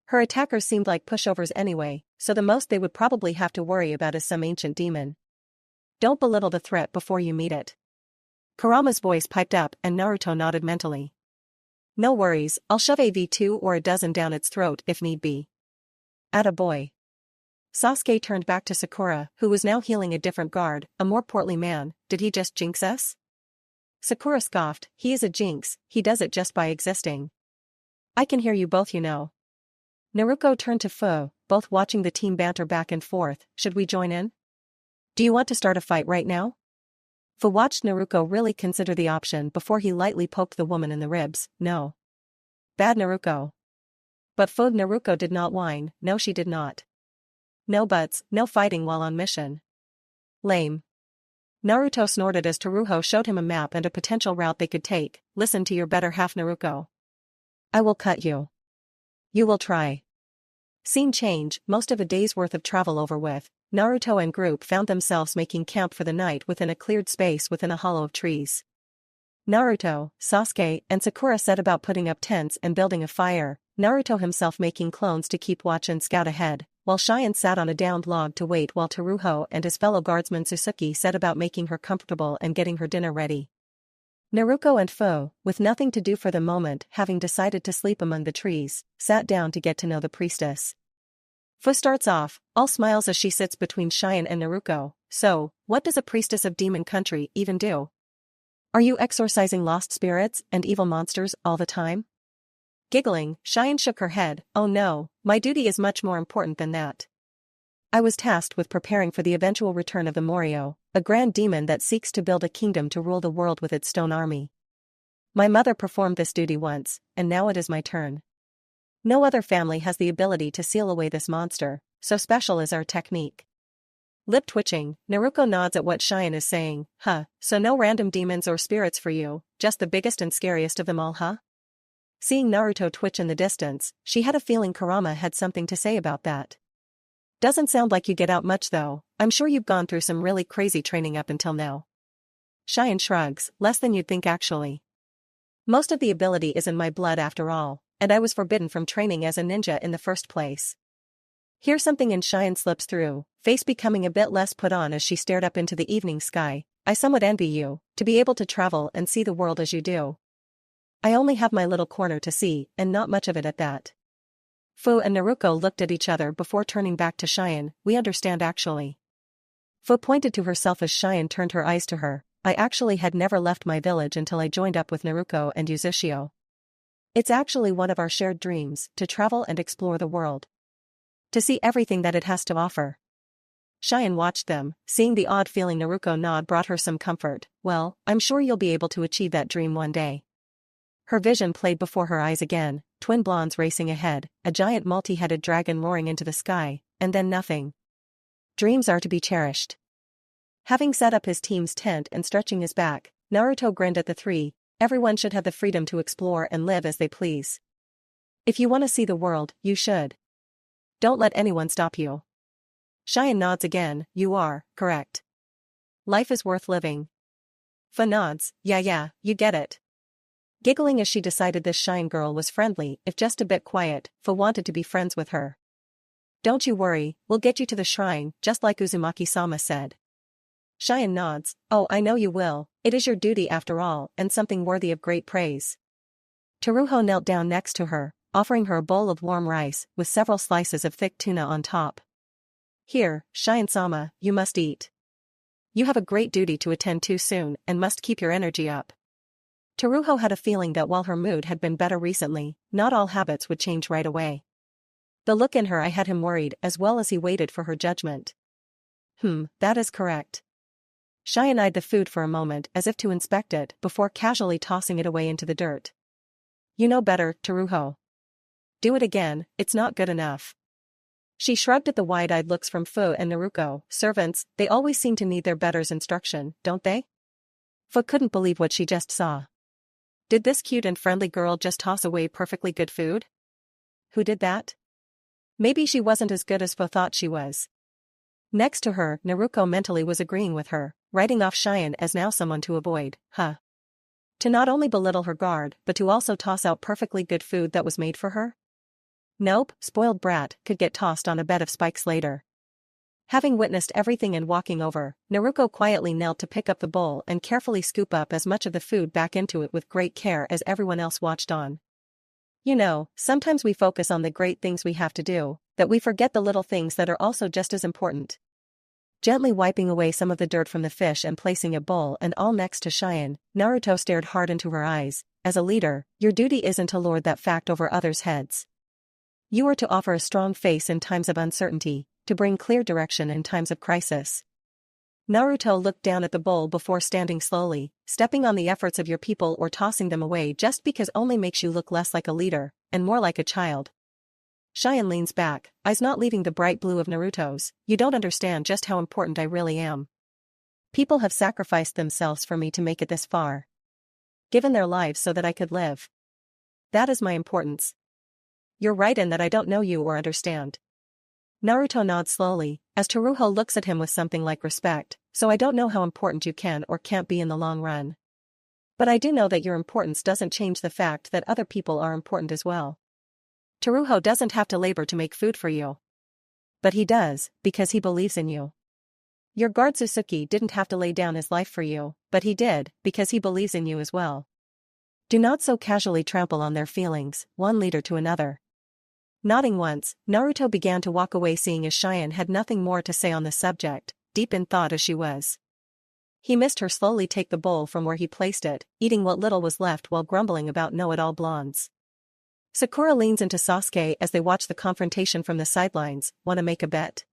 Her attackers seemed like pushovers anyway, so the most they would probably have to worry about is some ancient demon. Don't belittle the threat before you meet it. Kurama's voice piped up and Naruto nodded mentally. No worries, I'll shove a V2 or a dozen down its throat if need be. Attaboy. Sasuke turned back to Sakura, who was now healing a different guard, a more portly man. Did he just jinx us? Sakura scoffed. He is a jinx, he does it just by existing. I can hear you both, you know. Naruto turned to Fu, both watching the team banter back and forth. Should we join in? Do you want to start a fight right now? Fu watched Naruto really consider the option before he lightly poked the woman in the ribs. No. Bad Naruto. But Naruto did not whine. No, she did not. No buts, no fighting while on mission. Lame. Naruto snorted as Teruho showed him a map and a potential route they could take. Listen to your better half, Naruto. I will cut you. You will try. Scene change, most of a day's worth of travel over with, Naruto and group found themselves making camp for the night within a cleared space within a hollow of trees. Naruto, Sasuke, and Sakura set about putting up tents and building a fire, Naruto himself making clones to keep watch and scout ahead, while Cheyenne sat on a downed log to wait while Teruho and his fellow guardsman Suzuki set about making her comfortable and getting her dinner ready. Naruto and Fu, with nothing to do for the moment having decided to sleep among the trees, sat down to get to know the priestess. Fu starts off, all smiles as she sits between Cheyenne and Naruto. So, what does a priestess of demon country even do? Are you exorcising lost spirits and evil monsters all the time? Giggling, Cheyenne shook her head. Oh no, my duty is much more important than that. I was tasked with preparing for the eventual return of the Morio, a grand demon that seeks to build a kingdom to rule the world with its stone army. My mother performed this duty once, and now it is my turn. No other family has the ability to seal away this monster, so special is our technique. Lip twitching, Naruto nods at what Cheyenne is saying. So no random demons or spirits for you, just the biggest and scariest of them all, huh? Seeing Naruto twitch in the distance, she had a feeling Kurama had something to say about that. Doesn't sound like you get out much though, I'm sure you've gone through some really crazy training up until now. Cheyenne shrugs, less than you'd think actually. Most of the ability is in my blood after all, and I was forbidden from training as a ninja in the first place. Here something in Cheyenne slips through, face becoming a bit less put on as she stared up into the evening sky. I somewhat envy you, to be able to travel and see the world as you do. I only have my little corner to see, and not much of it at that. Fu and Naruto looked at each other before turning back to Cheyenne. We understand actually. Fu pointed to herself as Cheyenne turned her eyes to her. I actually had never left my village until I joined up with Naruto and Uzushio. It's actually one of our shared dreams, to travel and explore the world. To see everything that it has to offer. Cheyenne watched them, seeing the odd feeling Naruto nod brought her some comfort. Well, I'm sure you'll be able to achieve that dream one day. Her vision played before her eyes again, twin blondes racing ahead, a giant multi-headed dragon roaring into the sky, and then nothing. Dreams are to be cherished. Having set up his team's tent and stretching his back, Naruto grinned at the three. Everyone should have the freedom to explore and live as they please. If you want to see the world, you should. Don't let anyone stop you. Cheyenne nods again. You are correct. Life is worth living. Fu nods. Yeah, you get it. Giggling as she decided this Cheyenne girl was friendly, if just a bit quiet. Fu wanted to be friends with her. Don't you worry, we'll get you to the shrine, just like Uzumaki-sama said. Cheyenne nods. Oh, I know you will. It is your duty after all, and something worthy of great praise. Teruho knelt down next to her, offering her a bowl of warm rice, with several slices of thick tuna on top. Here, Cheyenne-sama, you must eat. You have a great duty to attend to soon, and must keep your energy up. Teruho had a feeling that while her mood had been better recently, not all habits would change right away. The look in her eye had him worried as well as he waited for her judgment. That is correct. Cheyenne eyed the food for a moment as if to inspect it before casually tossing it away into the dirt. You know better, Teruho. Do it again, it's not good enough. She shrugged at the wide-eyed looks from Fu and Naruto. Servants, they always seem to need their betters' instruction, don't they? Fu couldn't believe what she just saw. Did this cute and friendly girl just toss away perfectly good food? Who did that? Maybe she wasn't as good as Fu thought she was. Next to her, Naruto mentally was agreeing with her, writing off Cheyenne as now someone to avoid. To not only belittle her guard, but to also toss out perfectly good food that was made for her? Nope, spoiled brat, could get tossed on a bed of spikes later. Having witnessed everything and walking over, Naruto quietly knelt to pick up the bowl and carefully scoop up as much of the food back into it with great care as everyone else watched on. You know, sometimes we focus on the great things we have to do, that we forget the little things that are also just as important. Gently wiping away some of the dirt from the fish and placing a bowl and all next to Cheyenne, Naruto stared hard into her eyes. As a leader, your duty isn't to lord that fact over others' heads. You are to offer a strong face in times of uncertainty, to bring clear direction in times of crisis. Naruto looked down at the bowl before standing slowly. Stepping on the efforts of your people or tossing them away just because only makes you look less like a leader, and more like a child. Cheyenne leans back, eyes not leaving the bright blue of Naruto's. You don't understand just how important I really am. People have sacrificed themselves for me to make it this far. Given their lives so that I could live. That is my importance. You're right in that I don't know you or understand. Naruto nods slowly, as Teruho looks at him with something like respect, so I don't know how important you can or can't be in the long run. But I do know that your importance doesn't change the fact that other people are important as well. Teruho doesn't have to labor to make food for you. But he does, because he believes in you. Your guard Suzuki didn't have to lay down his life for you, but he did, because he believes in you as well. Do not so casually trample on their feelings, one leader to another. Nodding once, Naruto began to walk away seeing as Cheyenne had nothing more to say on the subject, deep in thought as she was. He missed her slowly take the bowl from where he placed it, eating what little was left while grumbling about know-it-all blondes. Sakura leans into Sasuke as they watch the confrontation from the sidelines. Wanna make a bet?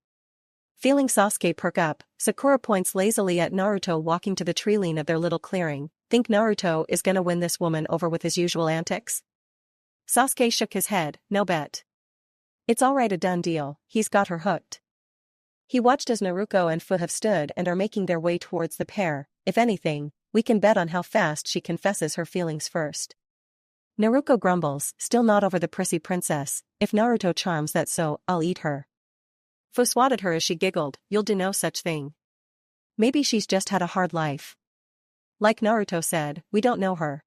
Feeling Sasuke perk up, Sakura points lazily at Naruto walking to the tree line of their little clearing. Think Naruto is gonna win this woman over with his usual antics? Sasuke shook his head. No bet. It's alright, a done deal, he's got her hooked. He watched as Naruto and Fu have stood and are making their way towards the pair. If anything, we can bet on how fast she confesses her feelings first. Naruto grumbles, still not over the prissy princess. If Naruto charms that so, I'll eat her. Fu swatted her as she giggled. You'll do no such thing. Maybe she's just had a hard life. Like Naruto said, we don't know her.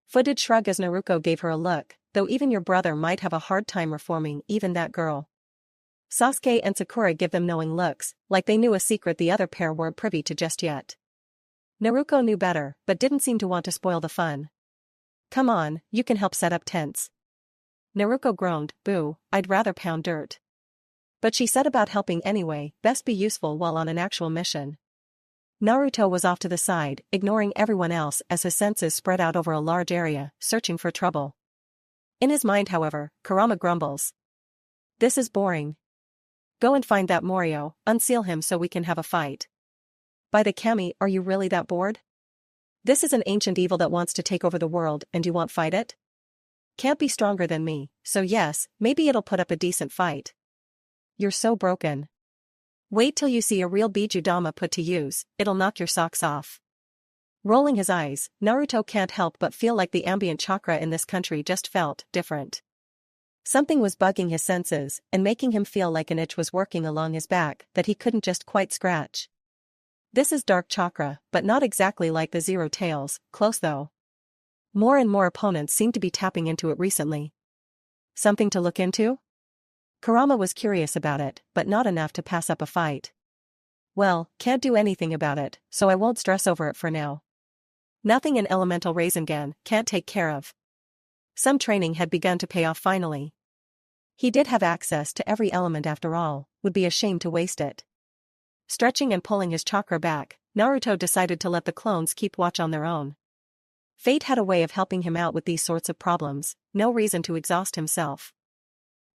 Fu did shrug as Naruto gave her a look. though even your brother might have a hard time reforming even that girl. Sasuke and Sakura give them knowing looks, like they knew a secret the other pair weren't privy to just yet. Naruto knew better, but didn't seem to want to spoil the fun. Come on, you can help set up tents. Naruto groaned, boo, I'd rather pound dirt. But she said about helping anyway, best be useful while on an actual mission. Naruto was off to the side, ignoring everyone else as his senses spread out over a large area, searching for trouble. In his mind however, Kurama grumbles. This is boring. Go and find that Morio, unseal him so we can have a fight. By the Kami, are you really that bored? This is an ancient evil that wants to take over the world and you won't fight it? Can't be stronger than me, so yes, maybe it'll put up a decent fight. You're so broken. Wait till you see a real Bijudama put to use, it'll knock your socks off. Rolling his eyes, Naruto can't help but feel like the ambient chakra in this country just felt different. Something was bugging his senses and making him feel like an itch was working along his back that he couldn't just quite scratch. This is dark chakra, but not exactly like the Zero Tails, close though. More and more opponents seem to be tapping into it recently. Something to look into? Kurama was curious about it, but not enough to pass up a fight. Well, can't do anything about it, so I won't stress over it for now. Nothing an elemental Rasengan can't take care of. Some training had begun to pay off finally. He did have access to every element after all, would be a shame to waste it. Stretching and pulling his chakra back, Naruto decided to let the clones keep watch on their own. Fate had a way of helping him out with these sorts of problems, no reason to exhaust himself.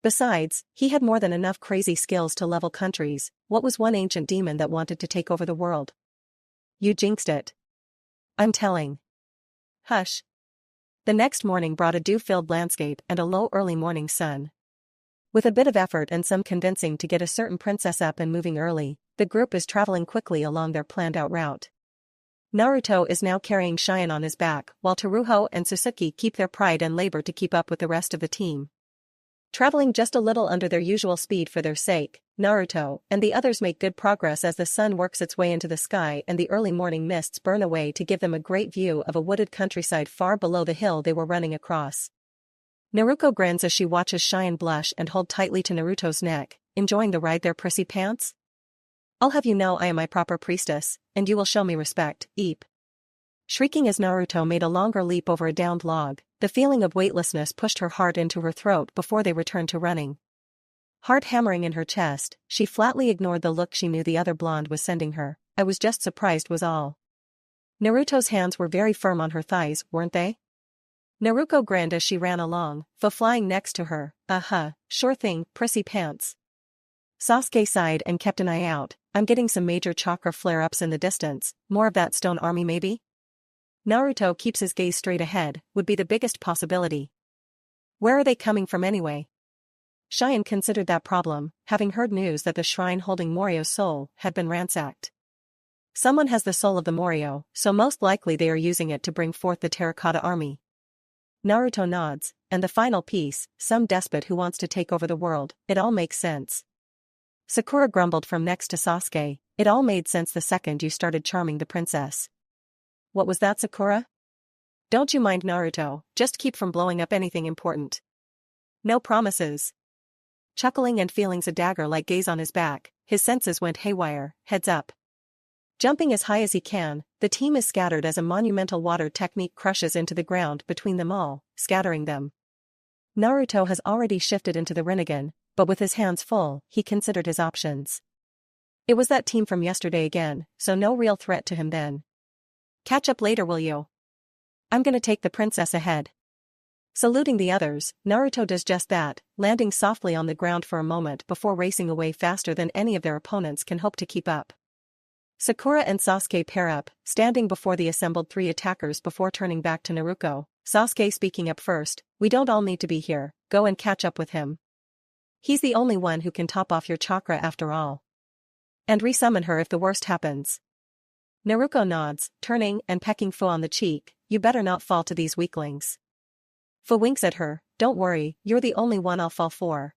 Besides, he had more than enough crazy skills to level countries. What was one ancient demon that wanted to take over the world? You jinxed it. I'm telling. Hush. The next morning brought a dew-filled landscape and a low early morning sun. With a bit of effort and some convincing to get a certain princess up and moving early, the group is traveling quickly along their planned-out route. Naruto is now carrying Cheyenne on his back, while Teruho and Sasuke keep their pride and labor to keep up with the rest of the team. Traveling just a little under their usual speed for their sake, Naruto and the others make good progress as the sun works its way into the sky and the early morning mists burn away to give them a great view of a wooded countryside far below the hill they were running across. Naruto grins as she watches Cheyenne blush and hold tightly to Naruto's neck, enjoying the ride there, prissy pants? I'll have you know I am my proper priestess, and you will show me respect, Eep. Shrieking as Naruto made a longer leap over a downed log, the feeling of weightlessness pushed her heart into her throat before they returned to running. Heart hammering in her chest, she flatly ignored the look she knew the other blonde was sending her. I was just surprised was all. Naruto's hands were very firm on her thighs, weren't they? Naruto grinned as she ran along, flying next to her. Sure thing, prissy pants. Sasuke sighed and kept an eye out. I'm getting some major chakra flare-ups in the distance, more of that stone army maybe? Naruto keeps his gaze straight ahead, would be the biggest possibility. Where are they coming from anyway? Cheyenne considered that problem, having heard news that the shrine holding Morio's soul had been ransacked. Someone has the soul of the Morio, so most likely they are using it to bring forth the terracotta army. Naruto nods, and the final piece, some despot who wants to take over the world, it all makes sense. Sakura grumbled from next to Sasuke, it all made sense the second you started charming the princess. What was that, Sakura? Don't you mind Naruto, just keep from blowing up anything important. No promises. Chuckling and feeling a dagger-like gaze on his back, his senses went haywire, heads up. Jumping as high as he can, the team is scattered as a monumental water technique crushes into the ground between them all, scattering them. Naruto has already shifted into the Rinnegan, but with his hands full, he considered his options. It was that team from yesterday again, so no real threat to him then. Catch up later, will you? I'm gonna take the princess ahead. Saluting the others, Naruto does just that, landing softly on the ground for a moment before racing away faster than any of their opponents can hope to keep up. Sakura and Sasuke pair up, standing before the assembled three attackers before turning back to Naruto, Sasuke speaking up first, we don't all need to be here, go and catch up with him. He's the only one who can top off your chakra after all. And resummon her if the worst happens. Naruto nods, turning and pecking Fu on the cheek, you better not fall to these weaklings. Fu winks at her, don't worry, you're the only one I'll fall for.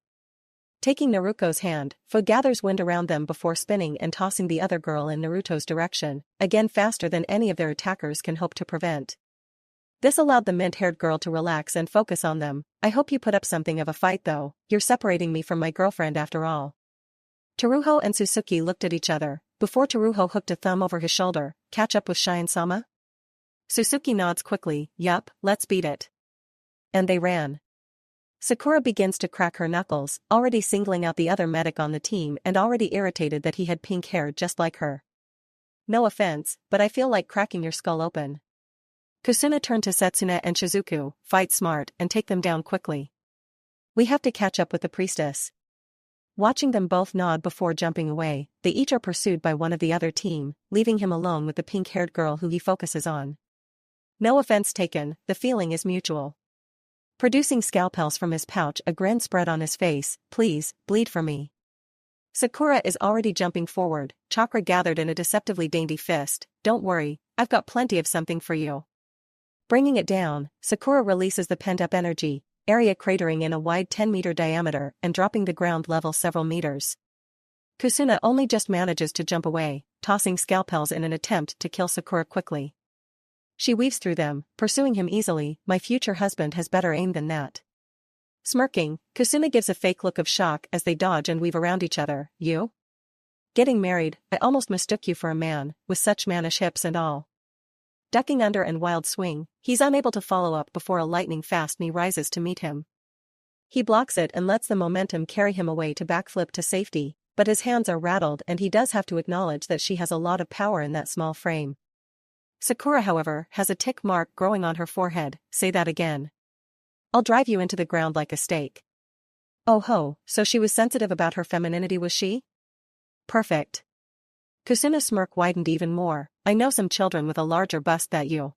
Taking Naruto's hand, Fu gathers wind around them before spinning and tossing the other girl in Naruto's direction, again faster than any of their attackers can hope to prevent. This allowed the mint-haired girl to relax and focus on them. I hope you put up something of a fight though, you're separating me from my girlfriend after all. Teruho and Suzuki looked at each other, before Teruho hooked a thumb over his shoulder. Catch up with Shion-sama? Suzuki nods quickly, yup, let's beat it. And they ran. Sakura begins to crack her knuckles, already singling out the other medic on the team and already irritated that he had pink hair just like her. No offense, but I feel like cracking your skull open. Kusuna turned to Setsuna and Shizuku, fight smart and take them down quickly. We have to catch up with the priestess. Watching them both nod before jumping away, they each are pursued by one of the other team, leaving him alone with the pink-haired girl who he focuses on. No offense taken, the feeling is mutual. Producing scalpels from his pouch, a grin spread on his face. Please, bleed for me. Sakura is already jumping forward, chakra gathered in a deceptively dainty fist. Don't worry, I've got plenty of something for you. Bringing it down, Sakura releases the pent-up energy, area cratering in a wide 10-meter diameter and dropping the ground level several meters. Kusuna only just manages to jump away, tossing scalpels in an attempt to kill Sakura quickly. She weaves through them, pursuing him easily. My future husband has better aim than that. Smirking, Kusuna gives a fake look of shock as they dodge and weave around each other. You? Getting married, I almost mistook you for a man, with such mannish hips and all. Ducking under and wild swing, he's unable to follow up before a lightning-fast knee rises to meet him. He blocks it and lets the momentum carry him away to backflip to safety, but his hands are rattled and he does have to acknowledge that she has a lot of power in that small frame. Sakura, however, has a tick mark growing on her forehead. Say that again. I'll drive you into the ground like a stake. Oh ho, so she was sensitive about her femininity, was she? Perfect. Kusuna's smirk widened even more. I know some children with a larger bust than you.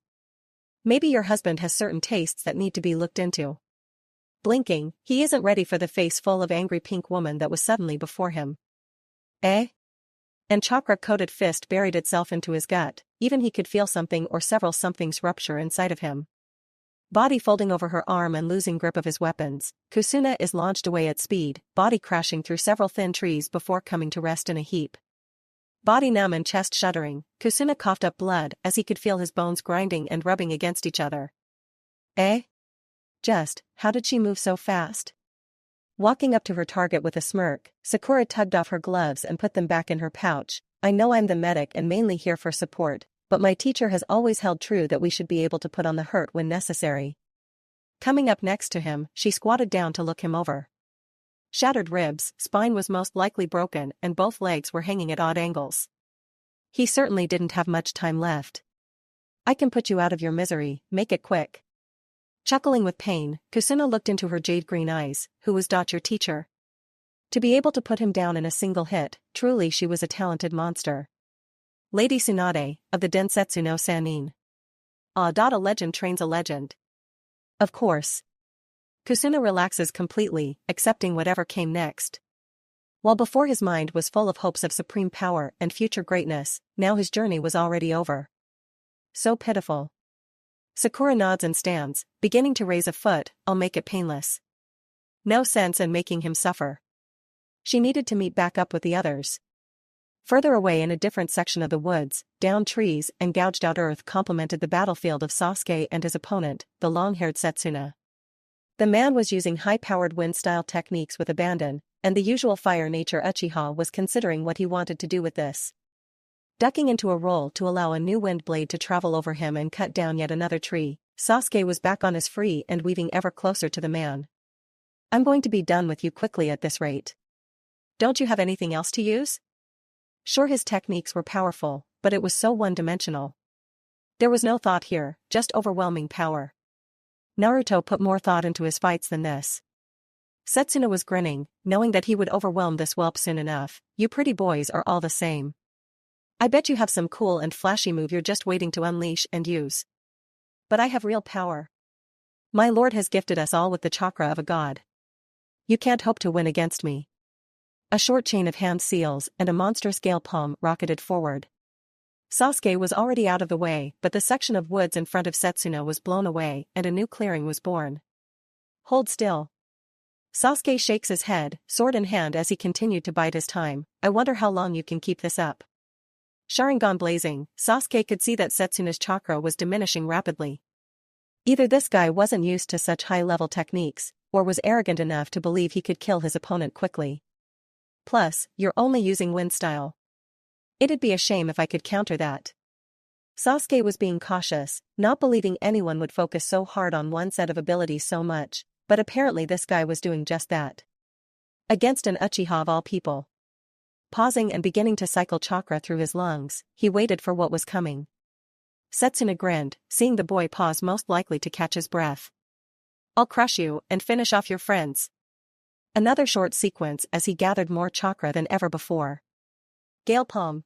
Maybe your husband has certain tastes that need to be looked into. Blinking, he isn't ready for the face full of angry pink woman that was suddenly before him. Eh? And chakra-coated fist buried itself into his gut. Even he could feel something or several somethings rupture inside of him. Body folding over her arm and losing grip of his weapons, Kusuna is launched away at speed, body crashing through several thin trees before coming to rest in a heap. Body numb and chest shuddering, Kusuna coughed up blood as he could feel his bones grinding and rubbing against each other. Eh? Just, how did she move so fast? Walking up to her target with a smirk, Sakura tugged off her gloves and put them back in her pouch. I know I'm the medic and mainly here for support, but my teacher has always held true that we should be able to put on the hurt when necessary. Coming up next to him, she squatted down to look him over. Shattered ribs, spine was most likely broken and both legs were hanging at odd angles. He certainly didn't have much time left. I can put you out of your misery, make it quick. Chuckling with pain, Kusuna looked into her jade green eyes. Who was your teacher? To be able to put him down in a single hit, truly she was a talented monster. Lady Tsunade, of the Densetsu no Sannin. A legend trains a legend. Of course. Kusuna relaxes completely, accepting whatever came next. While before his mind was full of hopes of supreme power and future greatness, now his journey was already over. So pitiful. Sakura nods and stands, beginning to raise a foot. I'll make it painless. No sense in making him suffer. She needed to meet back up with the others. Further away in a different section of the woods, downed trees and gouged out earth complemented the battlefield of Sasuke and his opponent, the long-haired Setsuna. The man was using high-powered wind-style techniques with abandon, and the usual fire nature Uchiha was considering what he wanted to do with this. Ducking into a roll to allow a new wind blade to travel over him and cut down yet another tree, Sasuke was back on his feet and weaving ever closer to the man. I'm going to be done with you quickly at this rate. Don't you have anything else to use? Sure, his techniques were powerful, but it was so one-dimensional. There was no thought here, just overwhelming power. Naruto put more thought into his fights than this. Setsuna was grinning, knowing that he would overwhelm this whelp soon enough. You pretty boys are all the same. I bet you have some cool and flashy move you're just waiting to unleash and use. But I have real power. My lord has gifted us all with the chakra of a god. You can't hope to win against me. A short chain of hand seals and a monstrous gale palm rocketed forward. Sasuke was already out of the way, but the section of woods in front of Setsuna was blown away and a new clearing was born. Hold still. Sasuke shakes his head, sword in hand as he continued to bide his time. I wonder how long you can keep this up. Sharingan blazing, Sasuke could see that Setsuna's chakra was diminishing rapidly. Either this guy wasn't used to such high-level techniques, or was arrogant enough to believe he could kill his opponent quickly. Plus, you're only using wind style. It'd be a shame if I could counter that. Sasuke was being cautious, not believing anyone would focus so hard on one set of abilities so much, but apparently this guy was doing just that. Against an Uchiha of all people. Pausing and beginning to cycle chakra through his lungs, he waited for what was coming. Setsuna grinned, seeing the boy pause most likely to catch his breath. I'll crush you and finish off your friends. Another short sequence as he gathered more chakra than ever before. Gale Palm.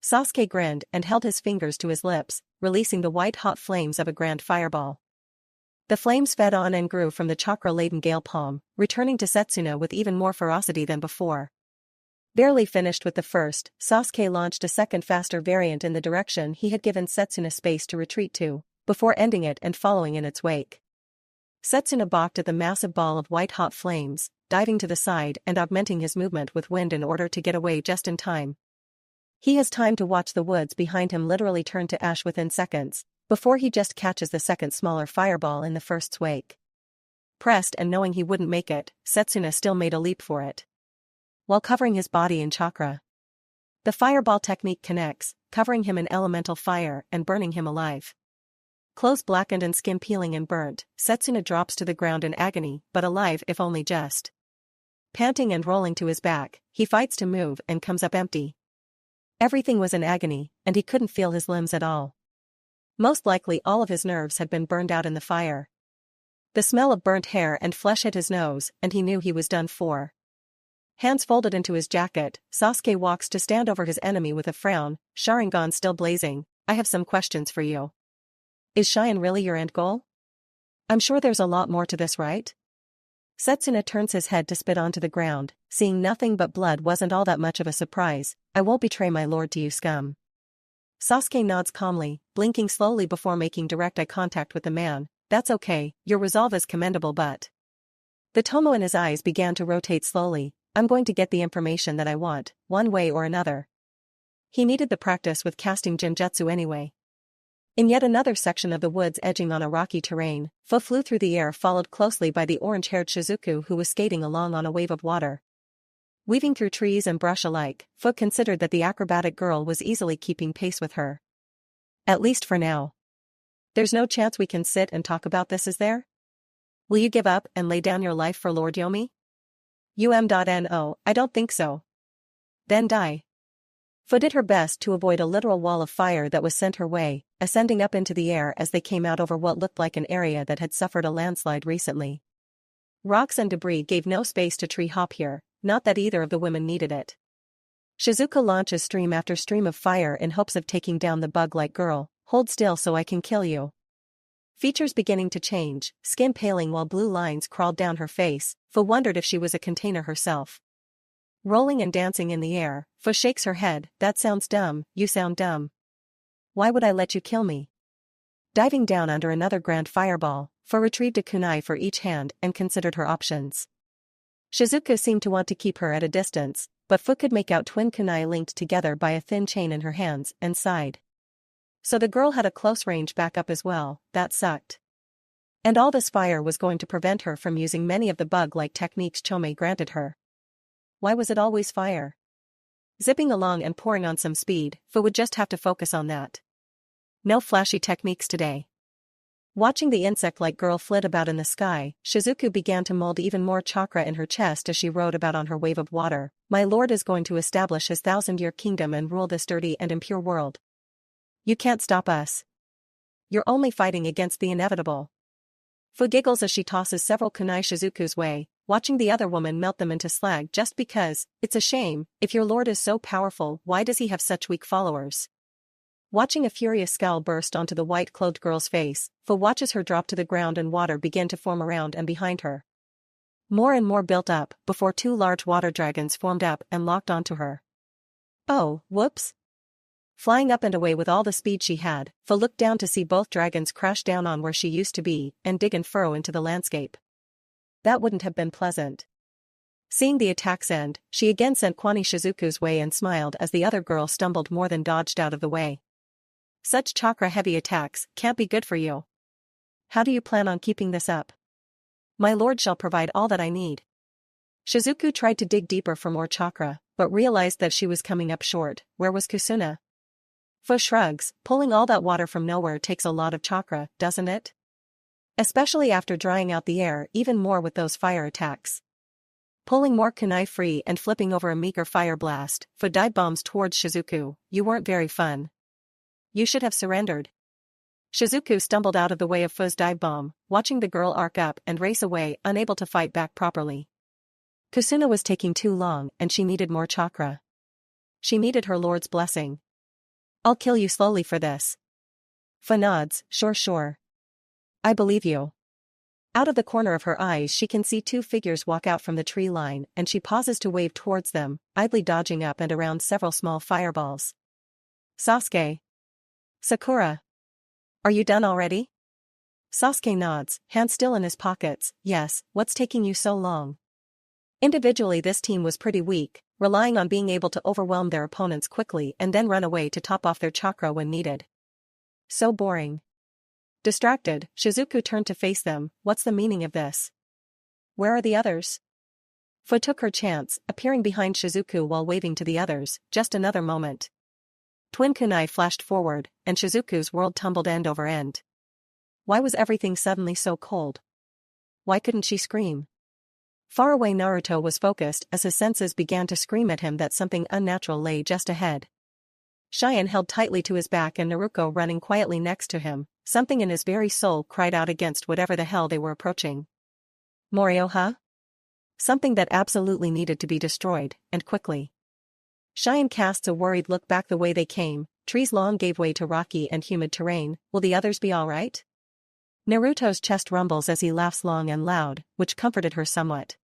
Sasuke grinned and held his fingers to his lips, releasing the white-hot flames of a grand fireball. The flames fed on and grew from the chakra-laden Gale Palm, returning to Setsuna with even more ferocity than before. Barely finished with the first, Sasuke launched a second faster variant in the direction he had given Setsuna space to retreat to, before ending it and following in its wake. Setsuna balked at the massive ball of white-hot flames, diving to the side and augmenting his movement with wind in order to get away just in time. He has time to watch the woods behind him literally turn to ash within seconds, before he just catches the second smaller fireball in the first's wake. Pressed and knowing he wouldn't make it, Setsuna still made a leap for it. While covering his body in chakra. The fireball technique connects, covering him in elemental fire and burning him alive. Clothes blackened and skin peeling and burnt, Setsuna drops to the ground in agony, but alive if only just. Panting and rolling to his back, he fights to move and comes up empty. Everything was in agony, and he couldn't feel his limbs at all. Most likely all of his nerves had been burned out in the fire. The smell of burnt hair and flesh hit his nose, and he knew he was done for. Hands folded into his jacket, Sasuke walks to stand over his enemy with a frown, Sharingan still blazing. I have some questions for you. Is Shine really your end goal? I'm sure there's a lot more to this, right? Setsuna turns his head to spit onto the ground, seeing nothing but blood wasn't all that much of a surprise. I won't betray my lord to you, scum. Sasuke nods calmly, blinking slowly before making direct eye contact with the man. That's okay, your resolve is commendable, but... The tomo in his eyes began to rotate slowly. I'm going to get the information that I want, one way or another. He needed the practice with casting Genjutsu anyway. In yet another section of the woods edging on a rocky terrain, Fu flew through the air followed closely by the orange-haired Shizuku who was skating along on a wave of water. Weaving through trees and brush alike, Fu considered that the acrobatic girl was easily keeping pace with her. At least for now. There's no chance we can sit and talk about this, is there? Will you give up and lay down your life for Lord Yomi? No, I don't think so. Then die. Fu did her best to avoid a literal wall of fire that was sent her way, ascending up into the air as they came out over what looked like an area that had suffered a landslide recently. Rocks and debris gave no space to tree hop here, not that either of the women needed it. Shizuka launches stream after stream of fire in hopes of taking down the bug-like girl. Hold still so I can kill you. Features beginning to change, skin paling while blue lines crawled down her face. Fu wondered if she was a container herself. Rolling and dancing in the air, Fu shakes her head. That sounds dumb, you sound dumb. Why would I let you kill me? Diving down under another grand fireball, Fu retrieved a kunai for each hand and considered her options. Shizuka seemed to want to keep her at a distance, but Fu could make out twin kunai linked together by a thin chain in her hands, and sighed. So the girl had a close range backup as well. That sucked. And all this fire was going to prevent her from using many of the bug-like techniques Chome granted her. Why was it always fire? Zipping along and pouring on some speed, Fu would just have to focus on that. No flashy techniques today. Watching the insect-like girl flit about in the sky, Shizuku began to mold even more chakra in her chest as she rode about on her wave of water. My lord is going to establish his 1,000-year kingdom and rule this dirty and impure world. You can't stop us. You're only fighting against the inevitable. Fu giggles as she tosses several kunai Shizuku's way, watching the other woman melt them into slag just because. It's a shame, if your lord is so powerful, why does he have such weak followers? Watching a furious scowl burst onto the white-clothed girl's face, Fu watches her drop to the ground and water begin to form around and behind her. More and more built up, before two large water dragons formed up and locked onto her. Oh, whoops. Flying up and away with all the speed she had, Fu looked down to see both dragons crash down on where she used to be and dig and furrow into the landscape. That wouldn't have been pleasant. Seeing the attacks end, she again sent Kwani Shizuku's way and smiled as the other girl stumbled more than dodged out of the way. Such chakra-heavy attacks can't be good for you. How do you plan on keeping this up? My lord shall provide all that I need. Shizuku tried to dig deeper for more chakra, but realized that she was coming up short. Where was Kusuna? Fu shrugs, pulling all that water from nowhere takes a lot of chakra, doesn't it? Especially after drying out the air even more with those fire attacks. Pulling more kunai free and flipping over a meager fire blast, Fu dive bombs towards Shizuku. You weren't very fun. You should have surrendered. Shizuku stumbled out of the way of Fu's dive bomb, watching the girl arc up and race away, unable to fight back properly. Kusuna was taking too long and she needed more chakra. She needed her lord's blessing. I'll kill you slowly for this. Fu nods, sure. I believe you. Out of the corner of her eyes she can see two figures walk out from the tree line and she pauses to wave towards them, idly dodging up and around several small fireballs. Sasuke. Sakura. Are you done already? Sasuke nods, hands still in his pockets. Yes, what's taking you so long? Individually this team was pretty weak, relying on being able to overwhelm their opponents quickly and then run away to top off their chakra when needed. So boring. Distracted, Shizuku turned to face them. What's the meaning of this? Where are the others? Fu took her chance, appearing behind Shizuku while waving to the others. Just another moment. Twin kunai flashed forward, and Shizuku's world tumbled end over end. Why was everything suddenly so cold? Why couldn't she scream? Far away Naruto was focused as his senses began to scream at him that something unnatural lay just ahead. Cheyenne held tightly to his back and Naruto running quietly next to him, something in his very soul cried out against whatever the hell they were approaching. Morioha? Something that absolutely needed to be destroyed, and quickly. Cheyenne casts a worried look back the way they came. Trees long gave way to rocky and humid terrain. Will the others be alright? Naruto's chest rumbles as he laughs long and loud, which comforted her somewhat.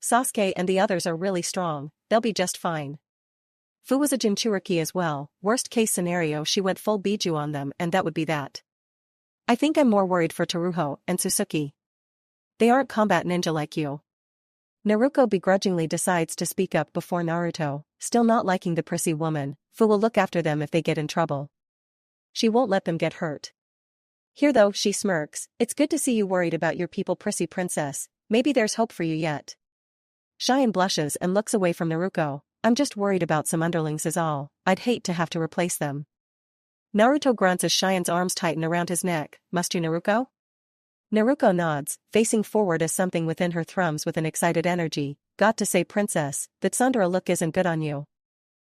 Sasuke and the others are really strong, they'll be just fine. Fu was a Jinchuriki as well, worst case scenario she went full Biju on them and that would be that. I think I'm more worried for Teruho and Suzuki. They aren't combat ninja like you. Naruto begrudgingly decides to speak up before Naruto, still not liking the prissy woman. Fu will look after them if they get in trouble. She won't let them get hurt. Here though, she smirks, it's good to see you worried about your people, prissy princess, maybe there's hope for you yet. Cheyenne blushes and looks away from Naruto. I'm just worried about some underlings is all, I'd hate to have to replace them. Naruto grunts as Cheyenne's arms tighten around his neck. Must you, Naruto? Naruto nods, facing forward as something within her thrums with an excited energy. Got to say, princess, that Sundara look isn't good on you.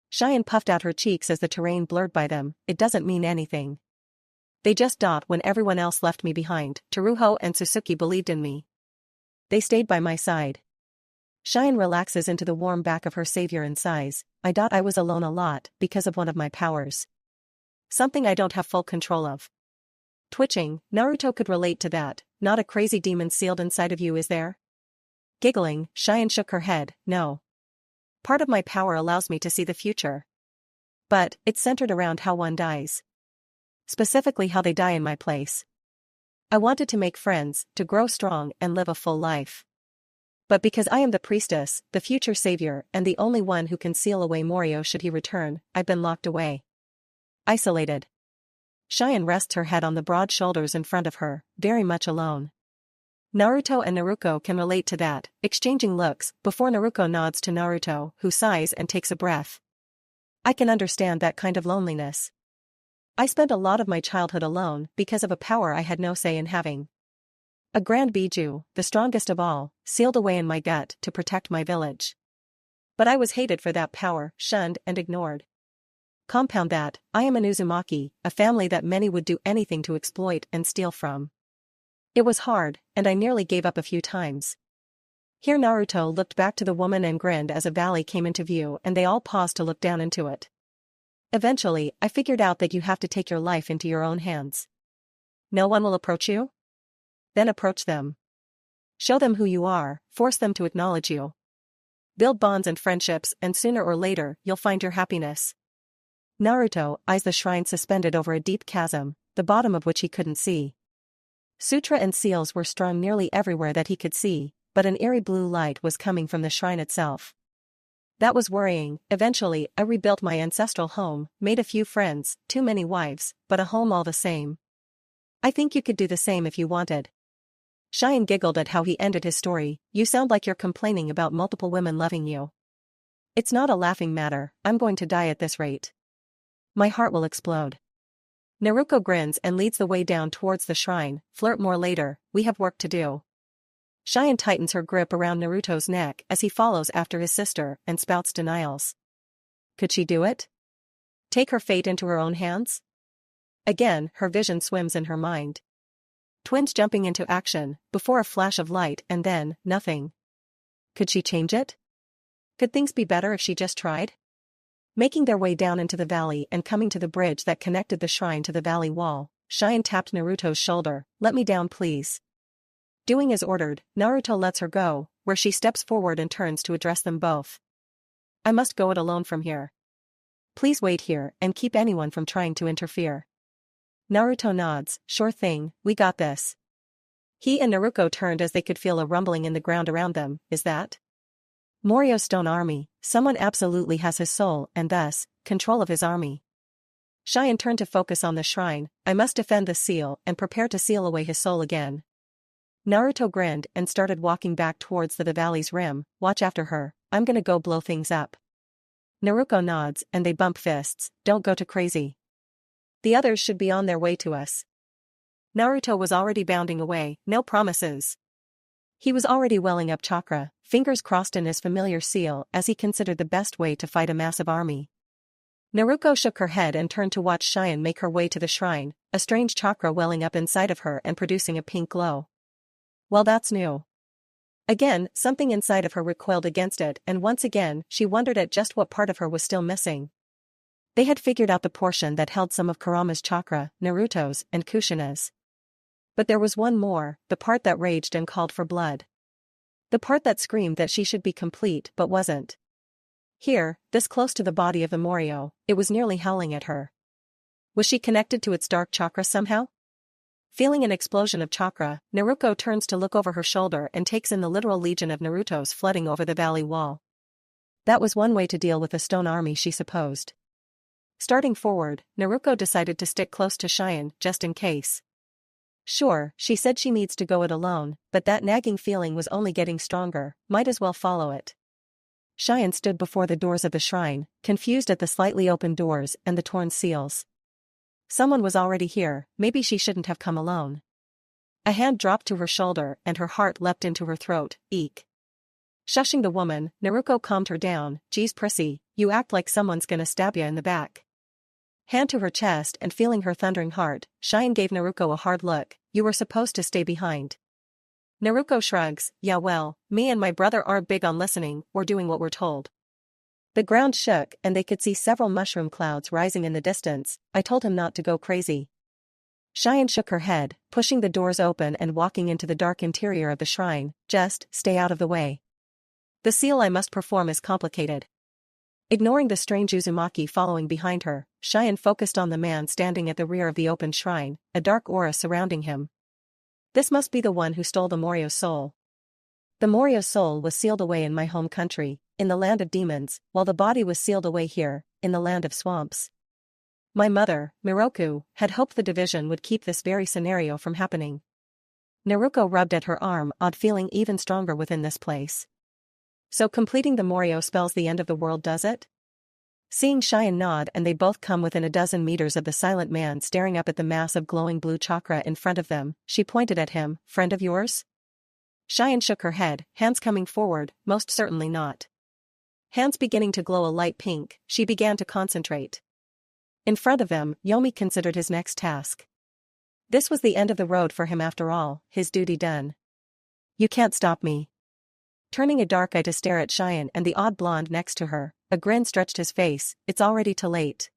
Cheyenne puffed out her cheeks as the terrain blurred by them. It doesn't mean anything. They just dot when everyone else left me behind. Teruho and Suzuki believed in me. They stayed by my side. Cheyenne relaxes into the warm back of her savior and sighs. I was alone a lot because of one of my powers. Something I don't have full control of. Twitching, Naruto could relate to that. Not a crazy demon sealed inside of you, is there? Giggling, Cheyenne shook her head. No. Part of my power allows me to see the future. But, it's centered around how one dies. Specifically how they die in my place. I wanted to make friends, to grow strong and live a full life. But because I am the priestess, the future savior, and the only one who can seal away Morio should he return, I've been locked away. Isolated. Cheyenne rests her head on the broad shoulders in front of her, very much alone. Naruto and Naruto can relate to that, exchanging looks, before Naruto nods to Naruto, who sighs and takes a breath. I can understand that kind of loneliness. I spent a lot of my childhood alone because of a power I had no say in having. A grand Biju, the strongest of all, sealed away in my gut to protect my village. But I was hated for that power, shunned and ignored. Compound that, I am an Uzumaki, a family that many would do anything to exploit and steal from. It was hard, and I nearly gave up a few times. Here Naruto looked back to the woman and grinned as a valley came into view and they all paused to look down into it. Eventually, I figured out that you have to take your life into your own hands. No one will approach you? Then approach them. Show them who you are, force them to acknowledge you. Build bonds and friendships and sooner or later, you'll find your happiness. Naruto eyes the shrine suspended over a deep chasm, the bottom of which he couldn't see. Sutra and seals were strung nearly everywhere that he could see, but an eerie blue light was coming from the shrine itself. That was worrying. Eventually, I rebuilt my ancestral home, made a few friends, too many wives, but a home all the same. I think you could do the same if you wanted. Cheyenne giggled at how he ended his story. You sound like you're complaining about multiple women loving you. It's not a laughing matter, I'm going to die at this rate. My heart will explode. Naruto grins and leads the way down towards the shrine. Flirt more later, we have work to do. Cheyenne tightens her grip around Naruto's neck as he follows after his sister and spouts denials. Could she do it? Take her fate into her own hands? Again, her vision swims in her mind. Twins jumping into action, before a flash of light and then, nothing. Could she change it? Could things be better if she just tried? Making their way down into the valley and coming to the bridge that connected the shrine to the valley wall, Cheyenne tapped Naruto's shoulder. Let me down please. Doing as ordered, Naruto lets her go, where she steps forward and turns to address them both. I must go it alone from here. Please wait here and keep anyone from trying to interfere. Naruto nods, sure thing, we got this. He and Naruto turned as they could feel a rumbling in the ground around them. Is that Morio's stone army? Someone absolutely has his soul and thus, control of his army. Cheyenne turned to focus on the shrine. I must defend the seal and prepare to seal away his soul again. Naruto grinned and started walking back towards the valley's rim. Watch after her, I'm gonna go blow things up. Naruto nods and they bump fists. Don't go too crazy. The others should be on their way to us. Naruto was already bounding away, no promises. He was already welling up chakra, fingers crossed in his familiar seal as he considered the best way to fight a massive army. Naruto shook her head and turned to watch Cheyenne make her way to the shrine, a strange chakra welling up inside of her and producing a pink glow. Well, that's new. Again, something inside of her recoiled against it and once again she wondered at just what part of her was still missing. They had figured out the portion that held some of Kurama's chakra, Naruto's, and Kushina's. But there was one more, the part that raged and called for blood. The part that screamed that she should be complete but wasn't. Here, this close to the body of the Morio, it was nearly howling at her. Was she connected to its dark chakra somehow? Feeling an explosion of chakra, Naruto turns to look over her shoulder and takes in the literal legion of Narutos flooding over the valley wall. That was one way to deal with the stone army, she supposed. Starting forward, Naruto decided to stick close to Cheyenne, just in case. Sure, she said she needs to go it alone, but that nagging feeling was only getting stronger, might as well follow it. Cheyenne stood before the doors of the shrine, confused at the slightly open doors and the torn seals. Someone was already here, maybe she shouldn't have come alone. A hand dropped to her shoulder and her heart leapt into her throat, eek. Shushing the woman, Naruto calmed her down. Geez prissy, you act like someone's gonna stab ya in the back. Hand to her chest and feeling her thundering heart, Cheyenne gave Naruto a hard look. You were supposed to stay behind. Naruto shrugs, yeah well, me and my brother aren't big on listening or doing what we're told. The ground shook and they could see several mushroom clouds rising in the distance. I told him not to go crazy. Cheyenne shook her head, pushing the doors open and walking into the dark interior of the shrine. Just stay out of the way. The seal I must perform is complicated. Ignoring the strange Uzumaki following behind her, Cheyenne focused on the man standing at the rear of the open shrine, a dark aura surrounding him. This must be the one who stole the Morio's soul. The Morio's soul was sealed away in my home country, in the land of demons, while the body was sealed away here, in the land of swamps. My mother, Miroku, had hoped the division would keep this very scenario from happening. Naruto rubbed at her arm, odd feeling even stronger within this place. So completing the Morio spells the end of the world, does it? Seeing Cheyenne nod and they both come within a dozen meters of the silent man staring up at the mass of glowing blue chakra in front of them, she pointed at him. Friend of yours? Cheyenne shook her head, hands coming forward, most certainly not. Hands beginning to glow a light pink, she began to concentrate. In front of them, Yomi considered his next task. This was the end of the road for him after all, his duty done. You can't stop me. Turning a dark eye to stare at Cheyenne and the odd blonde next to her, a grin stretched his face. It's already too late.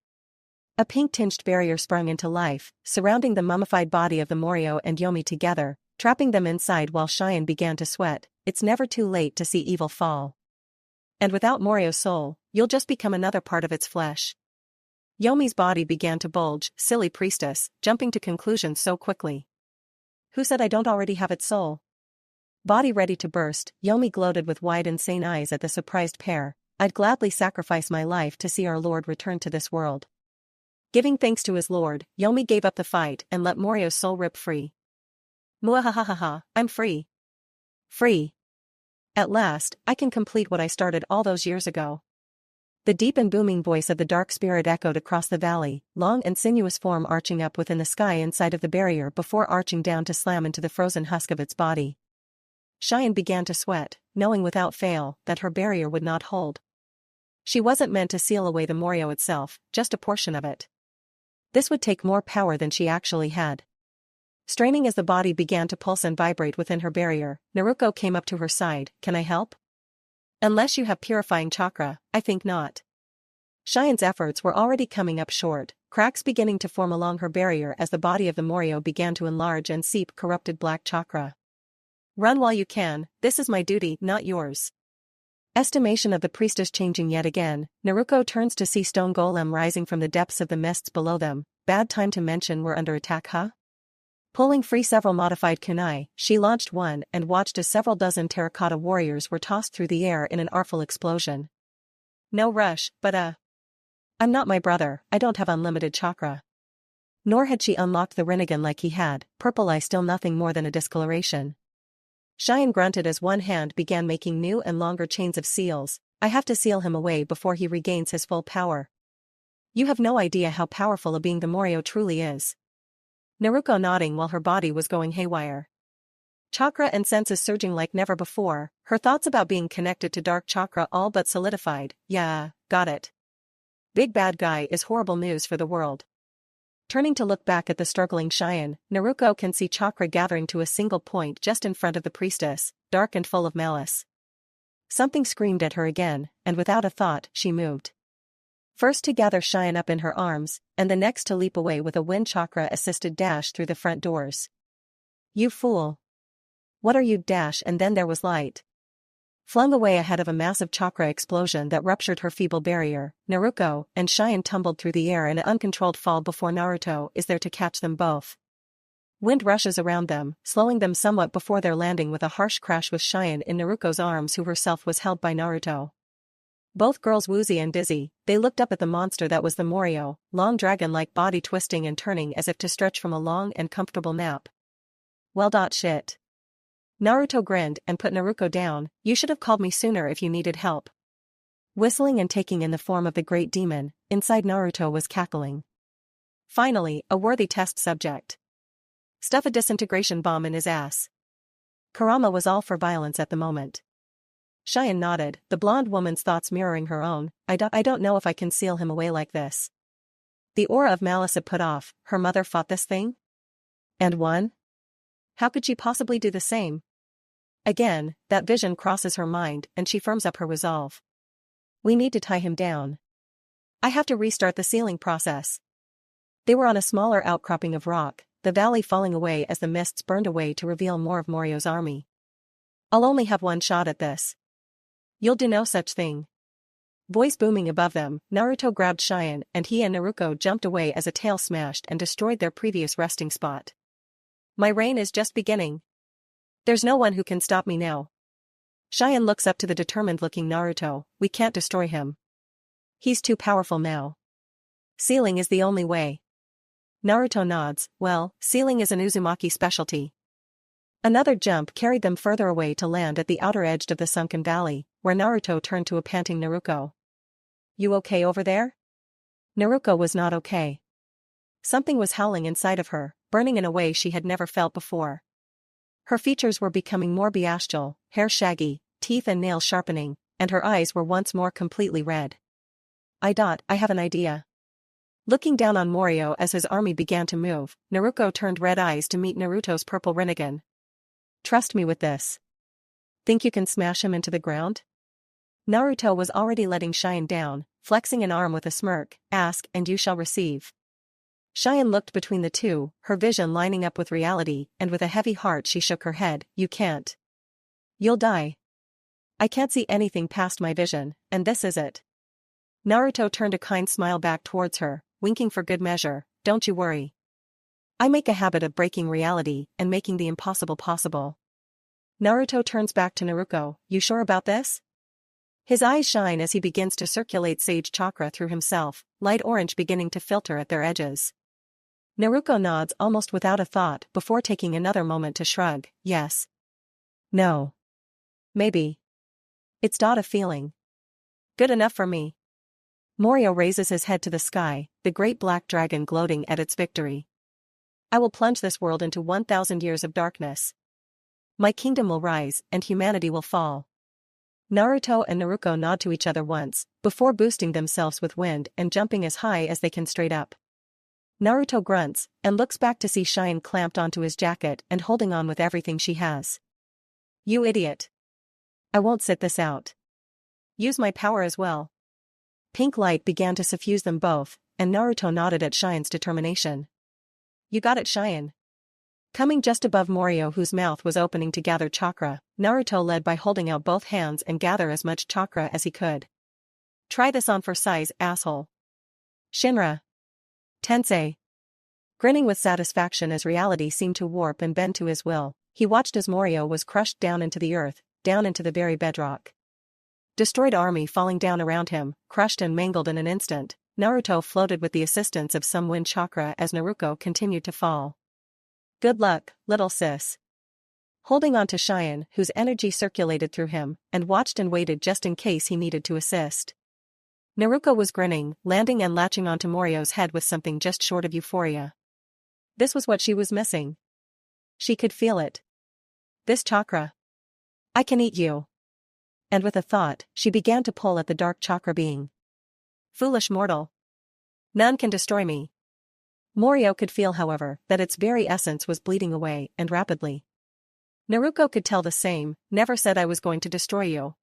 A pink-tinged barrier sprung into life, surrounding the mummified body of the Morio and Yomi together, trapping them inside while Cheyenne began to sweat. It's never too late to see evil fall. And without Morio's soul, you'll just become another part of its flesh. Yomi's body began to bulge, silly priestess, jumping to conclusions so quickly. Who said I don't already have its soul? Body ready to burst, Yomi gloated with wide insane eyes at the surprised pair. I'd gladly sacrifice my life to see our Lord return to this world. Giving thanks to his lord, Yomi gave up the fight and let Morio's soul rip free. Muahahaha, I'm free. Free. At last, I can complete what I started all those years ago. The deep and booming voice of the dark spirit echoed across the valley, long and sinuous form arching up within the sky inside of the barrier before arching down to slam into the frozen husk of its body. Cheyenne began to sweat, knowing without fail that her barrier would not hold. She wasn't meant to seal away the Morio itself, just a portion of it. This would take more power than she actually had. Straining as the body began to pulse and vibrate within her barrier, Naruto came up to her side. Can I help? Unless you have purifying chakra, I think not. Cheyenne's efforts were already coming up short, cracks beginning to form along her barrier as the body of the Morio began to enlarge and seep corrupted black chakra. Run while you can, this is my duty, not yours. Estimation of the priestess changing yet again, Naruto turns to see Stone Golem rising from the depths of the mists below them. Bad time to mention we're under attack, huh? Pulling free several modified kunai, she launched one and watched as several dozen terracotta warriors were tossed through the air in an artful explosion. No rush, but I'm not my brother, I don't have unlimited chakra. Nor had she unlocked the Rinnegan like he had, purple eye still nothing more than a discoloration. Cheyenne grunted as one hand began making new and longer chains of seals. I have to seal him away before he regains his full power. You have no idea how powerful a being the Morio truly is. Naruto nodding while her body was going haywire. Chakra and senses surging like never before, her thoughts about being connected to dark chakra all but solidified. Yeah, got it. Big bad guy is horrible news for the world. Turning to look back at the struggling Cheyenne, Naruto can see chakra gathering to a single point just in front of the priestess, dark and full of malice. Something screamed at her again, and without a thought, she moved. First to gather Cheyenne up in her arms, and the next to leap away with a wind chakra-assisted dash through the front doors. You fool! What are you dash? And then there was light. Flung away ahead of a massive chakra explosion that ruptured her feeble barrier, Naruto and Cheyenne tumbled through the air in an uncontrolled fall before Naruto is there to catch them both. Wind rushes around them, slowing them somewhat before their landing with a harsh crash with Cheyenne in Naruto's arms, who herself was held by Naruto. Both girls woozy and dizzy, they looked up at the monster that was the Morio, long dragon-like body twisting and turning as if to stretch from a long and comfortable nap. Well, shit. Naruto grinned and put Naruto down. You should have called me sooner if you needed help. Whistling and taking in the form of the great demon, inside Naruto was cackling. Finally, a worthy test subject. Stuff a disintegration bomb in his ass. Kurama was all for violence at the moment. Cheyenne nodded, the blonde woman's thoughts mirroring her own. I don't know if I can seal him away like this. The aura of malice it put off. Her mother fought this thing? And won? How could she possibly do the same? Again, that vision crosses her mind and she firms up her resolve. We need to tie him down. I have to restart the sealing process. They were on a smaller outcropping of rock, the valley falling away as the mists burned away to reveal more of Morio's army. I'll only have one shot at this. You'll do no such thing. Voice booming above them, Naruto grabbed Cheyenne and he and Naruto jumped away as a tail smashed and destroyed their previous resting spot. My reign is just beginning. There's no one who can stop me now. Cheyenne looks up to the determined-looking Naruto. We can't destroy him. He's too powerful now. Sealing is the only way. Naruto nods. Well, sealing is an Uzumaki specialty. Another jump carried them further away to land at the outer edge of the sunken valley, where Naruto turned to a panting Naruto. You okay over there? Naruto was not okay. Something was howling inside of her, burning in a way she had never felt before. Her features were becoming more bestial, hair shaggy, teeth and nails sharpening, and her eyes were once more completely red. I have an idea. Looking down on Morio as his army began to move, Naruto turned red eyes to meet Naruto's purple Rinnegan. Trust me with this. Think you can smash him into the ground? Naruto was already letting Cheyenne down, flexing an arm with a smirk. Ask and you shall receive. Cheyenne looked between the two, her vision lining up with reality, and with a heavy heart she shook her head. You can't. You'll die. I can't see anything past my vision, and this is it. Naruto turned a kind smile back towards her, winking for good measure. Don't you worry. I make a habit of breaking reality and making the impossible possible. Naruto turns back to Naruto. You sure about this? His eyes shine as he begins to circulate sage chakra through himself, light orange beginning to filter at their edges. Naruto nods almost without a thought before taking another moment to shrug, yes. No. Maybe. It's not a feeling. Good enough for me. Morio raises his head to the sky, the great black dragon gloating at its victory. I will plunge this world into 1,000 years of darkness. My kingdom will rise, and humanity will fall. Naruto and Naruto nod to each other once, before boosting themselves with wind and jumping as high as they can straight up. Naruto grunts, and looks back to see Cheyenne clamped onto his jacket and holding on with everything she has. You idiot. I won't sit this out. Use my power as well. Pink light began to suffuse them both, and Naruto nodded at Cheyenne's determination. You got it, Cheyenne. Coming just above Morio, whose mouth was opening to gather chakra, Naruto led by holding out both hands and gather as much chakra as he could. Try this on for size, asshole. Shinra. Tensei. Grinning with satisfaction as reality seemed to warp and bend to his will, he watched as Morio was crushed down into the earth, down into the very bedrock. Destroyed army falling down around him, crushed and mangled in an instant, Naruto floated with the assistance of some wind chakra as Naruto continued to fall. Good luck, little sis. Holding on to Cheyenne, whose energy circulated through him, and watched and waited just in case he needed to assist. Naruto was grinning, landing and latching onto Morio's head with something just short of euphoria. This was what she was missing. She could feel it. This chakra. I can eat you. And with a thought, she began to pull at the dark chakra being. Foolish mortal. None can destroy me. Morio could feel, however, that its very essence was bleeding away, and rapidly. Naruto could tell the same, never said I was going to destroy you.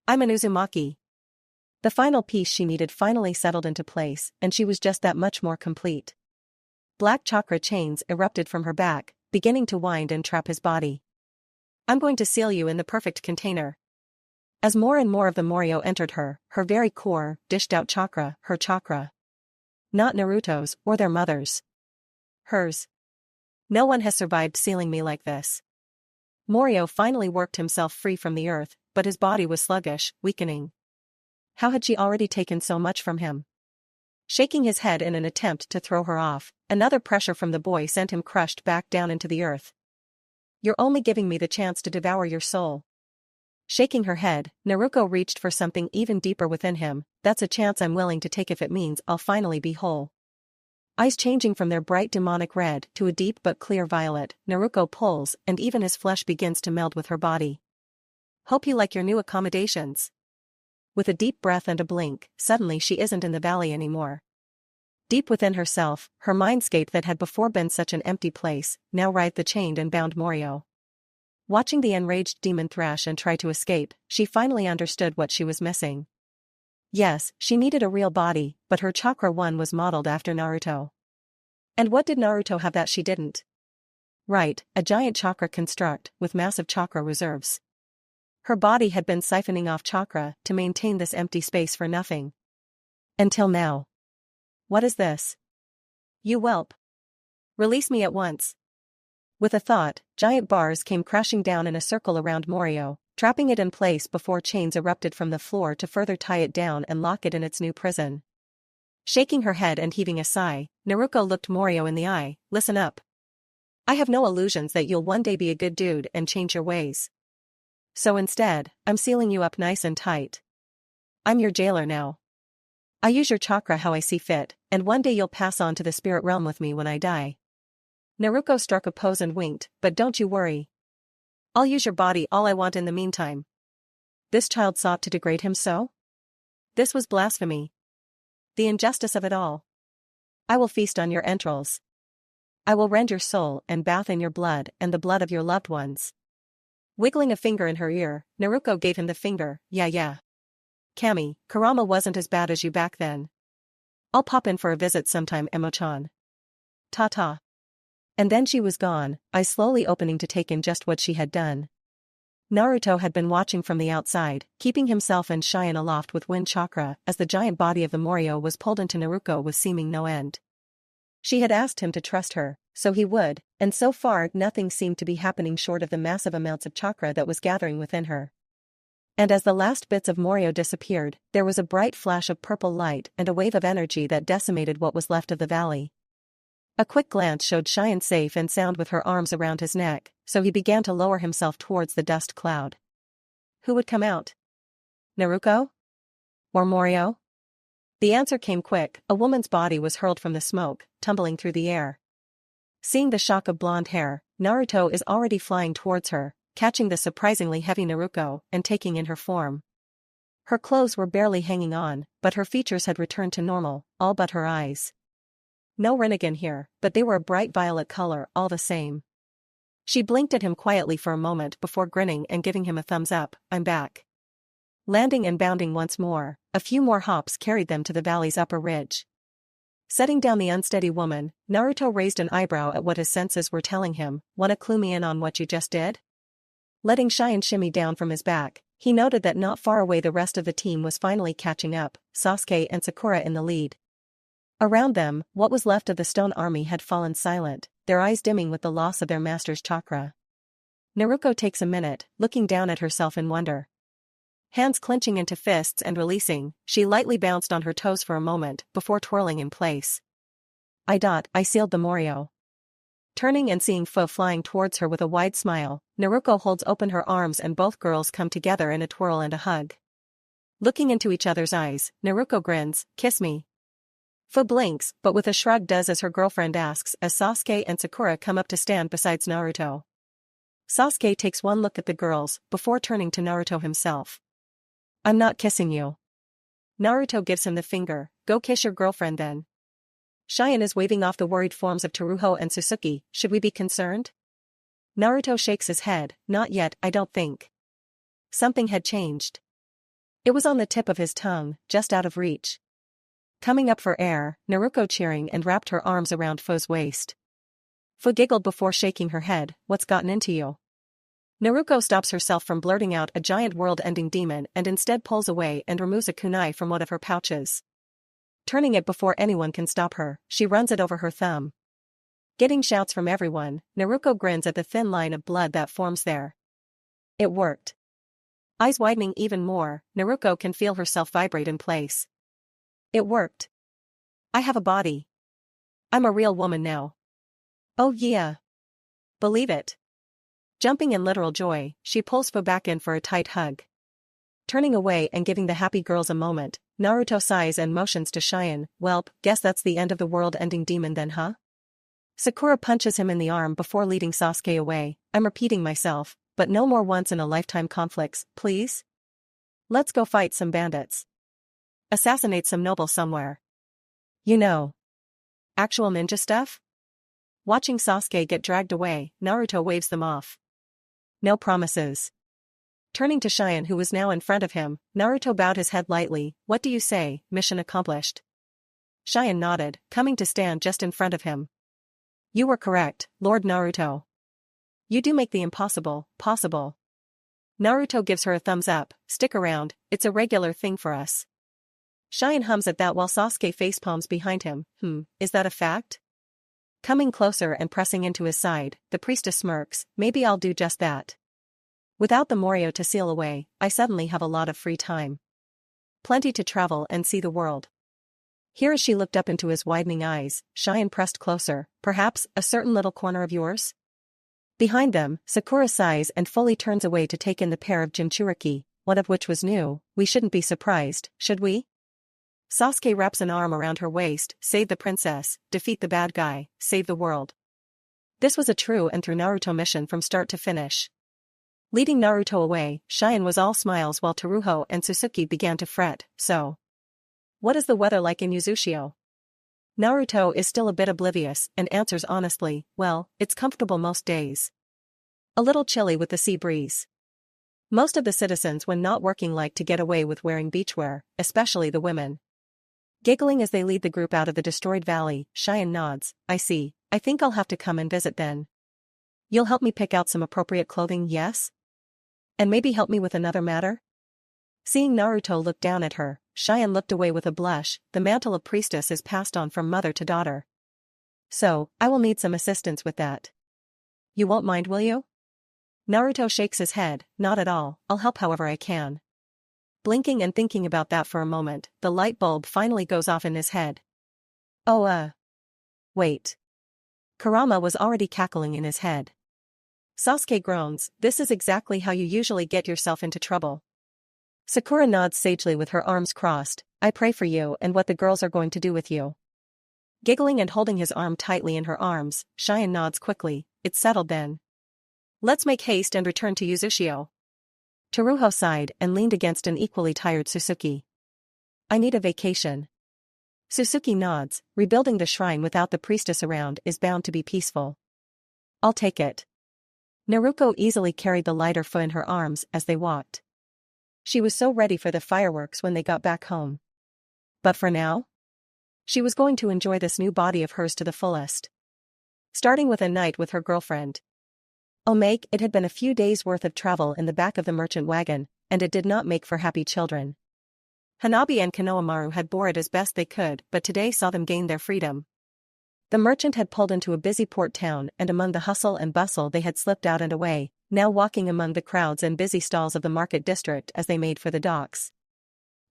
I'm an Uzumaki. The final piece she needed finally settled into place, and she was just that much more complete. Black chakra chains erupted from her back, beginning to wind and trap his body. I'm going to seal you in the perfect container. As more and more of the Morio entered her very core, dished out chakra, her chakra. Not Naruto's, or their mother's. Hers. No one has survived sealing me like this. Morio finally worked himself free from the earth, but his body was sluggish, weakening. How had she already taken so much from him? Shaking his head in an attempt to throw her off, another pressure from the boy sent him crushed back down into the earth. You're only giving me the chance to devour your soul. Shaking her head, Naruto reached for something even deeper within him. That's a chance I'm willing to take if it means I'll finally be whole. Eyes changing from their bright demonic red to a deep but clear violet, Naruto pulls, and even his flesh begins to meld with her body. Hope you like your new accommodations. With a deep breath and a blink, suddenly she isn't in the valley anymore. Deep within herself, her mindscape that had before been such an empty place, now writhed the chained and bound Morio. Watching the enraged demon thrash and try to escape, she finally understood what she was missing. Yes, she needed a real body, but her chakra one was modeled after Naruto. And what did Naruto have that she didn't? Right, a giant chakra construct, with massive chakra reserves. Her body had been siphoning off chakra to maintain this empty space for nothing. Until now. What is this? You whelp. Release me at once. With a thought, giant bars came crashing down in a circle around Morio, trapping it in place before chains erupted from the floor to further tie it down and lock it in its new prison. Shaking her head and heaving a sigh, Naruto looked Morio in the eye. Listen up. I have no illusions that you'll one day be a good dude and change your ways. So instead, I'm sealing you up nice and tight. I'm your jailer now. I use your chakra how I see fit, and one day you'll pass on to the spirit realm with me when I die. Naruto struck a pose and winked, but don't you worry. I'll use your body all I want in the meantime. This child sought to degrade him so? This was blasphemy. The injustice of it all. I will feast on your entrails. I will rend your soul and bath in your blood and the blood of your loved ones. Wiggling a finger in her ear, Naruto gave him the finger. Yeah. Kami, Kurama wasn't as bad as you back then. I'll pop in for a visit sometime, Emo-chan. Ta-ta. And then she was gone, eyes slowly opening to take in just what she had done. Naruto had been watching from the outside, keeping himself and Cheyenne aloft with wind chakra as the giant body of the Morio was pulled into Naruto with seeming no end. She had asked him to trust her, so he would, and so far nothing seemed to be happening short of the massive amounts of chakra that was gathering within her. And as the last bits of Morio disappeared, there was a bright flash of purple light and a wave of energy that decimated what was left of the valley. A quick glance showed Cheyenne safe and sound with her arms around his neck, so he began to lower himself towards the dust cloud. Who would come out? Naruto? Or Morio? The answer came quick. A woman's body was hurled from the smoke, tumbling through the air. Seeing the shock of blonde hair, Naruto is already flying towards her, catching the surprisingly heavy Naruto and taking in her form. Her clothes were barely hanging on, but her features had returned to normal, all but her eyes. No Rinnegan here, but they were a bright violet color all the same. She blinked at him quietly for a moment before grinning and giving him a thumbs up. I'm back. Landing and bounding once more, a few more hops carried them to the valley's upper ridge. Setting down the unsteady woman, Naruto raised an eyebrow at what his senses were telling him. Wanna clue me in on what you just did? Letting Cheyenne shimmy down from his back, he noted that not far away the rest of the team was finally catching up, Sasuke and Sakura in the lead. Around them, what was left of the stone army had fallen silent, their eyes dimming with the loss of their master's chakra. Naruto takes a minute, looking down at herself in wonder. Hands clenching into fists and releasing, she lightly bounced on her toes for a moment before twirling in place. I sealed the Morio. Turning and seeing Fu flying towards her with a wide smile, Naruto holds open her arms and both girls come together in a twirl and a hug. Looking into each other's eyes, Naruto grins, kiss me. Fu blinks, but with a shrug does as her girlfriend asks as Sasuke and Sakura come up to stand beside Naruto. Sasuke takes one look at the girls before turning to Naruto himself. I'm not kissing you. Naruto gives him the finger, go kiss your girlfriend then. Cheyenne is waving off the worried forms of Teruho and Suzuki, should we be concerned? Naruto shakes his head, not yet, I don't think. Something had changed. It was on the tip of his tongue, just out of reach. Coming up for air, Naruto cheering and wrapped her arms around Fu's waist. Fu giggled before shaking her head, what's gotten into you? Naruto stops herself from blurting out a giant world-ending demon and instead pulls away and removes a kunai from one of her pouches. Turning it before anyone can stop her, she runs it over her thumb. Getting shouts from everyone, Naruto grins at the thin line of blood that forms there. It worked. Eyes widening even more, Naruto can feel herself vibrate in place. It worked. I have a body. I'm a real woman now. Oh yeah. Believe it. Jumping in literal joy, she pulls Fu back in for a tight hug. Turning away and giving the happy girls a moment, Naruto sighs and motions to Cheyenne, welp, guess that's the end of the world-ending demon then huh? Sakura punches him in the arm before leading Sasuke away, I'm repeating myself, but no more once-in-a-lifetime conflicts, please? Let's go fight some bandits. Assassinate some noble somewhere. You know. Actual ninja stuff? Watching Sasuke get dragged away, Naruto waves them off. No promises. Turning to Cheyenne who was now in front of him, Naruto bowed his head lightly, what do you say, mission accomplished? Cheyenne nodded, coming to stand just in front of him. You were correct, Lord Naruto. You do make the impossible, possible. Naruto gives her a thumbs up, stick around, it's a regular thing for us. Cheyenne hums at that while Sasuke facepalms behind him, is that a fact? Coming closer and pressing into his side, the priestess smirks, maybe I'll do just that. Without the Morio to seal away, I suddenly have a lot of free time. Plenty to travel and see the world. Here as she looked up into his widening eyes, Cheyenne pressed closer, perhaps a certain little corner of yours? Behind them, Sakura sighs and fully turns away to take in the pair of Jinchuriki, one of which was new, we shouldn't be surprised, should we? Sasuke wraps an arm around her waist, save the princess, defeat the bad guy, save the world. This was a true and through Naruto mission from start to finish. Leading Naruto away, Cheyenne was all smiles while Teruho and Suzuki began to fret, so. What is the weather like in Uzushio? Naruto is still a bit oblivious and answers honestly, well, it's comfortable most days. A little chilly with the sea breeze. Most of the citizens when not working like to get away with wearing beachwear, especially the women. Giggling as they lead the group out of the destroyed valley, Cheyenne nods, I see, I think I'll have to come and visit then. You'll help me pick out some appropriate clothing, yes? And maybe help me with another matter? Seeing Naruto look down at her, Cheyenne looked away with a blush, the mantle of priestess is passed on from mother to daughter. So, I will need some assistance with that. You won't mind, will you? Naruto shakes his head, not at all, I'll help however I can. Blinking and thinking about that for a moment, the light bulb finally goes off in his head. Oh wait. Kurama was already cackling in his head. Sasuke groans, this is exactly how you usually get yourself into trouble. Sakura nods sagely with her arms crossed, I pray for you and what the girls are going to do with you. Giggling and holding his arm tightly in her arms, Cheyenne nods quickly, it's settled then. Let's make haste and return to Uzushio. Teruho sighed and leaned against an equally tired Suzuki. I need a vacation. Suzuki nods, rebuilding the shrine without the priestess around is bound to be peaceful. I'll take it. Naruko easily carried the lighter fu in her arms as they walked. She was so ready for the fireworks when they got back home. But for now? She was going to enjoy this new body of hers to the fullest. Starting with a night with her girlfriend. It had been a few days' worth of travel in the back of the merchant wagon, and it did not make for happy children. Hanabi and Konohamaru had bore it as best they could, but today saw them gain their freedom. The merchant had pulled into a busy port town, and among the hustle and bustle they had slipped out and away, now walking among the crowds and busy stalls of the market district as they made for the docks.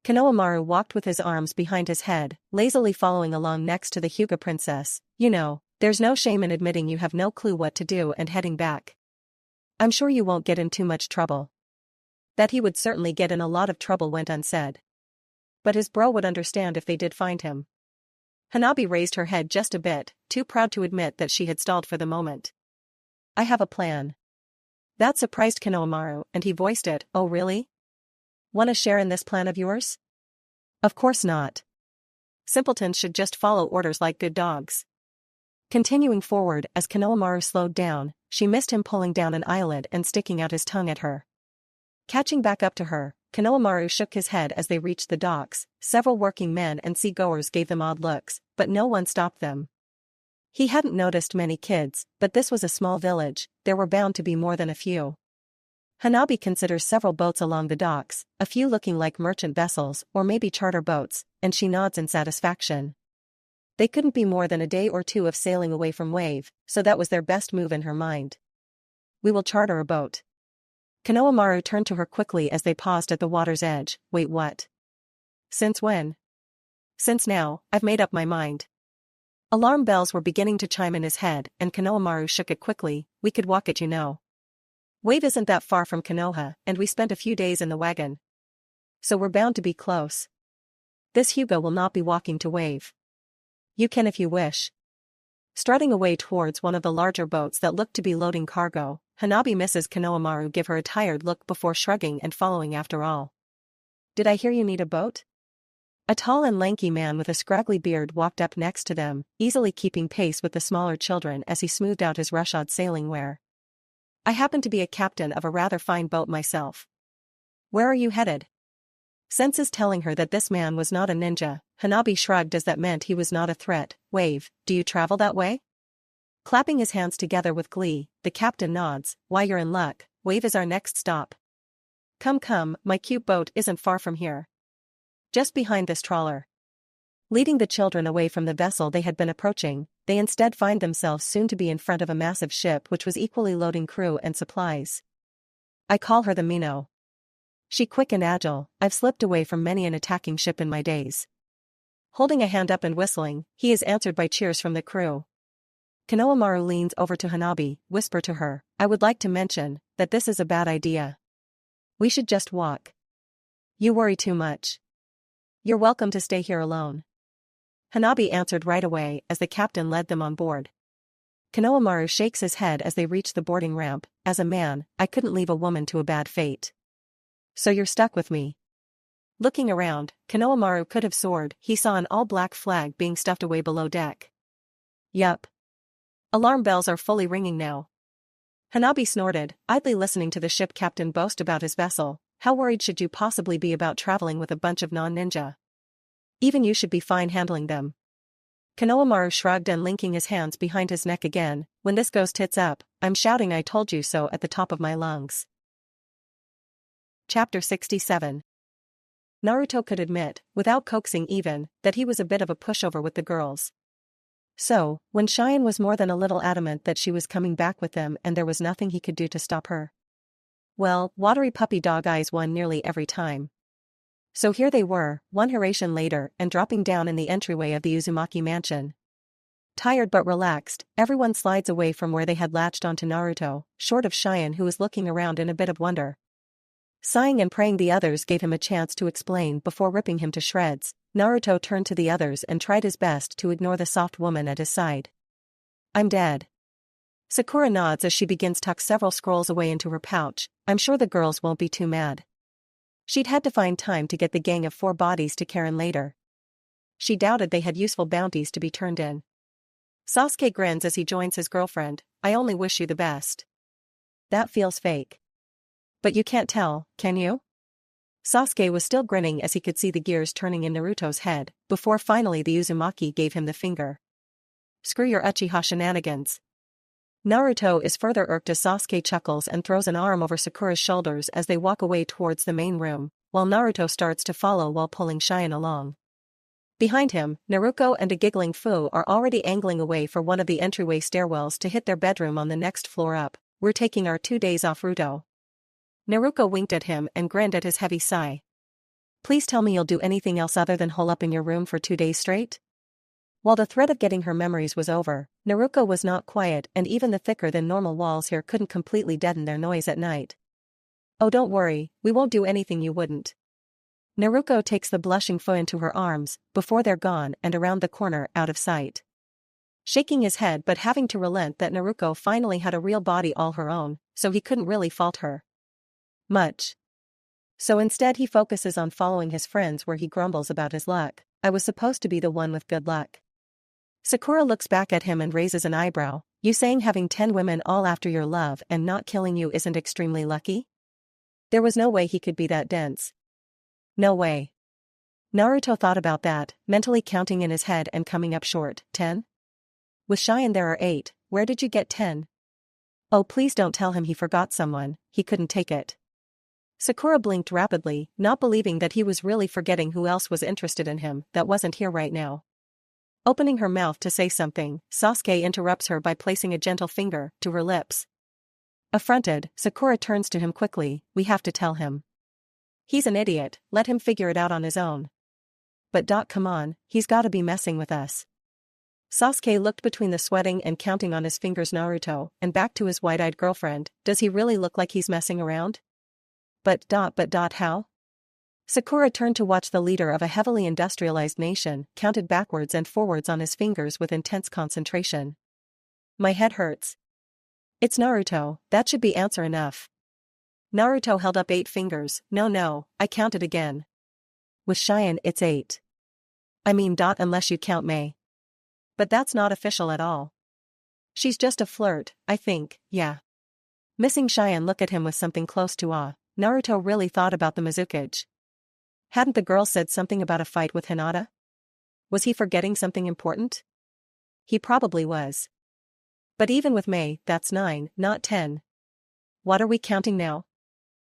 Konohamaru walked with his arms behind his head, lazily following along next to the Hyuga princess. You know, there's no shame in admitting you have no clue what to do and heading back. I'm sure you won't get in too much trouble. That he would certainly get in a lot of trouble went unsaid. But his bro would understand if they did find him. Hanabi raised her head just a bit, too proud to admit that she had stalled for the moment. I have a plan. That surprised Konohamaru, and he voiced it, oh really? Want to share in this plan of yours? Of course not. Simpletons should just follow orders like good dogs. Continuing forward as Konohamaru slowed down, she missed him pulling down an eyelid and sticking out his tongue at her. Catching back up to her, Konohamaru shook his head as they reached the docks. Several working men and seagoers gave them odd looks, but no one stopped them. He hadn't noticed many kids, but this was a small village, there were bound to be more than a few. Hanabi considers several boats along the docks, a few looking like merchant vessels or maybe charter boats, and she nods in satisfaction. They couldn't be more than a day or two of sailing away from Wave, so that was their best move in her mind. We will charter a boat. Konohamaru turned to her quickly as they paused at the water's edge. Wait, what? Since when? Since now, I've made up my mind. Alarm bells were beginning to chime in his head, and Konohamaru shook it quickly. We could walk it, you know. Wave isn't that far from Konoha, and we spent a few days in the wagon. So we're bound to be close. This Hyuga will not be walking to Wave. You can if you wish. Strutting away towards one of the larger boats that looked to be loading cargo, Hanabi misses Konohamaru give her a tired look before shrugging and following after all. Did I hear you need a boat? A tall and lanky man with a scraggly beard walked up next to them, easily keeping pace with the smaller children as he smoothed out his rushod sailing wear. I happen to be a captain of a rather fine boat myself. Where are you headed? Senses telling her that this man was not a ninja, Hanabi shrugged as that meant he was not a threat. Wave, do you travel that way? Clapping his hands together with glee, the captain nods. Why, you're in luck, Wave is our next stop. Come, my cute boat isn't far from here. Just behind this trawler. Leading the children away from the vessel they had been approaching, they instead find themselves soon to be in front of a massive ship which was equally loading crew and supplies. I call her the Mino. She quick and agile, I've slipped away from many an attacking ship in my days. Holding a hand up and whistling, he is answered by cheers from the crew. Konohamaru leans over to Hanabi, whisper to her, I would like to mention that this is a bad idea. We should just walk. You worry too much. You're welcome to stay here alone. Hanabi answered right away as the captain led them on board. Konohamaru shakes his head as they reach the boarding ramp. As a man, I couldn't leave a woman to a bad fate. So you're stuck with me. Looking around, Konohamaru could have soared. He saw an all-black flag being stuffed away below deck. Yup. Alarm bells are fully ringing now. Hanabi snorted, idly listening to the ship captain boast about his vessel. How worried should you possibly be about traveling with a bunch of non-ninja? Even you should be fine handling them. Konohamaru shrugged and linking his hands behind his neck again. When this goes tits up, I'm shouting I told you so at the top of my lungs. Chapter 67. Naruto could admit, without coaxing even, that he was a bit of a pushover with the girls. So, when Cheyenne was more than a little adamant that she was coming back with them and there was nothing he could do to stop her, Well, watery puppy dog eyes won nearly every time. So here they were, one duration later, and dropping down in the entryway of the Uzumaki mansion. Tired but relaxed, everyone slides away from where they had latched onto Naruto, short of Cheyenne, who was looking around in a bit of wonder. Sighing and praying the others gave him a chance to explain before ripping him to shreds, Naruto turned to the others and tried his best to ignore the soft woman at his side. I'm dead. Sakura nods as she begins to tuck several scrolls away into her pouch. I'm sure the girls won't be too mad. She'd had to find time to get the gang of 4 bodies to Karen later. She doubted they had useful bounties to be turned in. Sasuke grins as he joins his girlfriend. I only wish you the best. That feels fake. But you can't tell, can you? Sasuke was still grinning as he could see the gears turning in Naruto's head, before finally the Uzumaki gave him the finger. Screw your Uchiha shenanigans. Naruto is further irked as Sasuke chuckles and throws an arm over Sakura's shoulders as they walk away towards the main room, while Naruto starts to follow while pulling Cheyenne along. Behind him, Naruto and a giggling Fu are already angling away for one of the entryway stairwells to hit their bedroom on the next floor up. We're taking our 2 days off, Ruto. Naruto winked at him and grinned at his heavy sigh. Please tell me you'll do anything else other than hole up in your room for 2 days straight? While the threat of getting her memories was over, Naruto was not quiet, and even the thicker-than-normal walls here couldn't completely deaden their noise at night. Oh, don't worry, we won't do anything you wouldn't. Naruto takes the blushing Fu into her arms, before they're gone and around the corner out of sight. Shaking his head but having to relent that Naruto finally had a real body all her own, so he couldn't really fault her much. So instead he focuses on following his friends where he grumbles about his luck. I was supposed to be the one with good luck. Sakura looks back at him and raises an eyebrow. You saying having 10 women all after your love and not killing you isn't extremely lucky? There was no way he could be that dense. No way. Naruto thought about that, mentally counting in his head and coming up short. 10? With Cheyenne there are 8, where did you get 10? Oh, please don't tell him he forgot someone, he couldn't take it. Sakura blinked rapidly, not believing that he was really forgetting who else was interested in him that wasn't here right now. Opening her mouth to say something, Sasuke interrupts her by placing a gentle finger to her lips. Affronted, Sakura turns to him quickly. We have to tell him. He's an idiot, let him figure it out on his own. But come on, he's gotta be messing with us. Sasuke looked between the sweating and counting on his fingers Naruto and back to his wide-eyed girlfriend. Does he really look like he's messing around? But how? Sakura turned to watch the leader of a heavily industrialized nation, counted backwards and forwards on his fingers with intense concentration. My head hurts. It's Naruto, that should be answer enough. Naruto held up 8 fingers. No, I counted again. With Cheyenne it's 8. I mean unless you count May. But that's not official at all. She's just a flirt, I think, yeah. Missing Cheyenne look at him with something close to awe. Naruto really thought about the Mizukage. Hadn't the girl said something about a fight with Hinata? Was he forgetting something important? He probably was. But even with May, that's 9, not 10. What are we counting now?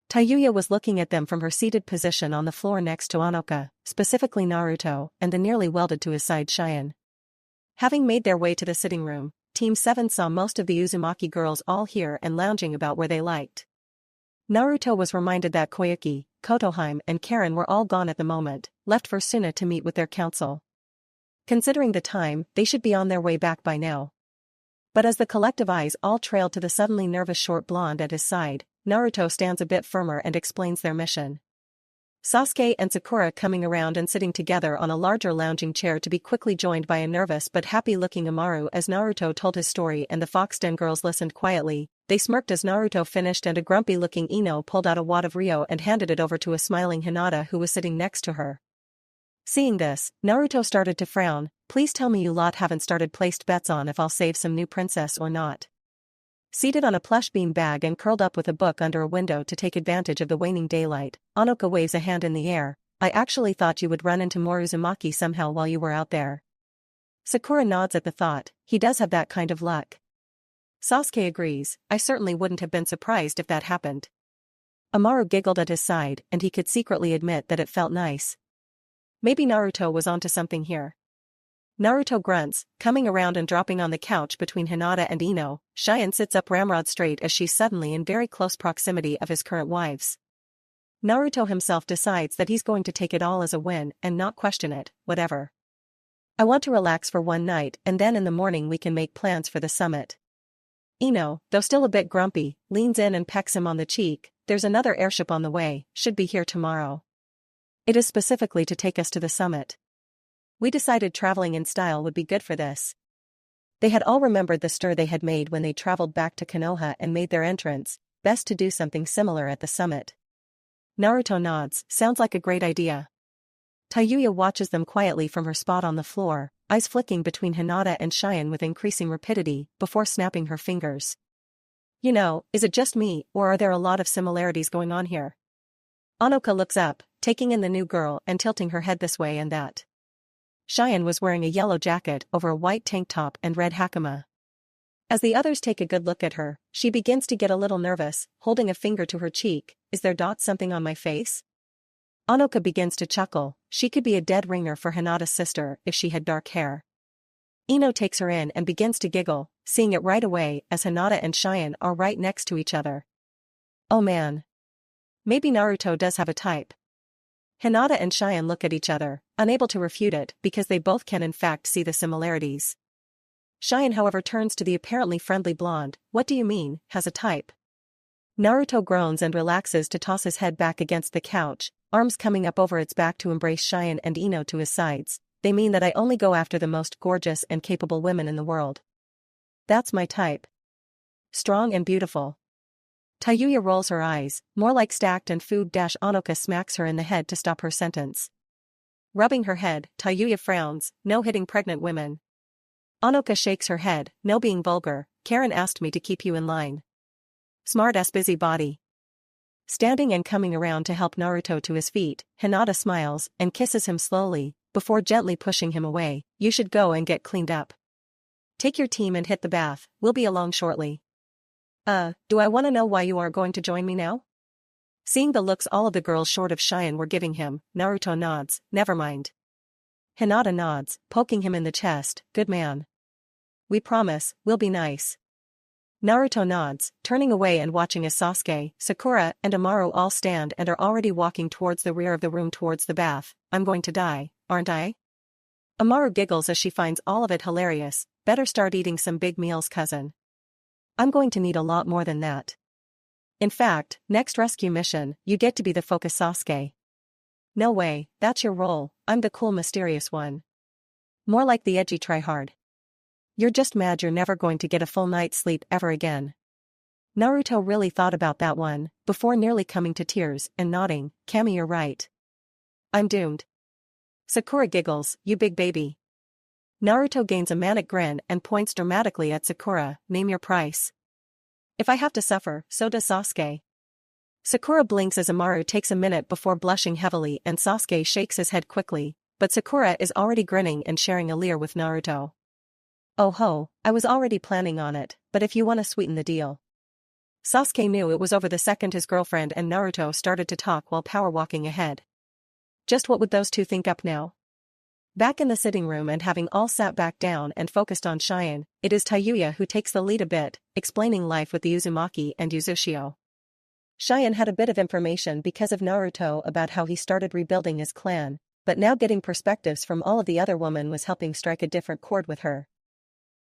Tayuya was looking at them from her seated position on the floor next to Anoka, specifically Naruto, and the nearly welded to his side Cheyenne. Having made their way to the sitting room, Team 7 saw most of the Uzumaki girls all here and lounging about where they liked. Naruto was reminded that Koyuki, Kotoheim and Karen were all gone at the moment, left for Suna to meet with their council. Considering the time, they should be on their way back by now. But as the collective eyes all trailed to the suddenly nervous short blonde at his side, Naruto stands a bit firmer and explains their mission. Sasuke and Sakura coming around and sitting together on a larger lounging chair to be quickly joined by a nervous but happy-looking Amaru as Naruto told his story and the Foxden girls listened quietly. They smirked as Naruto finished and a grumpy-looking Ino pulled out a wad of Ryo and handed it over to a smiling Hinata who was sitting next to her. Seeing this, Naruto started to frown. Please tell me you lot haven't started placed bets on if I'll save some new princess or not. Seated on a plush bean bag and curled up with a book under a window to take advantage of the waning daylight, Anoka waves a hand in the air. I actually thought you would run into more Uzumaki somehow while you were out there. Sakura nods at the thought, he does have that kind of luck. Sasuke agrees, I certainly wouldn't have been surprised if that happened. Amaru giggled at his side and he could secretly admit that it felt nice. Maybe Naruto was onto something here. Naruto grunts, coming around and dropping on the couch between Hinata and Ino. Cheyenne sits up ramrod straight as she's suddenly in very close proximity of his current wives. Naruto himself decides that he's going to take it all as a win and not question it, whatever. I want to relax for one night and then in the morning we can make plans for the summit. Ino, though still a bit grumpy, leans in and pecks him on the cheek. There's another airship on the way, should be here tomorrow. It is specifically to take us to the summit. We decided traveling in style would be good for this. They had all remembered the stir they had made when they traveled back to Konoha and made their entrance. Best to do something similar at the summit. Naruto nods, sounds like a great idea. Tayuya watches them quietly from her spot on the floor, eyes flicking between Hinata and Cheyenne with increasing rapidity, before snapping her fingers. You know, is it just me, or are there a lot of similarities going on here? Anoka looks up, taking in the new girl and tilting her head this way and that. Cheyenne was wearing a yellow jacket over a white tank top and red hakama. As the others take a good look at her, she begins to get a little nervous, holding a finger to her cheek. Is there something on my face? Anoka begins to chuckle. She could be a dead ringer for Hinata's sister if she had dark hair. Ino takes her in and begins to giggle, seeing it right away as Hinata and Cheyenne are right next to each other. Oh man. Maybe Naruto does have a type. Hinata and Cheyenne look at each other, unable to refute it because they both can in fact see the similarities. Cheyenne however turns to the apparently friendly blonde. What do you mean, has a type? Naruto groans and relaxes to toss his head back against the couch, arms coming up over its back to embrace Cheyenne and Ino to his sides. They mean that I only go after the most gorgeous and capable women in the world. That's my type. Strong and beautiful. Tayuya rolls her eyes, more like stacked and food. Anoka smacks her in the head to stop her sentence. Rubbing her head, Tayuya frowns, no hitting pregnant women. Anoka shakes her head, no being vulgar. Karen asked me to keep you in line. Smart-ass busybody. Standing and coming around to help Naruto to his feet, Hinata smiles and kisses him slowly, before gently pushing him away. You should go and get cleaned up. Take your team and hit the bath, we'll be along shortly. Do I want to know why you are going to join me now? Seeing the looks all of the girls short of Cheyenne were giving him, Naruto nods, never mind. Hinata nods, poking him in the chest, good man. We promise, we'll be nice. Naruto nods, turning away and watching as Sasuke, Sakura, and Amaru all stand and are already walking towards the rear of the room towards the bath. I'm going to die, aren't I? Amaru giggles as she finds all of it hilarious. Better start eating some big meals, cousin. I'm going to need a lot more than that. In fact, next rescue mission, you get to be the focus Sasuke. No way, that's your role, I'm the cool mysterious one. More like the edgy tryhard. You're just mad you're never going to get a full night's sleep ever again. Naruto really thought about that one, before nearly coming to tears and nodding. Kami, you're right. I'm doomed. Sakura giggles, you big baby. Naruto gains a manic grin and points dramatically at Sakura, name your price. If I have to suffer, so does Sasuke. Sakura blinks as Amaru takes a minute before blushing heavily and Sasuke shakes his head quickly, but Sakura is already grinning and sharing a leer with Naruto. Oh ho, I was already planning on it, but if you want to sweeten the deal. Sasuke knew it was over the second his girlfriend and Naruto started to talk while power walking ahead. Just what would those two think up now? Back in the sitting room and having all sat back down and focused on Cheyenne, it is Tayuya who takes the lead a bit, explaining life with the Uzumaki and Uzushio. Cheyenne had a bit of information because of Naruto about how he started rebuilding his clan, but now getting perspectives from all of the other women was helping strike a different chord with her.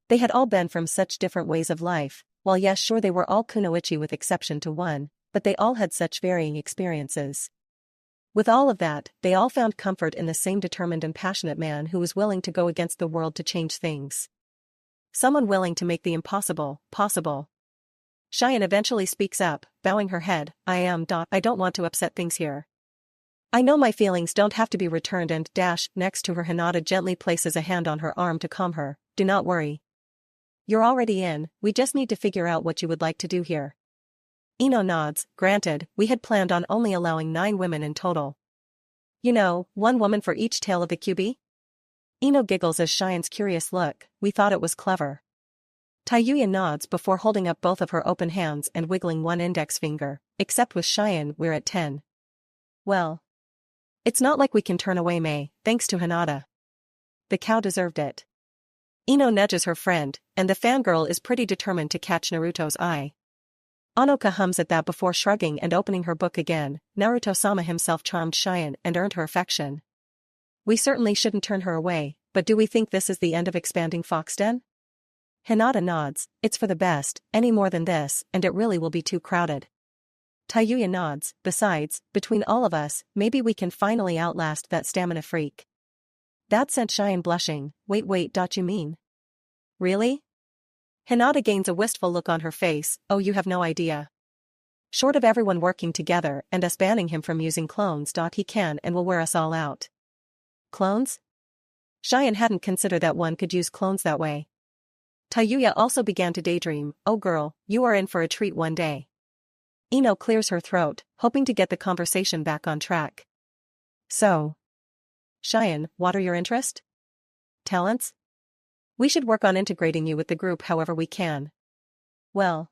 They had all been from such different ways of life, while yes sure they were all kunoichi with exception to one, but they all had such varying experiences. With all of that, they all found comfort in the same determined and passionate man who was willing to go against the world to change things. Someone willing to make the impossible, possible. Cheyenne eventually speaks up, bowing her head, I don't want to upset things here. I know my feelings don't have to be returned and next to her Hinata gently places a hand on her arm to calm her, do not worry. You're already in, we just need to figure out what you would like to do here. Ino nods, granted, we had planned on only allowing 9 women in total. You know, 1 woman for each tail of the QB? Ino giggles as Cheyenne's curious look, we thought it was clever. Tayuya nods before holding up both of her open hands and wiggling one index finger, except with Cheyenne we're at 10. Well. It's not like we can turn away Mei, thanks to Hinata. The cow deserved it. Ino nudges her friend, and the fangirl is pretty determined to catch Naruto's eye. Anoka hums at that before shrugging and opening her book again. Naruto-sama himself charmed Cheyenne and earned her affection. We certainly shouldn't turn her away, but do we think this is the end of expanding Foxden? Hinata nods, it's for the best, any more than this, and it really will be too crowded. Tayuya nods, besides, between all of us, maybe we can finally outlast that stamina freak. That sent Cheyenne blushing. Wait, you mean? Really? Hinata gains a wistful look on her face. Oh, you have no idea. Short of everyone working together and us banning him from using clones, he can and will wear us all out. Clones? Cheyenne hadn't considered that one could use clones that way. Tayuya also began to daydream. Oh girl, you are in for a treat one day. Ino clears her throat, hoping to get the conversation back on track. So, Cheyenne, what are your interests? Talents? We should work on integrating you with the group however we can. Well,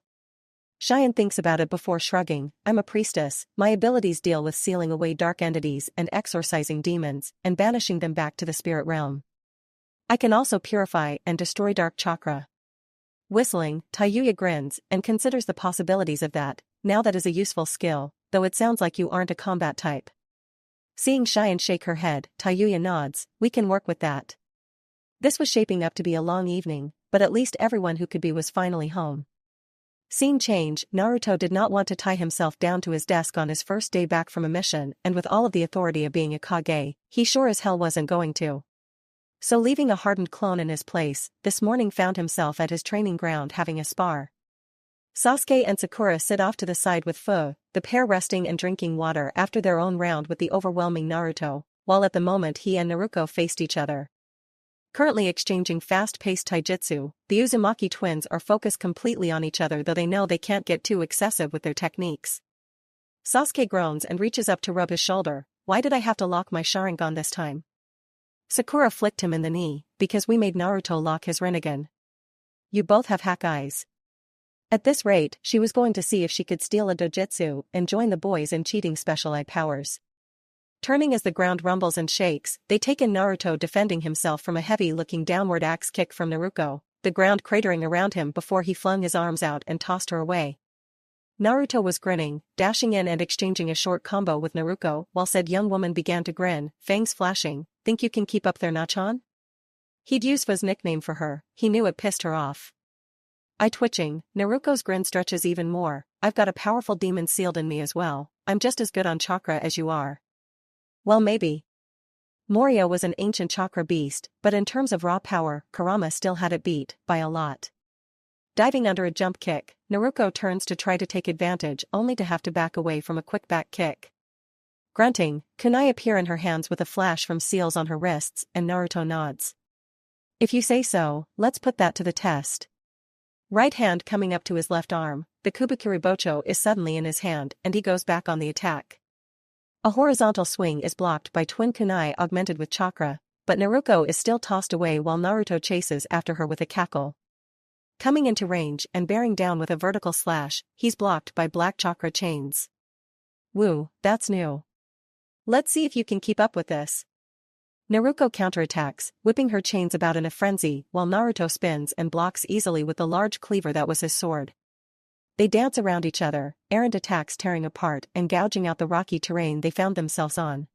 Cheyenne thinks about it before shrugging. I'm a priestess. My abilities deal with sealing away dark entities and exorcising demons and banishing them back to the spirit realm. I can also purify and destroy dark chakra. Whistling, Tayuya grins and considers the possibilities of that. Now that is a useful skill, though it sounds like you aren't a combat type. Seeing Cheyenne shake her head, Tayuya nods. We can work with that. This was shaping up to be a long evening, but at least everyone who could be was finally home. Scene change. Naruto did not want to tie himself down to his desk on his first day back from a mission, and with all of the authority of being a Kage, he sure as hell wasn't going to. So leaving a hardened clone in his place, this morning found himself at his training ground having a spar. Sasuke and Sakura sit off to the side with Fu, the pair resting and drinking water after their own round with the overwhelming Naruto, while at the moment he and Naruto faced each other. Currently exchanging fast-paced taijutsu, the Uzumaki twins are focused completely on each other, though they know they can't get too excessive with their techniques. Sasuke groans and reaches up to rub his shoulder. Why did I have to lock my Sharingan this time? Sakura flicked him in the knee, because we made Naruto lock his Rinnegan. You both have hack eyes. At this rate, she was going to see if she could steal a dojutsu and join the boys in cheating special eye powers. Turning as the ground rumbles and shakes, they take in Naruto defending himself from a heavy-looking downward axe kick from Naruto, the ground cratering around him before he flung his arms out and tossed her away. Naruto was grinning, dashing in and exchanging a short combo with Naruto, while said young woman began to grin, fangs flashing. Think you can keep up there, Nachan? He'd used Fu's nickname for her. He knew it pissed her off. Eye twitching, Naruto's grin stretches even more. I've got a powerful demon sealed in me as well. I'm just as good on chakra as you are. Well, maybe. Moria was an ancient chakra beast, but in terms of raw power, Kurama still had it beat, by a lot. Diving under a jump kick, Naruto turns to try to take advantage only to have to back away from a quick back kick. Grunting, kunai appear in her hands with a flash from seals on her wrists, and Naruto nods. If you say so, let's put that to the test. Right hand coming up to his left arm, the Kubikuri Bocho is suddenly in his hand and he goes back on the attack. A horizontal swing is blocked by twin kunai augmented with chakra, but Naruto is still tossed away while Naruto chases after her with a cackle. Coming into range and bearing down with a vertical slash, he's blocked by black chakra chains. Woo, that's new. Let's see if you can keep up with this. Naruto counterattacks, whipping her chains about in a frenzy while Naruto spins and blocks easily with the large cleaver that was his sword. They dance around each other, errant attacks tearing apart and gouging out the rocky terrain they found themselves on.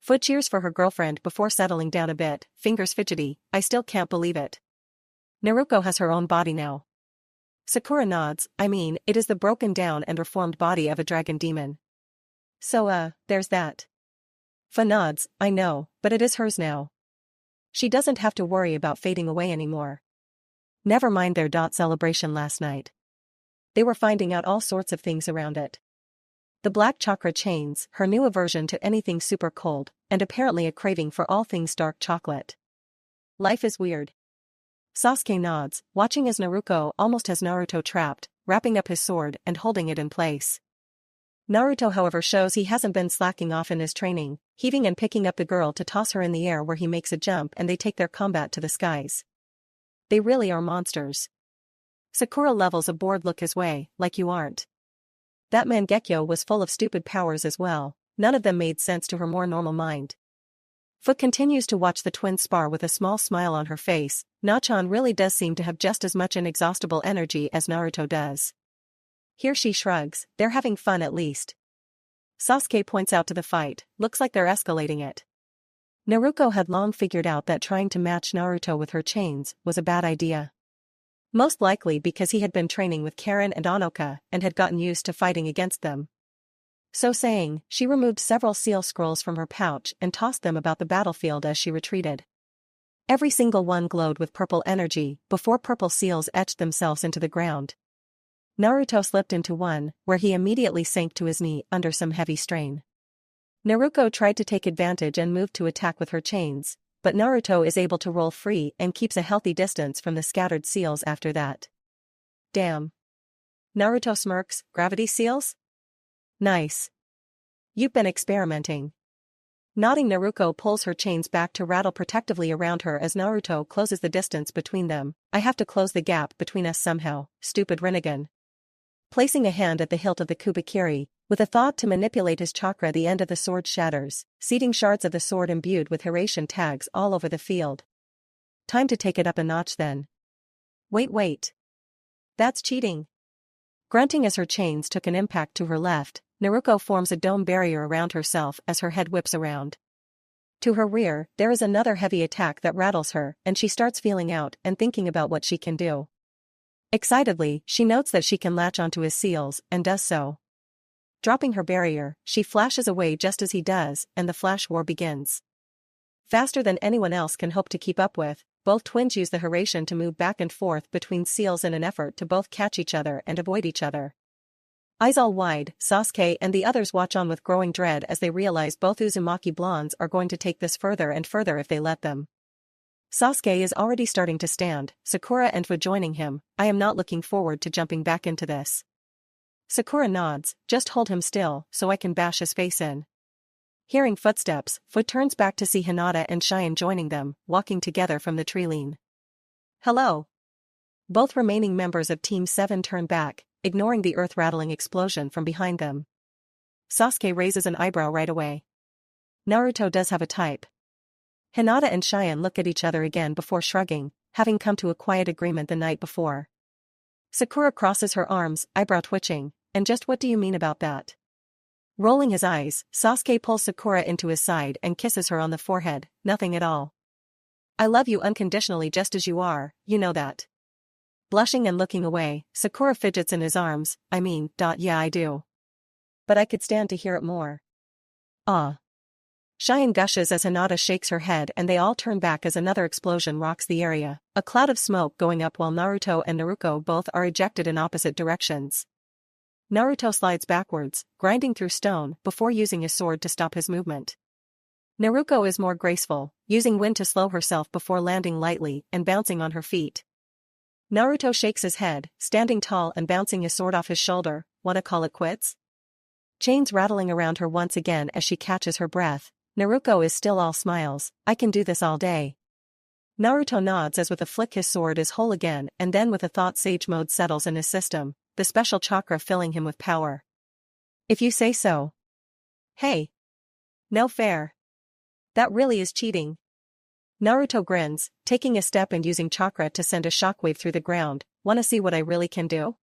Fu cheers for her girlfriend before settling down a bit, fingers fidgety. I still can't believe it. Naruto has her own body now. Sakura nods. I mean, it is the broken down and reformed body of a dragon demon. So there's that. Fu nods. I know, but it is hers now. She doesn't have to worry about fading away anymore. Never mind their celebration last night. They were finding out all sorts of things around it. The black chakra chains, her new aversion to anything super cold, and apparently a craving for all things dark chocolate. Life is weird. Sasuke nods, watching as Naruto almost has Naruto trapped, wrapping up his sword and holding it in place. Naruto however shows he hasn't been slacking off in his training, heaving and picking up the girl to toss her in the air where he makes a jump and they take their combat to the skies. They really are monsters. Sakura levels a bored look his way, like you aren't. That Mangekyo was full of stupid powers as well, none of them made sense to her more normal mind. Foot continues to watch the twins spar with a small smile on her face. Nachan really does seem to have just as much inexhaustible energy as Naruto does. Here she shrugs, they're having fun at least. Sasuke points out to the fight, looks like they're escalating it. Naruto had long figured out that trying to match Naruto with her chains was a bad idea. Most likely because he had been training with Karen and Anoka and had gotten used to fighting against them. So saying, she removed several seal scrolls from her pouch and tossed them about the battlefield as she retreated. Every single one glowed with purple energy before purple seals etched themselves into the ground. Naruto slipped into one, where he immediately sank to his knee under some heavy strain. Naruto tried to take advantage and moved to attack with her chains, but Naruto is able to roll free and keeps a healthy distance from the scattered seals after that. Damn. Naruto smirks, gravity seals? Nice. You've been experimenting. Nodding, Naruto pulls her chains back to rattle protectively around her as Naruto closes the distance between them. I have to close the gap between us somehow, stupid Rinnegan. Placing a hand at the hilt of the Kubikiri, with a thought to manipulate his chakra, the end of the sword shatters, seeding shards of the sword imbued with Hiraishin tags all over the field. Time to take it up a notch then. Wait. That's cheating. Grunting as her chains took an impact to her left, Naruto forms a dome barrier around herself as her head whips around. To her rear, there is another heavy attack that rattles her, and she starts feeling out and thinking about what she can do. Excitedly, she notes that she can latch onto his seals, and does so. Dropping her barrier, she flashes away just as he does, and the flash war begins. Faster than anyone else can hope to keep up with, both twins use the Hiraishin to move back and forth between seals in an effort to both catch each other and avoid each other. Eyes all wide, Sasuke and the others watch on with growing dread as they realize both Uzumaki blondes are going to take this further and further if they let them. Sasuke is already starting to stand, Sakura and Fu joining him. I am not looking forward to jumping back into this. Sakura nods, just hold him still so I can bash his face in. Hearing footsteps, Fu turns back to see Hinata and Cheyenne joining them, walking together from the tree line. Hello. Both remaining members of Team 7 turn back, ignoring the earth-rattling explosion from behind them. Sasuke raises an eyebrow right away. Naruto does have a type. Hinata and Cheyenne look at each other again before shrugging, having come to a quiet agreement the night before. Sakura crosses her arms, eyebrow twitching, and just what do you mean about that? Rolling his eyes, Sasuke pulls Sakura into his side and kisses her on the forehead. Nothing at all. I love you unconditionally just as you are, you know that. Blushing and looking away, Sakura fidgets in his arms. Yeah, I do. But I could stand to hear it more. Ah. Cheyenne gushes as Hinata shakes her head and they all turn back as another explosion rocks the area, a cloud of smoke going up while Naruto and Naruto both are ejected in opposite directions. Naruto slides backwards, grinding through stone before using his sword to stop his movement. Naruto is more graceful, using wind to slow herself before landing lightly and bouncing on her feet. Naruto shakes his head, standing tall and bouncing his sword off his shoulder. Wanna call it quits? Chains rattling around her once again as she catches her breath. Naruto is still all smiles. I can do this all day. Naruto nods as with a flick his sword is whole again, and then with a thought sage mode settles in his system, the special chakra filling him with power. If you say so. Hey. No fair. That really is cheating. Naruto grins, taking a step and using chakra to send a shockwave through the ground. Wanna see what I really can do?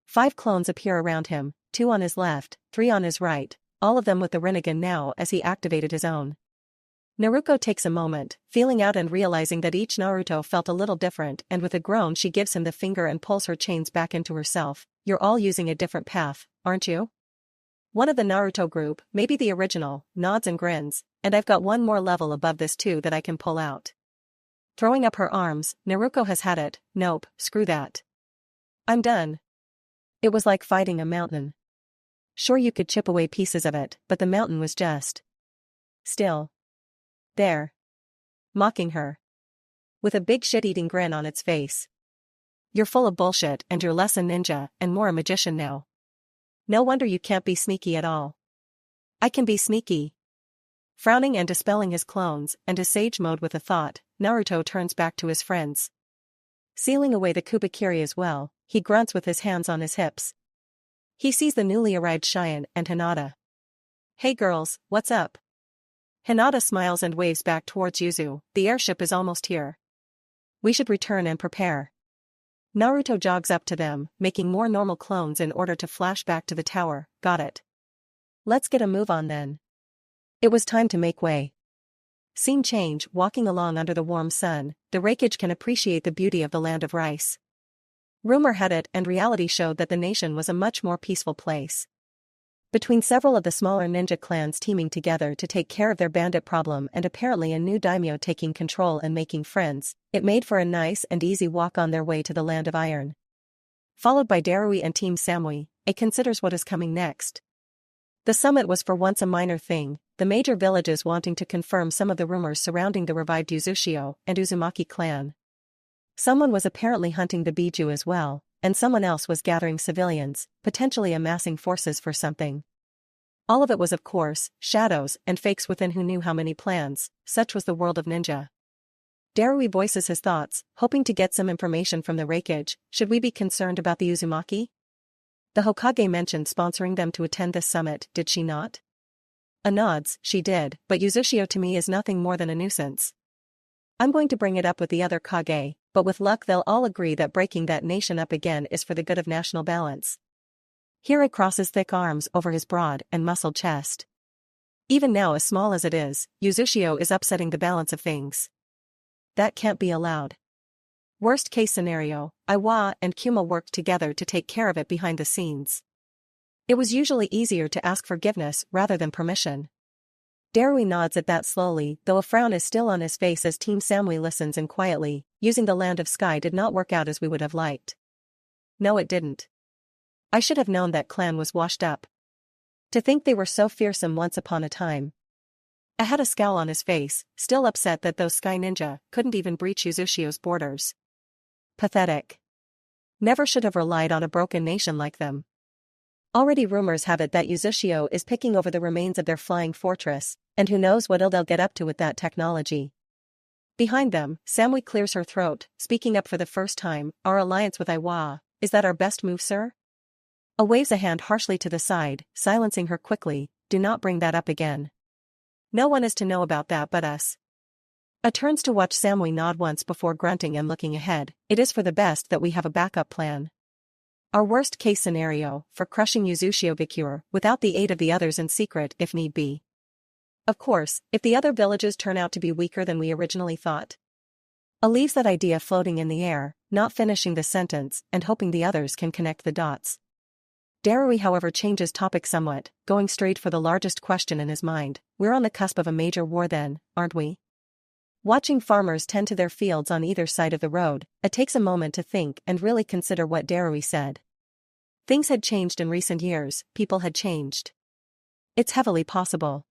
5 clones appear around him, 2 on his left, 3 on his right, all of them with the Rinnegan now as he activated his own. Naruto takes a moment, feeling out and realizing that each Naruto felt a little different, and with a groan she gives him the finger and pulls her chains back into herself. You're all using a different path, aren't you? One of the Naruto group, maybe the original, nods and grins, and I've got one more level above this too that I can pull out. Throwing up her arms, Naruto has had it. Nope, screw that. I'm done. It was like fighting a mountain. Sure, you could chip away pieces of it, but the mountain was just still there. Mocking her. With a big shit-eating grin on its face. You're full of bullshit and you're less a ninja and more a magician now. No wonder you can't be sneaky at all. I can be sneaky. Frowning and dispelling his clones and his sage mode with a thought, Naruto turns back to his friends. Sealing away the Kubikiri as well, he grunts with his hands on his hips. He sees the newly arrived Cheyenne and Hinata. Hey girls, what's up? Hinata smiles and waves back towards Yuzu. The airship is almost here. We should return and prepare. Naruto jogs up to them, making more normal clones in order to flash back to the tower. Got it. Let's get a move on then. It was time to make way. Scene change. Walking along under the warm sun, the Raikage can appreciate the beauty of the land of rice. Rumor had it and reality showed that the nation was a much more peaceful place. Between several of the smaller ninja clans teaming together to take care of their bandit problem and apparently a new daimyo taking control and making friends, it made for a nice and easy walk on their way to the land of iron. Followed by Darui and Team Samui, it considers what is coming next. The summit was for once a minor thing, the major villages wanting to confirm some of the rumors surrounding the revived Uzushio and Uzumaki clan. Someone was apparently hunting the Biju as well, and someone else was gathering civilians, potentially amassing forces for something. All of it was of course, shadows and fakes within who knew how many plans, such was the world of ninja. Darui voices his thoughts, hoping to get some information from the Raikage. Should we be concerned about the Uzumaki? The Hokage mentioned sponsoring them to attend this summit, did she not? A nods, she did, but Uzushio to me is nothing more than a nuisance. I'm going to bring it up with the other Kage, but with luck they'll all agree that breaking that nation up again is for the good of national balance. Hira crosses thick arms over his broad and muscled chest. Even now as small as it is, Uzushio is upsetting the balance of things. That can't be allowed. Worst case scenario, Iwa and Kuma worked together to take care of it behind the scenes. It was usually easier to ask forgiveness rather than permission. Darui nods at that slowly, though a frown is still on his face as Team Samui listens in quietly. Using the land of sky did not work out as we would have liked. No, it didn't. I should have known that clan was washed up. To think they were so fearsome once upon a time. I had a scowl on his face, still upset that those sky ninja couldn't even breach Uzushio's borders. Pathetic. Never should have relied on a broken nation like them. Already rumors have it that Uzushio is picking over the remains of their flying fortress, and who knows what they'll get up to with that technology. Behind them, Samui clears her throat, speaking up for the first time. Our alliance with Iwa, is that our best move, sir? A waves a hand harshly to the side, silencing her quickly. Do not bring that up again. No one is to know about that but us. A turns to watch Samui nod once before grunting and looking ahead. It is for the best that we have a backup plan. Our worst case scenario, for crushing Uzushio Bikure, without the aid of the others in secret if need be. Of course, if the other villages turn out to be weaker than we originally thought. A leaves that idea floating in the air, not finishing the sentence and hoping the others can connect the dots. Darui however changes topic somewhat, going straight for the largest question in his mind. We're on the cusp of a major war then, aren't we? Watching farmers tend to their fields on either side of the road, it takes a moment to think and really consider what Darui said. Things had changed in recent years, people had changed. It's heavily possible.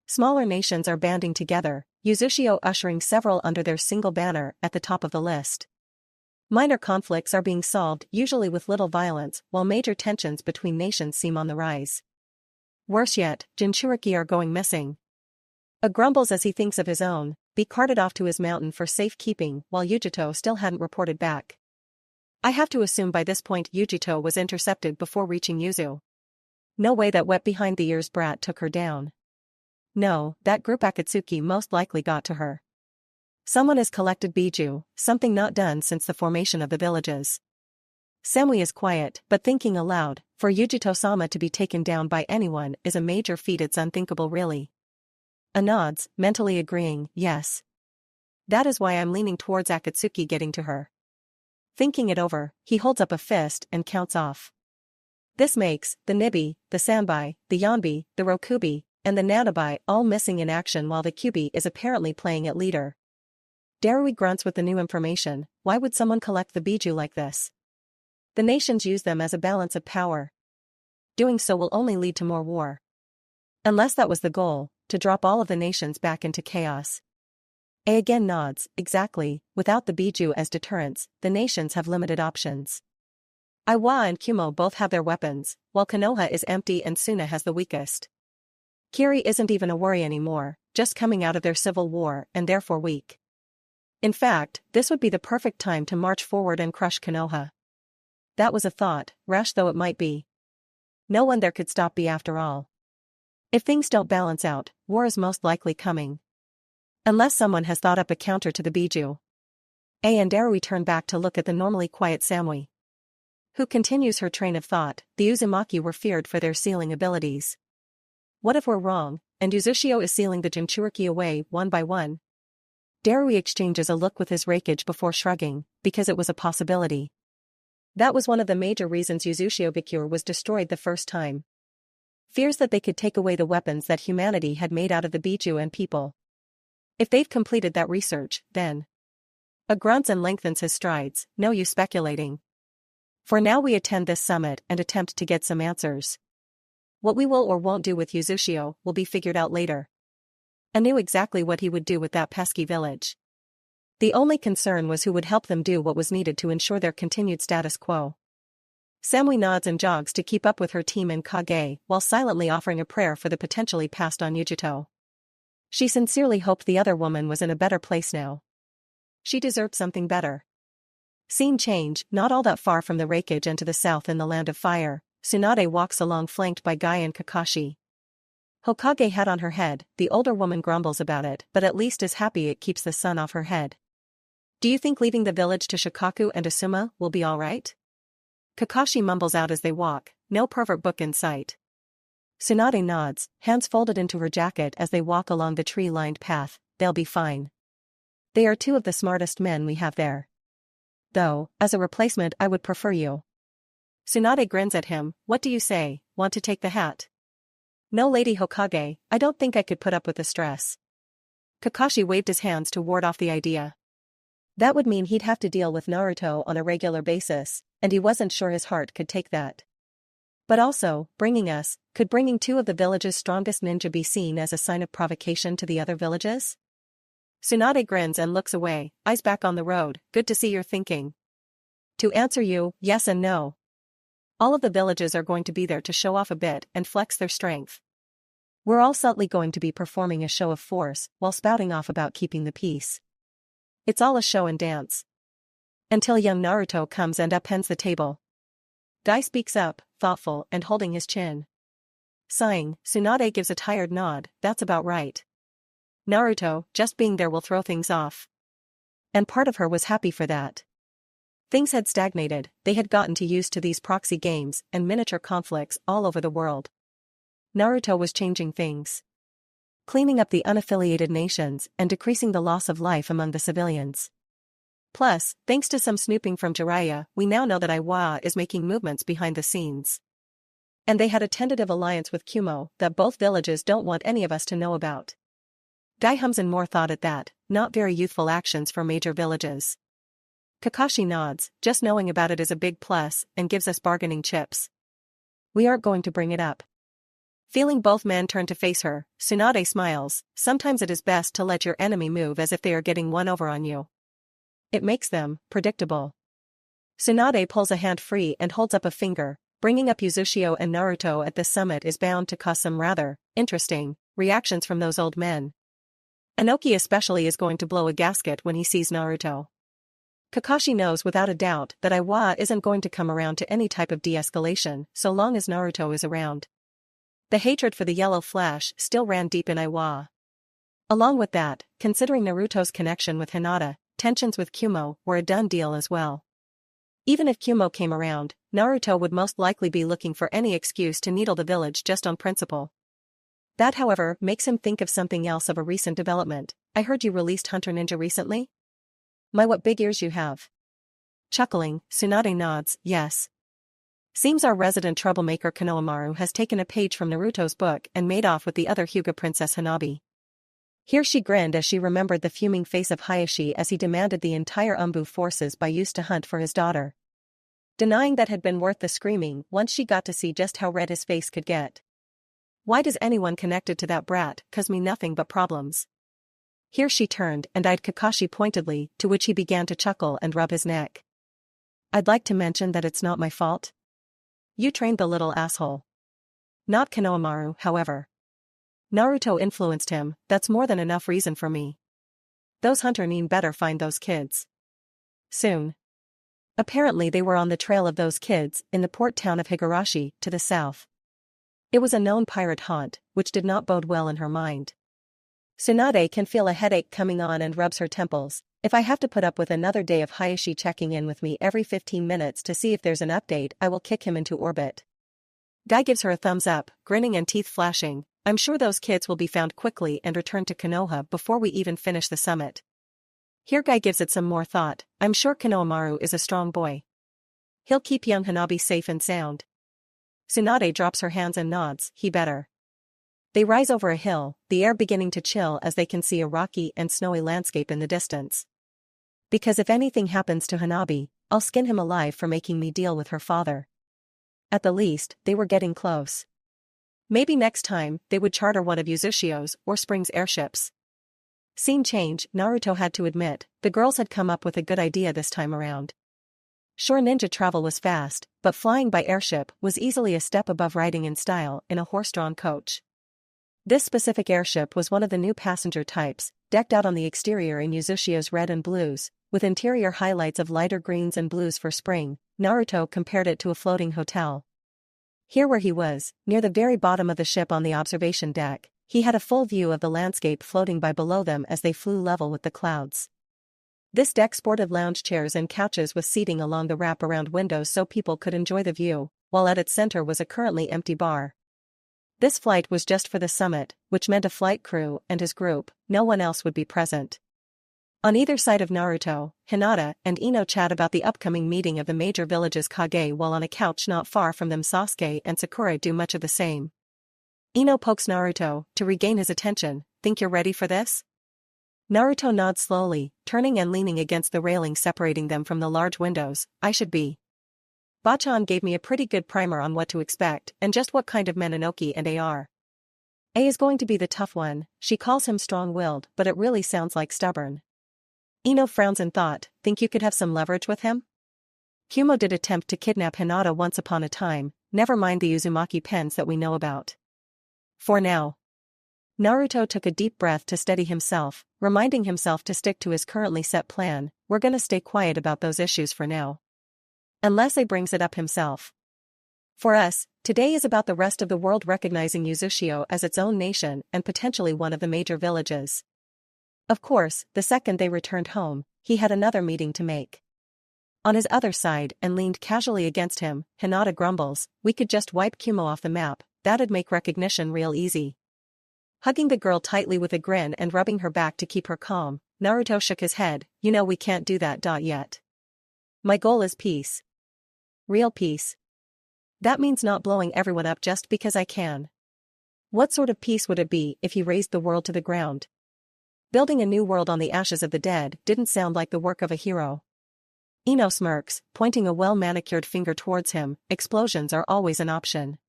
Smaller nations are banding together, Uzushio ushering several under their single banner at the top of the list. Minor conflicts are being solved, usually with little violence, while major tensions between nations seem on the rise. Worse yet, Jinchuriki are going missing. A grumbles as he thinks of his own, be carted off to his mountain for safekeeping while Yujito still hadn't reported back. I have to assume by this point Yujito was intercepted before reaching Yuzu. No way that wet behind the ears brat took her down. No, that group Akatsuki most likely got to her. Someone has collected Biju, something not done since the formation of the villages. Samui is quiet, but thinking aloud, for Yujito-sama to be taken down by anyone is a major feat. It's unthinkable really. A nods, mentally agreeing, yes. That is why I'm leaning towards Akatsuki getting to her. Thinking it over, he holds up a fist and counts off. This makes the Nibi, the Sanbai, the Yanbi, the Rokubi, and the Nanabai all missing in action while the Kyubi is apparently playing at leader. Darui grunts with the new information. Why would someone collect the Biju like this? The nations use them as a balance of power. Doing so will only lead to more war. Unless that was the goal, to drop all of the nations back into chaos. A again nods, exactly, without the Biju as deterrents, the nations have limited options. Iwa and Kumo both have their weapons, while Konoha is empty and Suna has the weakest. Kiri isn't even a worry anymore, just coming out of their civil war and therefore weak. In fact, this would be the perfect time to march forward and crush Konoha. That was a thought, rash though it might be. No one there could stop B after all. If things don't balance out, war is most likely coming. Unless someone has thought up a counter to the Biju. And Darui turned back to look at the normally quiet Samui, who continues her train of thought. The Uzumaki were feared for their sealing abilities. What if we're wrong, and Uzushio is sealing the Jinchuriki away one by one? Darui exchanges a look with his Raikage before shrugging, because it was a possibility. That was one of the major reasons Uzushio Bikure was destroyed the first time. Fears that they could take away the weapons that humanity had made out of the Biju and people. If they've completed that research, then. A grunts and lengthens his strides, no use speculating. For now we attend this summit and attempt to get some answers. What we will or won't do with Uzushio will be figured out later. I knew exactly what he would do with that pesky village. The only concern was who would help them do what was needed to ensure their continued status quo. Samui nods and jogs to keep up with her team in Kage while silently offering a prayer for the potentially passed on Yujito. She sincerely hoped the other woman was in a better place now. She deserved something better. Scene change, not all that far from the Raikage and to the south in the Land of Fire, Tsunade walks along flanked by Guy and Kakashi. Hokage hat on her head, the older woman grumbles about it but at least is happy it keeps the sun off her head. Do you think leaving the village to Shikaku and Asuma will be alright? Kakashi mumbles out as they walk, no pervert book in sight. Tsunade nods, hands folded into her jacket as they walk along the tree-lined path. They'll be fine. They are two of the smartest men we have there. Though, as a replacement I would prefer you. Tsunade grins at him. What do you say, want to take the hat? No, Lady Hokage, I don't think I could put up with the stress. Kakashi waved his hands to ward off the idea. That would mean he'd have to deal with Naruto on a regular basis, and he wasn't sure his heart could take that. But also, could bringing two of the village's strongest ninja be seen as a sign of provocation to the other villages? Tsunade grins and looks away, eyes back on the road. Good to see you're thinking. To answer you, yes and no. All of the villages are going to be there to show off a bit and flex their strength. We're all subtly going to be performing a show of force while spouting off about keeping the peace. It's all a show and dance. Until young Naruto comes and upends the table. Dai speaks up, thoughtful and holding his chin. Sighing, Tsunade gives a tired nod. That's about right. Naruto, just being there will throw things off. And part of her was happy for that. Things had stagnated, they had gotten too used to these proxy games and miniature conflicts all over the world. Naruto was changing things. Cleaning up the unaffiliated nations and decreasing the loss of life among the civilians. Plus, thanks to some snooping from Jiraiya, we now know that Iwa is making movements behind the scenes. And they had a tentative alliance with Kumo that both villages don't want any of us to know about. Dai hums in more thought at that, not very youthful actions for major villages. Kakashi nods, just knowing about it is a big plus and gives us bargaining chips. We aren't going to bring it up. Feeling both men turn to face her, Tsunade smiles. Sometimes it is best to let your enemy move as if they are getting one over on you. It makes them predictable. Tsunade pulls a hand free and holds up a finger. Bringing up Uzushio and Naruto at this summit is bound to cause some rather interesting reactions from those old men. Inoki especially is going to blow a gasket when he sees Naruto. Kakashi knows without a doubt that Iwa isn't going to come around to any type of de-escalation so long as Naruto is around. The hatred for the Yellow Flash still ran deep in Iwa. Along with that, considering Naruto's connection with Hinata, tensions with Kumo were a done deal as well. Even if Kumo came around, Naruto would most likely be looking for any excuse to needle the village just on principle. That, however, makes him think of something else of a recent development. I heard you released Hunter Ninja recently? My, what big ears you have. Chuckling, Tsunade nods, yes. Seems our resident troublemaker Konohamaru has taken a page from Naruto's book and made off with the other Hyuga princess Hanabi. Here she grinned as she remembered the fuming face of Hayashi as he demanded the entire Umbu forces by use to hunt for his daughter. Denying that had been worth the screaming once she got to see just how red his face could get. Why does anyone connected to that brat cause me nothing but problems? Here she turned and eyed Kakashi pointedly, to which he began to chuckle and rub his neck. I'd like to mention that it's not my fault. You trained the little asshole. Not Konohamaru, however. Naruto influenced him, that's more than enough reason for me. Those hunter nin better find those kids. Soon. Apparently they were on the trail of those kids in the port town of Higurashi, to the south. It was a known pirate haunt, which did not bode well in her mind. Tsunade can feel a headache coming on and rubs her temples. If I have to put up with another day of Hayashi checking in with me every 15 minutes to see if there's an update, I will kick him into orbit. Guy gives her a thumbs up, grinning and teeth flashing. I'm sure those kids will be found quickly and returned to Konoha before we even finish the summit. Here Guy gives it some more thought. I'm sure Konohamaru is a strong boy. He'll keep young Hanabi safe and sound. Tsunade drops her hands and nods, he better. They rise over a hill, the air beginning to chill as they can see a rocky and snowy landscape in the distance. Because if anything happens to Hanabi, I'll skin him alive for making me deal with her father. At the least, they were getting close. Maybe next time, they would charter one of Uzushio's or Spring's airships. Scene change, Naruto had to admit, the girls had come up with a good idea this time around. Sure, ninja travel was fast, but flying by airship was easily a step above riding in style in a horse-drawn coach. This specific airship was one of the new passenger types, decked out on the exterior in Uzushio's red and blues, with interior highlights of lighter greens and blues for spring. Naruto compared it to a floating hotel. Here where he was, near the very bottom of the ship on the observation deck, he had a full view of the landscape floating by below them as they flew level with the clouds. This deck sported lounge chairs and couches with seating along the wrap-around windows so people could enjoy the view, while at its center was a currently empty bar. This flight was just for the summit, which meant a flight crew and his group. No one else would be present. On either side of Naruto, Hinata and Ino chat about the upcoming meeting of the major villages Kage, while on a couch not far from them Sasuke and Sakura do much of the same. Ino pokes Naruto to regain his attention. Think you're ready for this? Naruto nods slowly, turning and leaning against the railing separating them from the large windows. I should be. Bachan gave me a pretty good primer on what to expect and just what kind of men Inoki and A are. A is going to be the tough one. She calls him strong-willed, but it really sounds like stubborn. Ino frowns in thought. Think you could have some leverage with him? Kumo did attempt to kidnap Hinata once upon a time, never mind the Uzumaki pens that we know about. For now. Naruto took a deep breath to steady himself, reminding himself to stick to his currently set plan. We're gonna stay quiet about those issues for now. Unless he brings it up himself. For us, today is about the rest of the world recognizing Uzushio as its own nation and potentially one of the major villages. Of course, the second they returned home, he had another meeting to make. On his other side and leaned casually against him, Hinata grumbles, we could just wipe Kumo off the map, that'd make recognition real easy. Hugging the girl tightly with a grin and rubbing her back to keep her calm, Naruto shook his head, you know we can't do that. Yet. My goal is peace. Real peace. That means not blowing everyone up just because I can. What sort of peace would it be if he razed the world to the ground? Building a new world on the ashes of the dead didn't sound like the work of a hero. Ino smirks, pointing a well-manicured finger towards him. Explosions are always an option.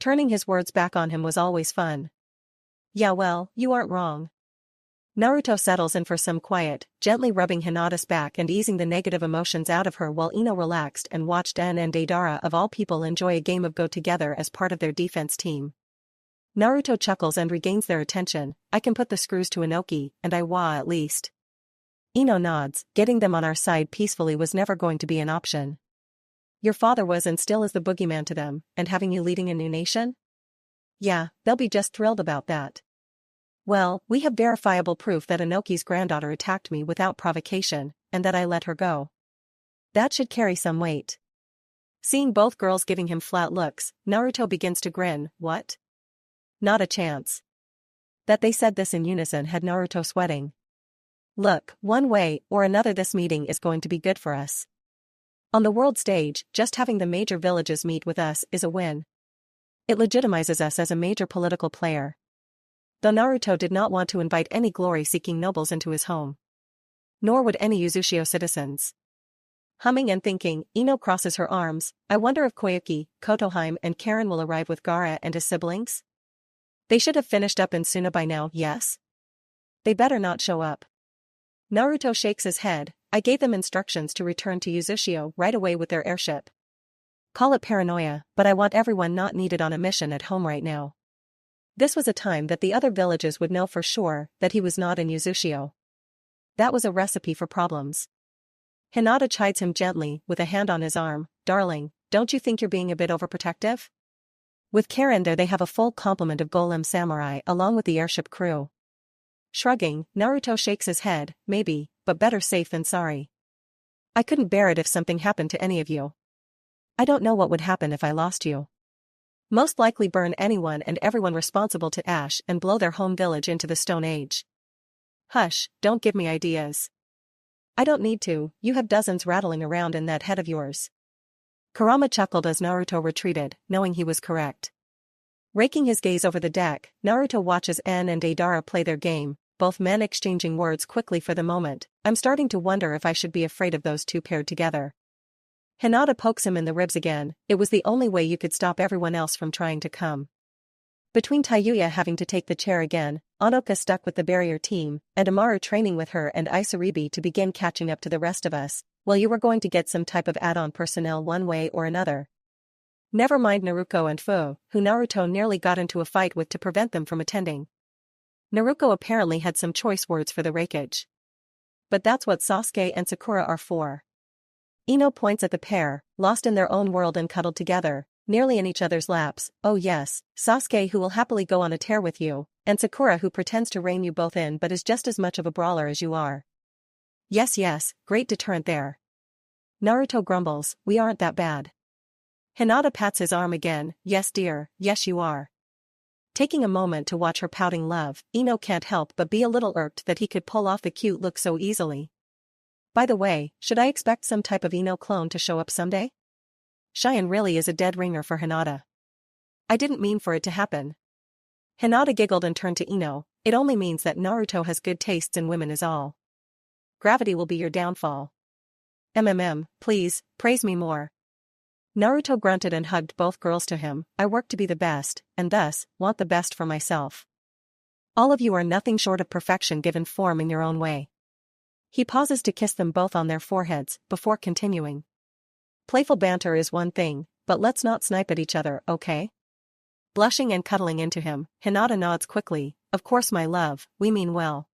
Turning his words back on him was always fun. Yeah, well, you aren't wrong. Naruto settles in for some quiet, gently rubbing Hinata's back and easing the negative emotions out of her while Ino relaxed and watched En and Deidara of all people enjoy a game of Go together as part of their defense team. Naruto chuckles and regains their attention. I can put the screws to Inoki, and I wa at least. Ino nods, getting them on our side peacefully was never going to be an option. Your father was and still is the boogeyman to them, and having you leading a new nation? Yeah, they'll be just thrilled about that. Well, we have verifiable proof that Inoki's granddaughter attacked me without provocation, and that I let her go. That should carry some weight. Seeing both girls giving him flat looks, Naruto begins to grin. What? Not a chance. That they said this in unison had Naruto sweating. Look, one way or another this meeting is going to be good for us. On the world stage, just having the major villages meet with us is a win. It legitimizes us as a major political player. Though Naruto did not want to invite any glory-seeking nobles into his home. Nor would any Uzushio citizens. Humming and thinking, Ino crosses her arms. I wonder if Koyuki, Kotoheim and Karen will arrive with Gaara and his siblings? They should have finished up in Suna by now, yes? They better not show up. Naruto shakes his head. I gave them instructions to return to Uzushio right away with their airship. Call it paranoia, but I want everyone not needed on a mission at home right now. This was a time that the other villages would know for sure that he was not in Uzushio. That was a recipe for problems. Hinata chides him gently with a hand on his arm. Darling, don't you think you're being a bit overprotective? With Karen there they have a full complement of golem samurai along with the airship crew. Shrugging, Naruto shakes his head, maybe, but better safe than sorry. I couldn't bear it if something happened to any of you. I don't know what would happen if I lost you. Most likely burn anyone and everyone responsible to ash and blow their home village into the Stone Age. Hush, don't give me ideas. I don't need to, you have dozens rattling around in that head of yours. Kurama chuckled as Naruto retreated, knowing he was correct. Raking his gaze over the deck, Naruto watches En and Deidara play their game, both men exchanging words quickly for the moment. I'm starting to wonder if I should be afraid of those two paired together. Hinata pokes him in the ribs again. It was the only way you could stop everyone else from trying to come. Between Tayuya having to take the chair again, Anoka stuck with the barrier team, and Amaru training with her and Isaribi to begin catching up to the rest of us, well, you were going to get some type of add-on personnel one way or another. Never mind Naruto and Fu, who Naruto nearly got into a fight with to prevent them from attending. Naruto apparently had some choice words for the rakeage. But that's what Sasuke and Sakura are for. Ino points at the pair, lost in their own world and cuddled together, nearly in each other's laps. Oh yes, Sasuke who will happily go on a tear with you, and Sakura who pretends to rein you both in but is just as much of a brawler as you are. Yes, great deterrent there. Naruto grumbles, we aren't that bad. Hinata pats his arm again, yes dear, yes you are. Taking a moment to watch her pouting love, Ino can't help but be a little irked that he could pull off the cute look so easily. By the way, should I expect some type of Ino clone to show up someday? Cheyenne really is a dead ringer for Hinata. I didn't mean for it to happen. Hinata giggled and turned to Ino, it only means that Naruto has good tastes in women is all. Gravity will be your downfall. Please, praise me more. Naruto grunted and hugged both girls to him. I work to be the best, and thus, want the best for myself. All of you are nothing short of perfection given form in your own way. He pauses to kiss them both on their foreheads, before continuing. Playful banter is one thing, but let's not snipe at each other, okay? Blushing and cuddling into him, Hinata nods quickly, of course my love, we mean well.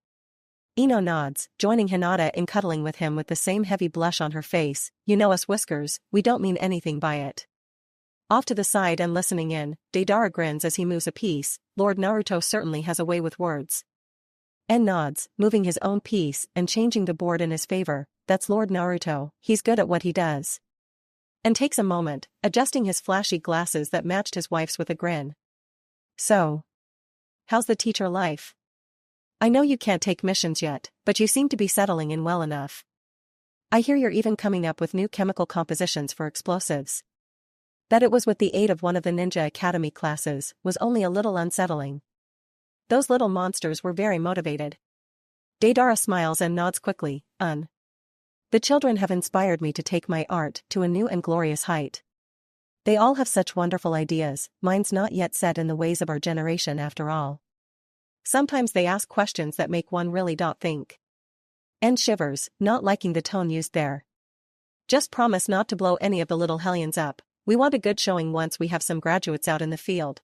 Ino nods, joining Hinata in cuddling with him with the same heavy blush on her face. You know us Whiskers, we don't mean anything by it. Off to the side and listening in, Deidara grins as he moves a piece. Lord Naruto certainly has a way with words. En nods, moving his own piece and changing the board in his favor. That's Lord Naruto, he's good at what he does. And takes a moment, adjusting his flashy glasses that matched his wife's with a grin. So, how's the teacher life? I know you can't take missions yet, but you seem to be settling in well enough. I hear you're even coming up with new chemical compositions for explosives. That it was with the aid of one of the Ninja Academy classes was only a little unsettling. Those little monsters were very motivated. Deidara smiles and nods quickly, The children have inspired me to take my art to a new and glorious height. They all have such wonderful ideas, mine's not yet set in the ways of our generation after all. Sometimes they ask questions that make one really think. En shivers, not liking the tone used there. Just promise not to blow any of the little hellions up, we want a good showing once we have some graduates out in the field.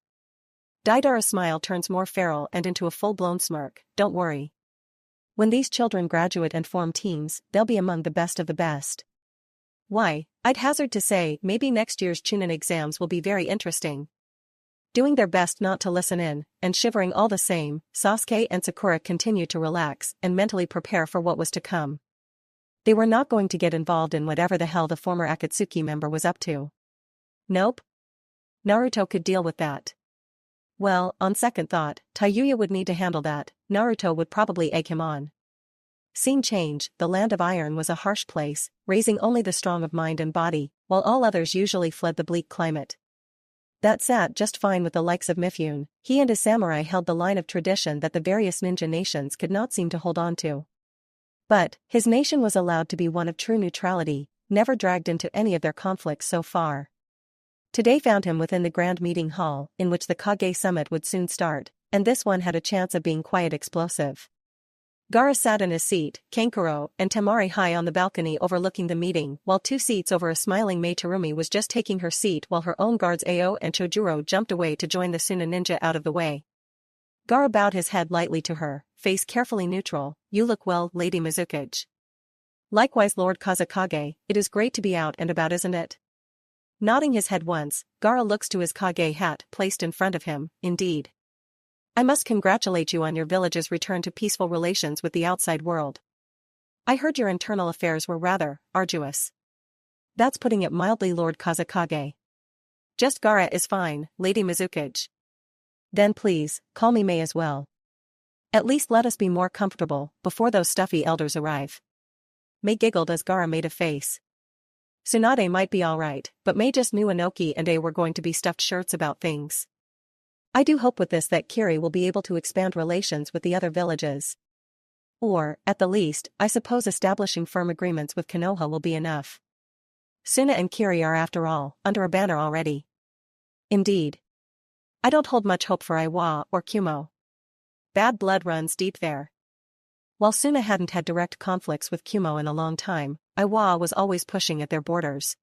Deidara's smile turns more feral and into a full-blown smirk, don't worry. When these children graduate and form teams, they'll be among the best of the best. Why, I'd hazard to say maybe next year's Chunin exams will be very interesting. Doing their best not to listen in, and shivering all the same, Sasuke and Sakura continue to relax and mentally prepare for what was to come. They were not going to get involved in whatever the hell the former Akatsuki member was up to. Nope. Naruto could deal with that. Well, on second thought, Tayuya would need to handle that. Naruto would probably egg him on. Scene change, the land of iron was a harsh place, raising only the strong of mind and body, while all others usually fled the bleak climate. That sat just fine with the likes of Mifune. He and his samurai held the line of tradition that the various ninja nations could not seem to hold on to. But, his nation was allowed to be one of true neutrality, never dragged into any of their conflicts so far. Today found him within the grand meeting hall, in which the Kage summit would soon start, and this one had a chance of being quite explosive. Gaara sat in his seat, Kankuro and Temari high on the balcony overlooking the meeting, while 2 seats over a smiling Mei Terumi was just taking her seat while her own guards Ao and Chojuro jumped away to join the Suna ninja out of the way. Gaara bowed his head lightly to her, face carefully neutral. You look well, Lady Mizukage. Likewise Lord Kazekage, it is great to be out and about isn't it? Nodding his head once, Gaara looks to his Kage hat placed in front of him. Indeed. I must congratulate you on your village's return to peaceful relations with the outside world. I heard your internal affairs were rather arduous. That's putting it mildly, Lord Kazekage. Just Gaara is fine, Lady Mizukage. Then please, call me May as well. At least let us be more comfortable before those stuffy elders arrive. May giggled as Gaara made a face. Tsunade might be alright, but May just knew Inoki and A were going to be stuffed shirts about things. I do hope with this that Kiri will be able to expand relations with the other villages. Or, at the least, I suppose establishing firm agreements with Konoha will be enough. Suna and Kiri are after all, under a banner already. Indeed. I don't hold much hope for Iwa or Kumo. Bad blood runs deep there. While Suna hadn't had direct conflicts with Kumo in a long time, Iwa was always pushing at their borders.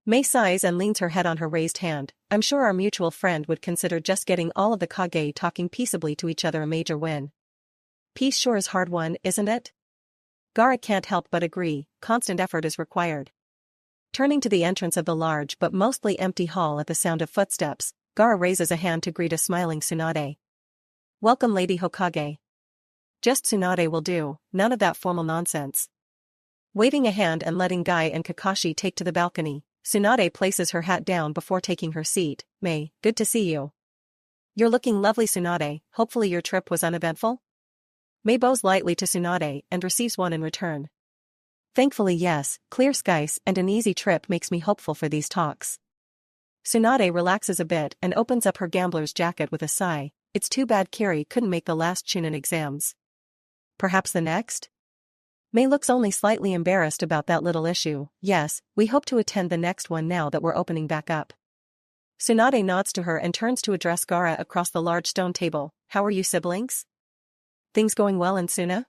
May sighs and leans her head on her raised hand. I'm sure our mutual friend would consider just getting all of the Kage talking peaceably to each other a major win. Peace sure is hard won, isn't it? Gaara can't help but agree, constant effort is required. Turning to the entrance of the large but mostly empty hall at the sound of footsteps, Gaara raises a hand to greet a smiling Tsunade. Welcome, Lady Hokage. Just Tsunade will do, none of that formal nonsense. Waving a hand and letting Guy and Kakashi take to the balcony, Tsunade places her hat down before taking her seat. May, good to see you. You're looking lovely, Tsunade. Hopefully your trip was uneventful? May bows lightly to Tsunade and receives one in return. Thankfully yes, clear skies and an easy trip makes me hopeful for these talks. Tsunade relaxes a bit and opens up her gambler's jacket with a sigh. It's too bad Kiri couldn't make the last Chunin exams. Perhaps the next? May looks only slightly embarrassed about that little issue. Yes, we hope to attend the next one now that we're opening back up. Tsunade nods to her and turns to address Gaara across the large stone table. How are you siblings? Things going well in Suna?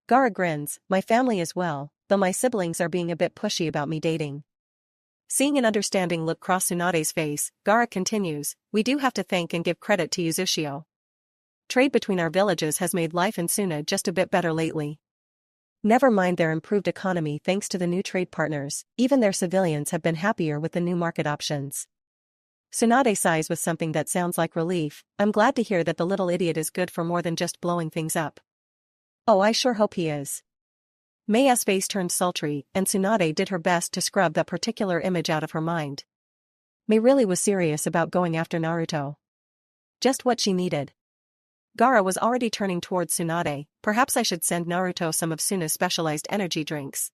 Gaara grins, my family is well, though my siblings are being a bit pushy about me dating. Seeing an understanding look cross Tsunade's face, Gaara continues, we do have to thank and give credit to Uzushio. Trade between our villages has made life in Suna just a bit better lately. Never mind their improved economy thanks to the new trade partners, even their civilians have been happier with the new market options. Tsunade sighs with something that sounds like relief. I'm glad to hear that the little idiot is good for more than just blowing things up. Oh, I sure hope he is. Mei's face turned sultry, and Tsunade did her best to scrub that particular image out of her mind. Mei really was serious about going after Naruto. Just what she needed. Gaara was already turning towards Tsunade. Perhaps I should send Naruto some of Suna's specialized energy drinks.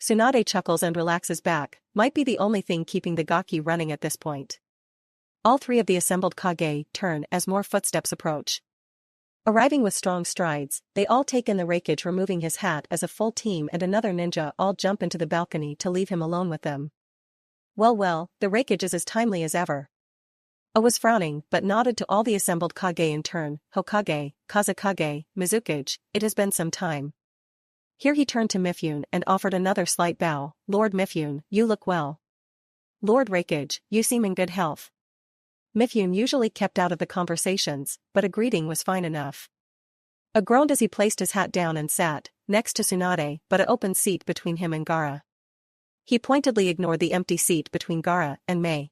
Tsunade chuckles and relaxes back, might be the only thing keeping the Gaki running at this point. All three of the assembled Kage turn as more footsteps approach. Arriving with strong strides, they all take in the Raikage, removing his hat as a full team, and another ninja all jump into the balcony to leave him alone with them. Well, the Raikage is as timely as ever. I was frowning but nodded to all the assembled Kage in turn. Hokage, Kazekage, Mizukage, it has been some time. Here he turned to Mifune and offered another slight bow. Lord Mifune, you look well. Lord Raikage, you seem in good health. Mifune usually kept out of the conversations, but a greeting was fine enough. A groaned as he placed his hat down and sat, next to Tsunade, but an open seat between him and Gaara. He pointedly ignored the empty seat between Gaara and Mei.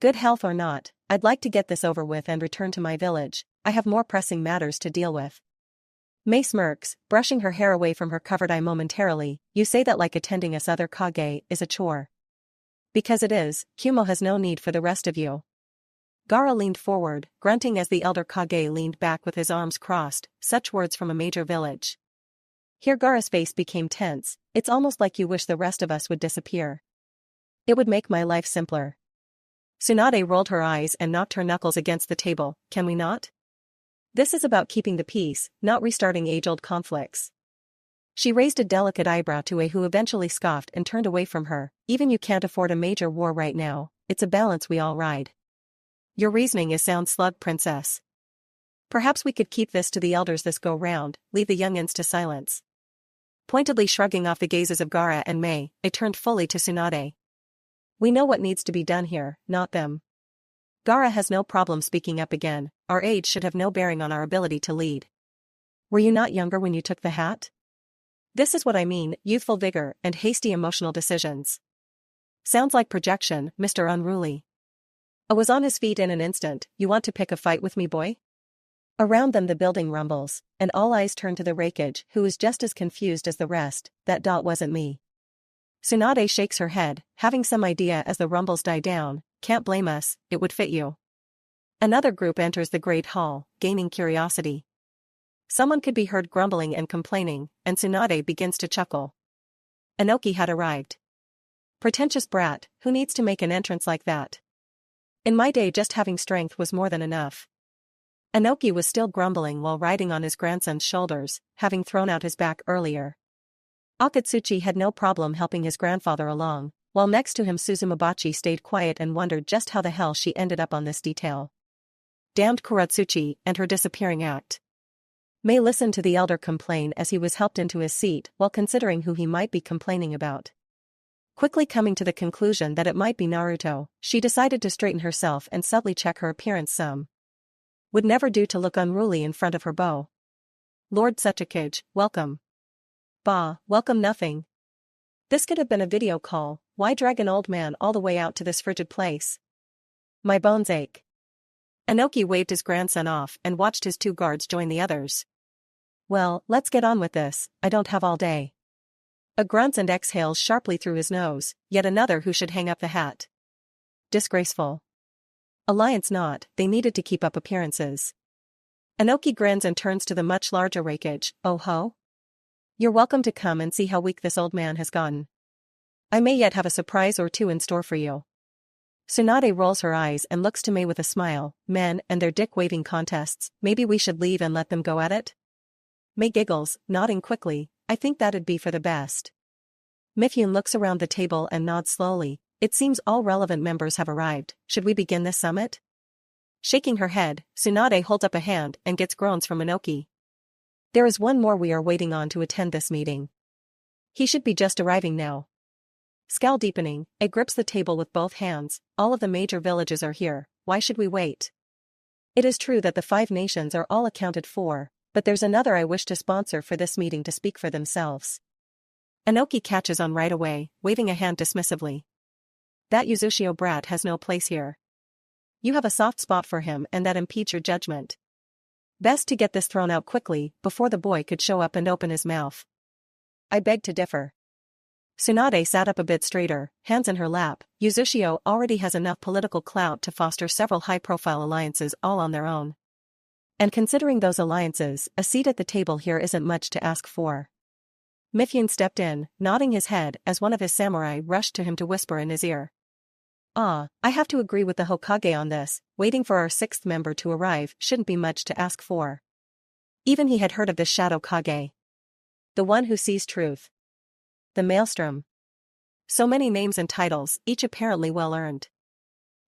Good health or not, I'd like to get this over with and return to my village. I have more pressing matters to deal with. Mei smirks, brushing her hair away from her covered eye momentarily. You say that like attending us other Kage is a chore. Because it is, Kumo has no need for the rest of you. Gaara leaned forward, grunting as the elder Kage leaned back with his arms crossed, such words from a major village. Here Gaara's face became tense. It's almost like you wish the rest of us would disappear. It would make my life simpler. Tsunade rolled her eyes and knocked her knuckles against the table. Can we not? This is about keeping the peace, not restarting age-old conflicts. She raised a delicate eyebrow to A, who eventually scoffed and turned away from her. Even you can't afford a major war right now, it's a balance we all ride. Your reasoning is sound, slug princess. Perhaps we could keep this to the elders this go-round, leave the youngins to silence. Pointedly shrugging off the gazes of Gaara and Mei, I turned fully to Tsunade. We know what needs to be done here, not them. Gaara has no problem speaking up again. Our age should have no bearing on our ability to lead. Were you not younger when you took the hat? This is what I mean, youthful vigor and hasty emotional decisions. Sounds like projection, Mr. Unruly. I was on his feet in an instant. You want to pick a fight with me, boy? Around them the building rumbles, and all eyes turn to the Raikage, who is just as confused as the rest. That wasn't me. Tsunade shakes her head, having some idea as the rumbles die down. Can't blame us, it would fit you. Another group enters the Great Hall, gaining curiosity. Someone could be heard grumbling and complaining, and Tsunade begins to chuckle. Inoki had arrived. Pretentious brat, who needs to make an entrance like that? In my day just having strength was more than enough. Inoki was still grumbling while riding on his grandson's shoulders, having thrown out his back earlier. Akatsuchi had no problem helping his grandfather along, while next to him Suzumabachi stayed quiet and wondered just how the hell she ended up on this detail. Damned Kuratsuchi and her disappearing act. Mei listened to the elder complain as he was helped into his seat while considering who he might be complaining about. Quickly coming to the conclusion that it might be Naruto, she decided to straighten herself and subtly check her appearance some. Would never do to look unruly in front of her beau. Lord Suchikage, welcome. Bah, welcome nothing. This could have been a video call. Why drag an old man all the way out to this frigid place? My bones ache. Inoki waved his grandson off and watched his two guards join the others. Well, let's get on with this, I don't have all day. A grunts and exhales sharply through his nose, yet another who should hang up the hat. Disgraceful. Alliance not, they needed to keep up appearances. Inoki grins and turns to the much larger Raikage. Oh ho? You're welcome to come and see how weak this old man has gotten. I may yet have a surprise or two in store for you. Tsunade rolls her eyes and looks to Mei with a smile. Men and their dick-waving contests, maybe we should leave and let them go at it? Mei giggles, nodding quickly. I think that'd be for the best. Mifune looks around the table and nods slowly. It seems all relevant members have arrived. Should we begin this summit? Shaking her head, Tsunade holds up a hand and gets groans from Inoki. There is one more we are waiting on to attend this meeting. He should be just arriving now. Scowl deepening, A grips the table with both hands. All of the major villages are here, why should we wait? It is true that the 5 nations are all accounted for, but there's another I wish to sponsor for this meeting to speak for themselves. Inoki catches on right away, waving a hand dismissively. That Yuzushio brat has no place here. You have a soft spot for him and that impedes your judgment. Best to get this thrown out quickly, before the boy could show up and open his mouth. I beg to differ. Tsunade sat up a bit straighter, hands in her lap. Yuzushio already has enough political clout to foster several high-profile alliances all on their own. And considering those alliances, a seat at the table here isn't much to ask for. Mifune stepped in, nodding his head as one of his samurai rushed to him to whisper in his ear. I have to agree with the Hokage on this, waiting for our 6th member to arrive shouldn't be much to ask for. Even he had heard of this Shadow Kage. The one who sees truth. The Maelstrom. So many names and titles, each apparently well earned.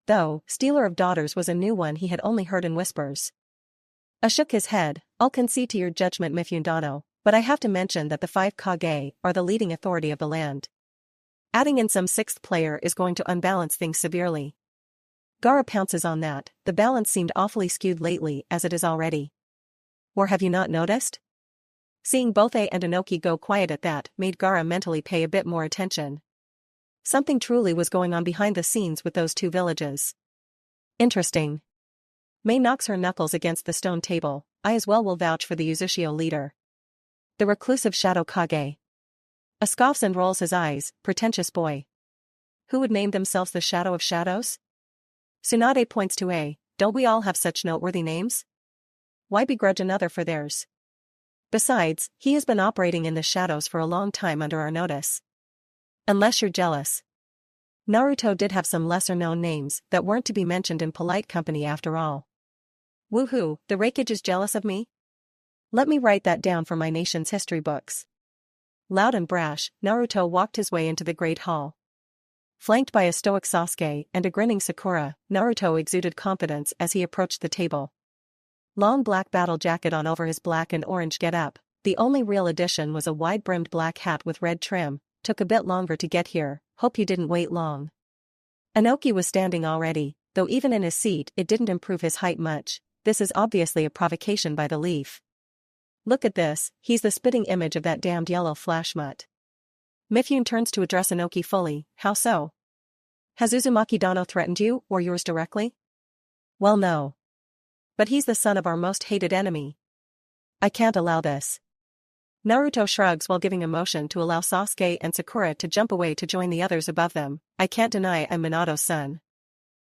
Though, Stealer of Daughters was a new one he had only heard in whispers. I shook his head. I'll concede to your judgment, Mifune Dano, but I have to mention that the 5 Kage are the leading authority of the land. Adding in some 6th player is going to unbalance things severely. Gaara pounces on that. The balance seemed awfully skewed lately as it is already. Or have you not noticed? Seeing both A and Inoki go quiet at that made Gaara mentally pay a bit more attention. Something truly was going on behind the scenes with those 2 villages. Interesting. Mei knocks her knuckles against the stone table. I as well will vouch for the Yuzushio leader. The reclusive Shadow Kage. A scoffs and rolls his eyes, pretentious boy. Who would name themselves the Shadow of Shadows? Tsunade points to A. Don't we all have such noteworthy names? Why begrudge another for theirs? Besides, he has been operating in the shadows for a long time under our notice. Unless you're jealous. Naruto did have some lesser-known names that weren't to be mentioned in polite company after all. Woohoo, the Raikage is jealous of me? Let me write that down for my nation's history books. Loud and brash, Naruto walked his way into the Great Hall. Flanked by a stoic Sasuke and a grinning Sakura, Naruto exuded confidence as he approached the table. Long black battle jacket on over his black and orange getup, the only real addition was a wide-brimmed black hat with red trim. Took a bit longer to get here, hope you didn't wait long. Inoki was standing already, though even in his seat it didn't improve his height much. This is obviously a provocation by the Leaf. Look at this, he's the spitting image of that damned yellow flash mutt. Mifune turns to address Inoki fully. How so? Has Uzumaki Dano threatened you or yours directly? Well, no. But he's the son of our most hated enemy. I can't allow this. Naruto shrugs while giving a motion to allow Sasuke and Sakura to jump away to join the others above them. I can't deny I'm Minato's son.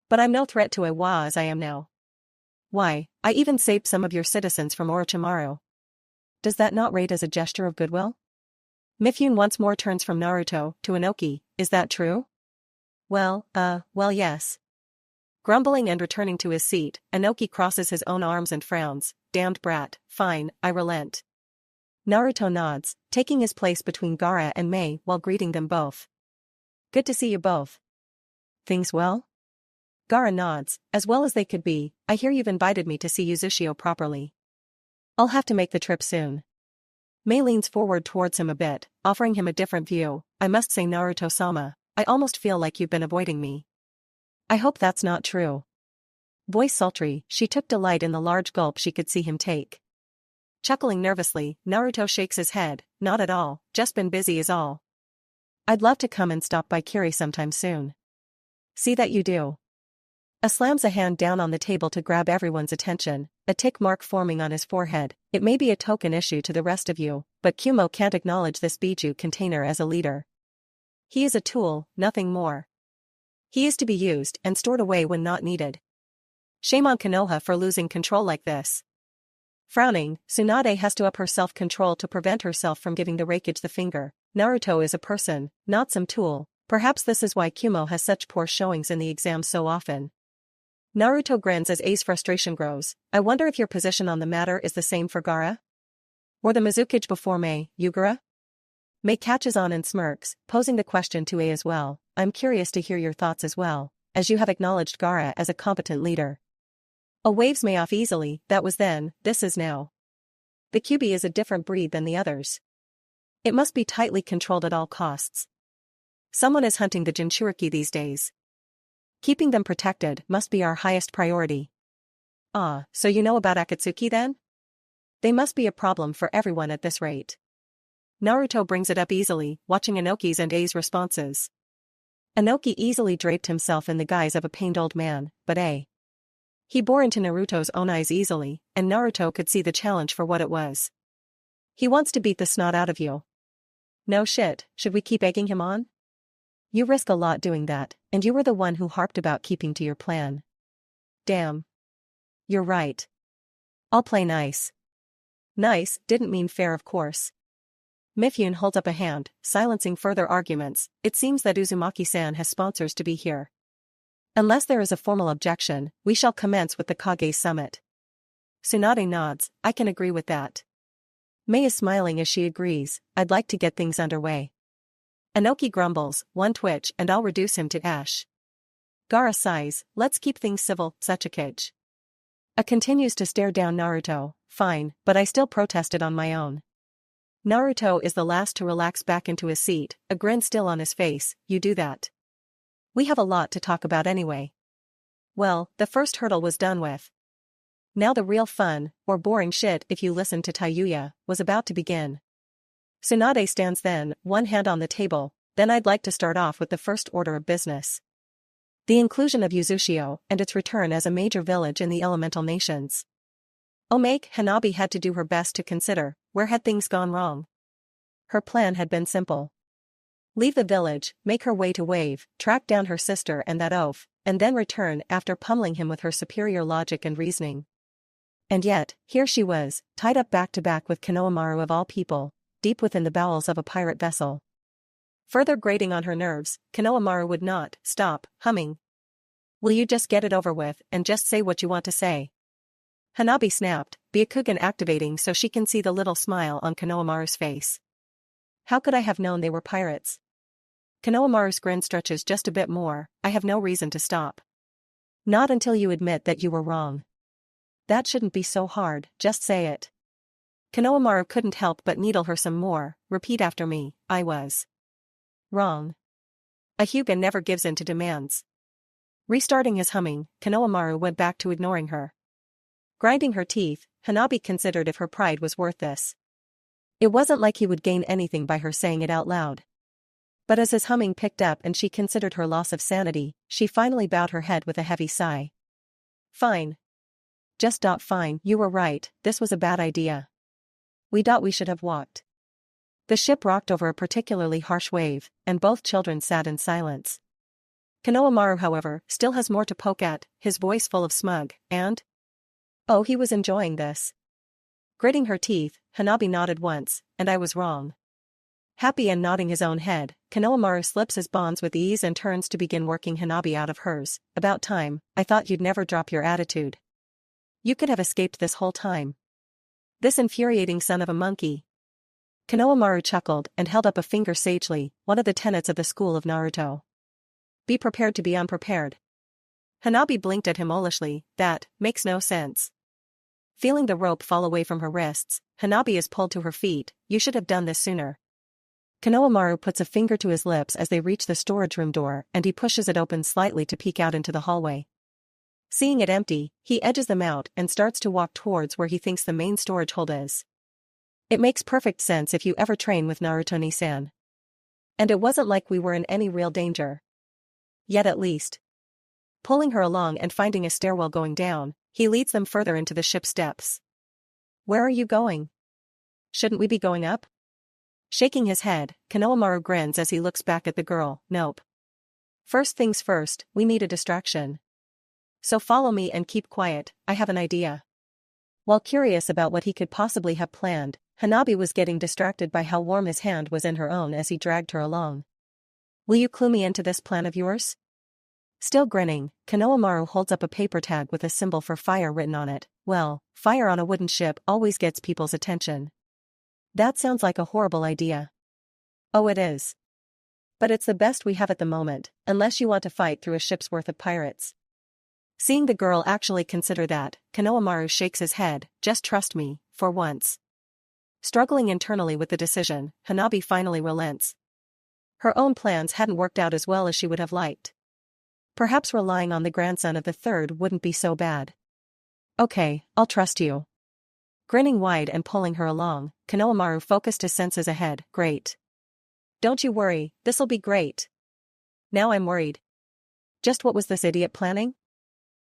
But I'm no threat to Iwa as I am now. Why, I even saved some of your citizens from Orochimaru. Does that not rate as a gesture of goodwill? Mifune once more turns from Naruto to Inoki. Is that true? Well, yes. Grumbling and returning to his seat, Inoki crosses his own arms and frowns. Damned brat, fine, I relent. Naruto nods, taking his place between Gaara and Mei while greeting them both. Good to see you both. Things well? Gaara nods, as well as they could be. I hear you've invited me to see Uzushio properly. I'll have to make the trip soon. Mei leans forward towards him a bit, offering him a different view. I must say, Naruto-sama, I almost feel like you've been avoiding me. I hope that's not true. Voice sultry, she took delight in the large gulp she could see him take. Chuckling nervously, Naruto shakes his head. Not at all, just been busy is all. I'd love to come and stop by Kiri sometime soon. See that you do. Slams a hand down on the table to grab everyone's attention, a tick mark forming on his forehead. It may be a token issue to the rest of you, but Kumo can't acknowledge this Biju container as a leader. He is a tool, nothing more. He is to be used and stored away when not needed. Shame on Konoha for losing control like this. Frowning, Tsunade has to up her self-control to prevent herself from giving the Raikage the finger. Naruto is a person, not some tool. Perhaps this is why Kumo has such poor showings in the exams so often. Naruto grins as A's frustration grows. I wonder if your position on the matter is the same for Gaara? Or the Mizukage before Mei, Yugura? Mei catches on and smirks, posing the question to A as well. I'm curious to hear your thoughts as well, as you have acknowledged Gaara as a competent leader. A waves Mei off easily. That was then, this is now. The Kyuubi is a different breed than the others. It must be tightly controlled at all costs. Someone is hunting the Jinchuriki these days. Keeping them protected must be our highest priority. Ah, so you know about Akatsuki then? They must be a problem for everyone at this rate. Naruto brings it up easily, watching Inoki's and A's responses. Inoki easily draped himself in the guise of a pained old man, but he bore into Naruto's own eyes easily, and Naruto could see the challenge for what it was. He wants to beat the snot out of you. No shit, should we keep egging him on? You risk a lot doing that, and you were the one who harped about keeping to your plan. Damn. You're right. I'll play nice. Nice didn't mean fair, of course. Mifune holds up a hand, silencing further arguments. It seems that Uzumaki-san has sponsors to be here. Unless there is a formal objection, we shall commence with the Kage summit. Tsunade nods. I can agree with that. Mei is smiling as she agrees. I'd like to get things underway. Inoki grumbles, one twitch and I'll reduce him to ash. Gaara sighs, let's keep things civil, Sachikage. A continues to stare down Naruto. Fine, but I still protested on my own. Naruto is the last to relax back into his seat, a grin still on his face. You do that. We have a lot to talk about anyway. Well, the first hurdle was done with. Now the real fun, or boring shit if you listen to Tayuya, was about to begin. Tsunade stands then, one hand on the table. Then I'd like to start off with the first order of business. The inclusion of Uzushio and its return as a major village in the elemental nations. Omake Hanabi had to do her best to consider, where had things gone wrong? Her plan had been simple. Leave the village, make her way to Wave, track down her sister and that oaf, and then return after pummeling him with her superior logic and reasoning. And yet, here she was, tied up back to back with Konohamaru of all people, deep within the bowels of a pirate vessel. Further grating on her nerves, Konohamaru would not stop humming. Will you just get it over with and just say what you want to say? Hanabi snapped, Byakugan activating so she can see the little smile on Konohamaru's face. How could I have known they were pirates? Konohamaru's grin stretches just a bit more. I have no reason to stop. Not until you admit that you were wrong. That shouldn't be so hard, just say it. Konohamaru couldn't help but needle her some more. Repeat after me, I was wrong. A Hyuga never gives in to demands. Restarting his humming, Konohamaru went back to ignoring her. Grinding her teeth, Hanabi considered if her pride was worth this. It wasn't like he would gain anything by her saying it out loud. But as his humming picked up and she considered her loss of sanity, she finally bowed her head with a heavy sigh. Fine. Just fine, you were right, this was a bad idea. We should have walked. The ship rocked over a particularly harsh wave, and both children sat in silence. Konohamaru, however, still has more to poke at, his voice full of smug, and... Oh, he was enjoying this. Gritting her teeth, Hanabi nodded once, and I was wrong. Happy and nodding his own head, Konohamaru slips his bonds with ease and turns to begin working Hanabi out of hers. About time, I thought you'd never drop your attitude. You could have escaped this whole time. This infuriating son of a monkey. Konohamaru chuckled and held up a finger sagely, one of the tenets of the school of Naruto. Be prepared to be unprepared. Hanabi blinked at him owlishly. That makes no sense. Feeling the rope fall away from her wrists, Hanabi is pulled to her feet. You should have done this sooner. Konohamaru puts a finger to his lips as they reach the storage room door, and he pushes it open slightly to peek out into the hallway. Seeing it empty, he edges them out and starts to walk towards where he thinks the main storage hold is. It makes perfect sense if you ever train with Naruto-ni-san. And it wasn't like we were in any real danger. Yet at least. Pulling her along and finding a stairwell going down, he leads them further into the ship's depths. Where are you going? Shouldn't we be going up? Shaking his head, Konohamaru grins as he looks back at the girl. Nope. First things first, we need a distraction. So follow me and keep quiet, I have an idea. While curious about what he could possibly have planned, Hanabi was getting distracted by how warm his hand was in her own as he dragged her along. Will you clue me into this plan of yours? Still grinning, Konohamaru holds up a paper tag with a symbol for fire written on it. Well, fire on a wooden ship always gets people's attention. That sounds like a horrible idea. Oh, it is. But it's the best we have at the moment, unless you want to fight through a ship's worth of pirates. Seeing the girl actually consider that, Konohamaru shakes his head. Just trust me, for once. Struggling internally with the decision, Hanabi finally relents. Her own plans hadn't worked out as well as she would have liked. Perhaps relying on the grandson of the third wouldn't be so bad. Okay, I'll trust you. Grinning wide and pulling her along, Konohamaru focused his senses ahead. Great. Don't you worry, this'll be great. Now I'm worried. Just what was this idiot planning?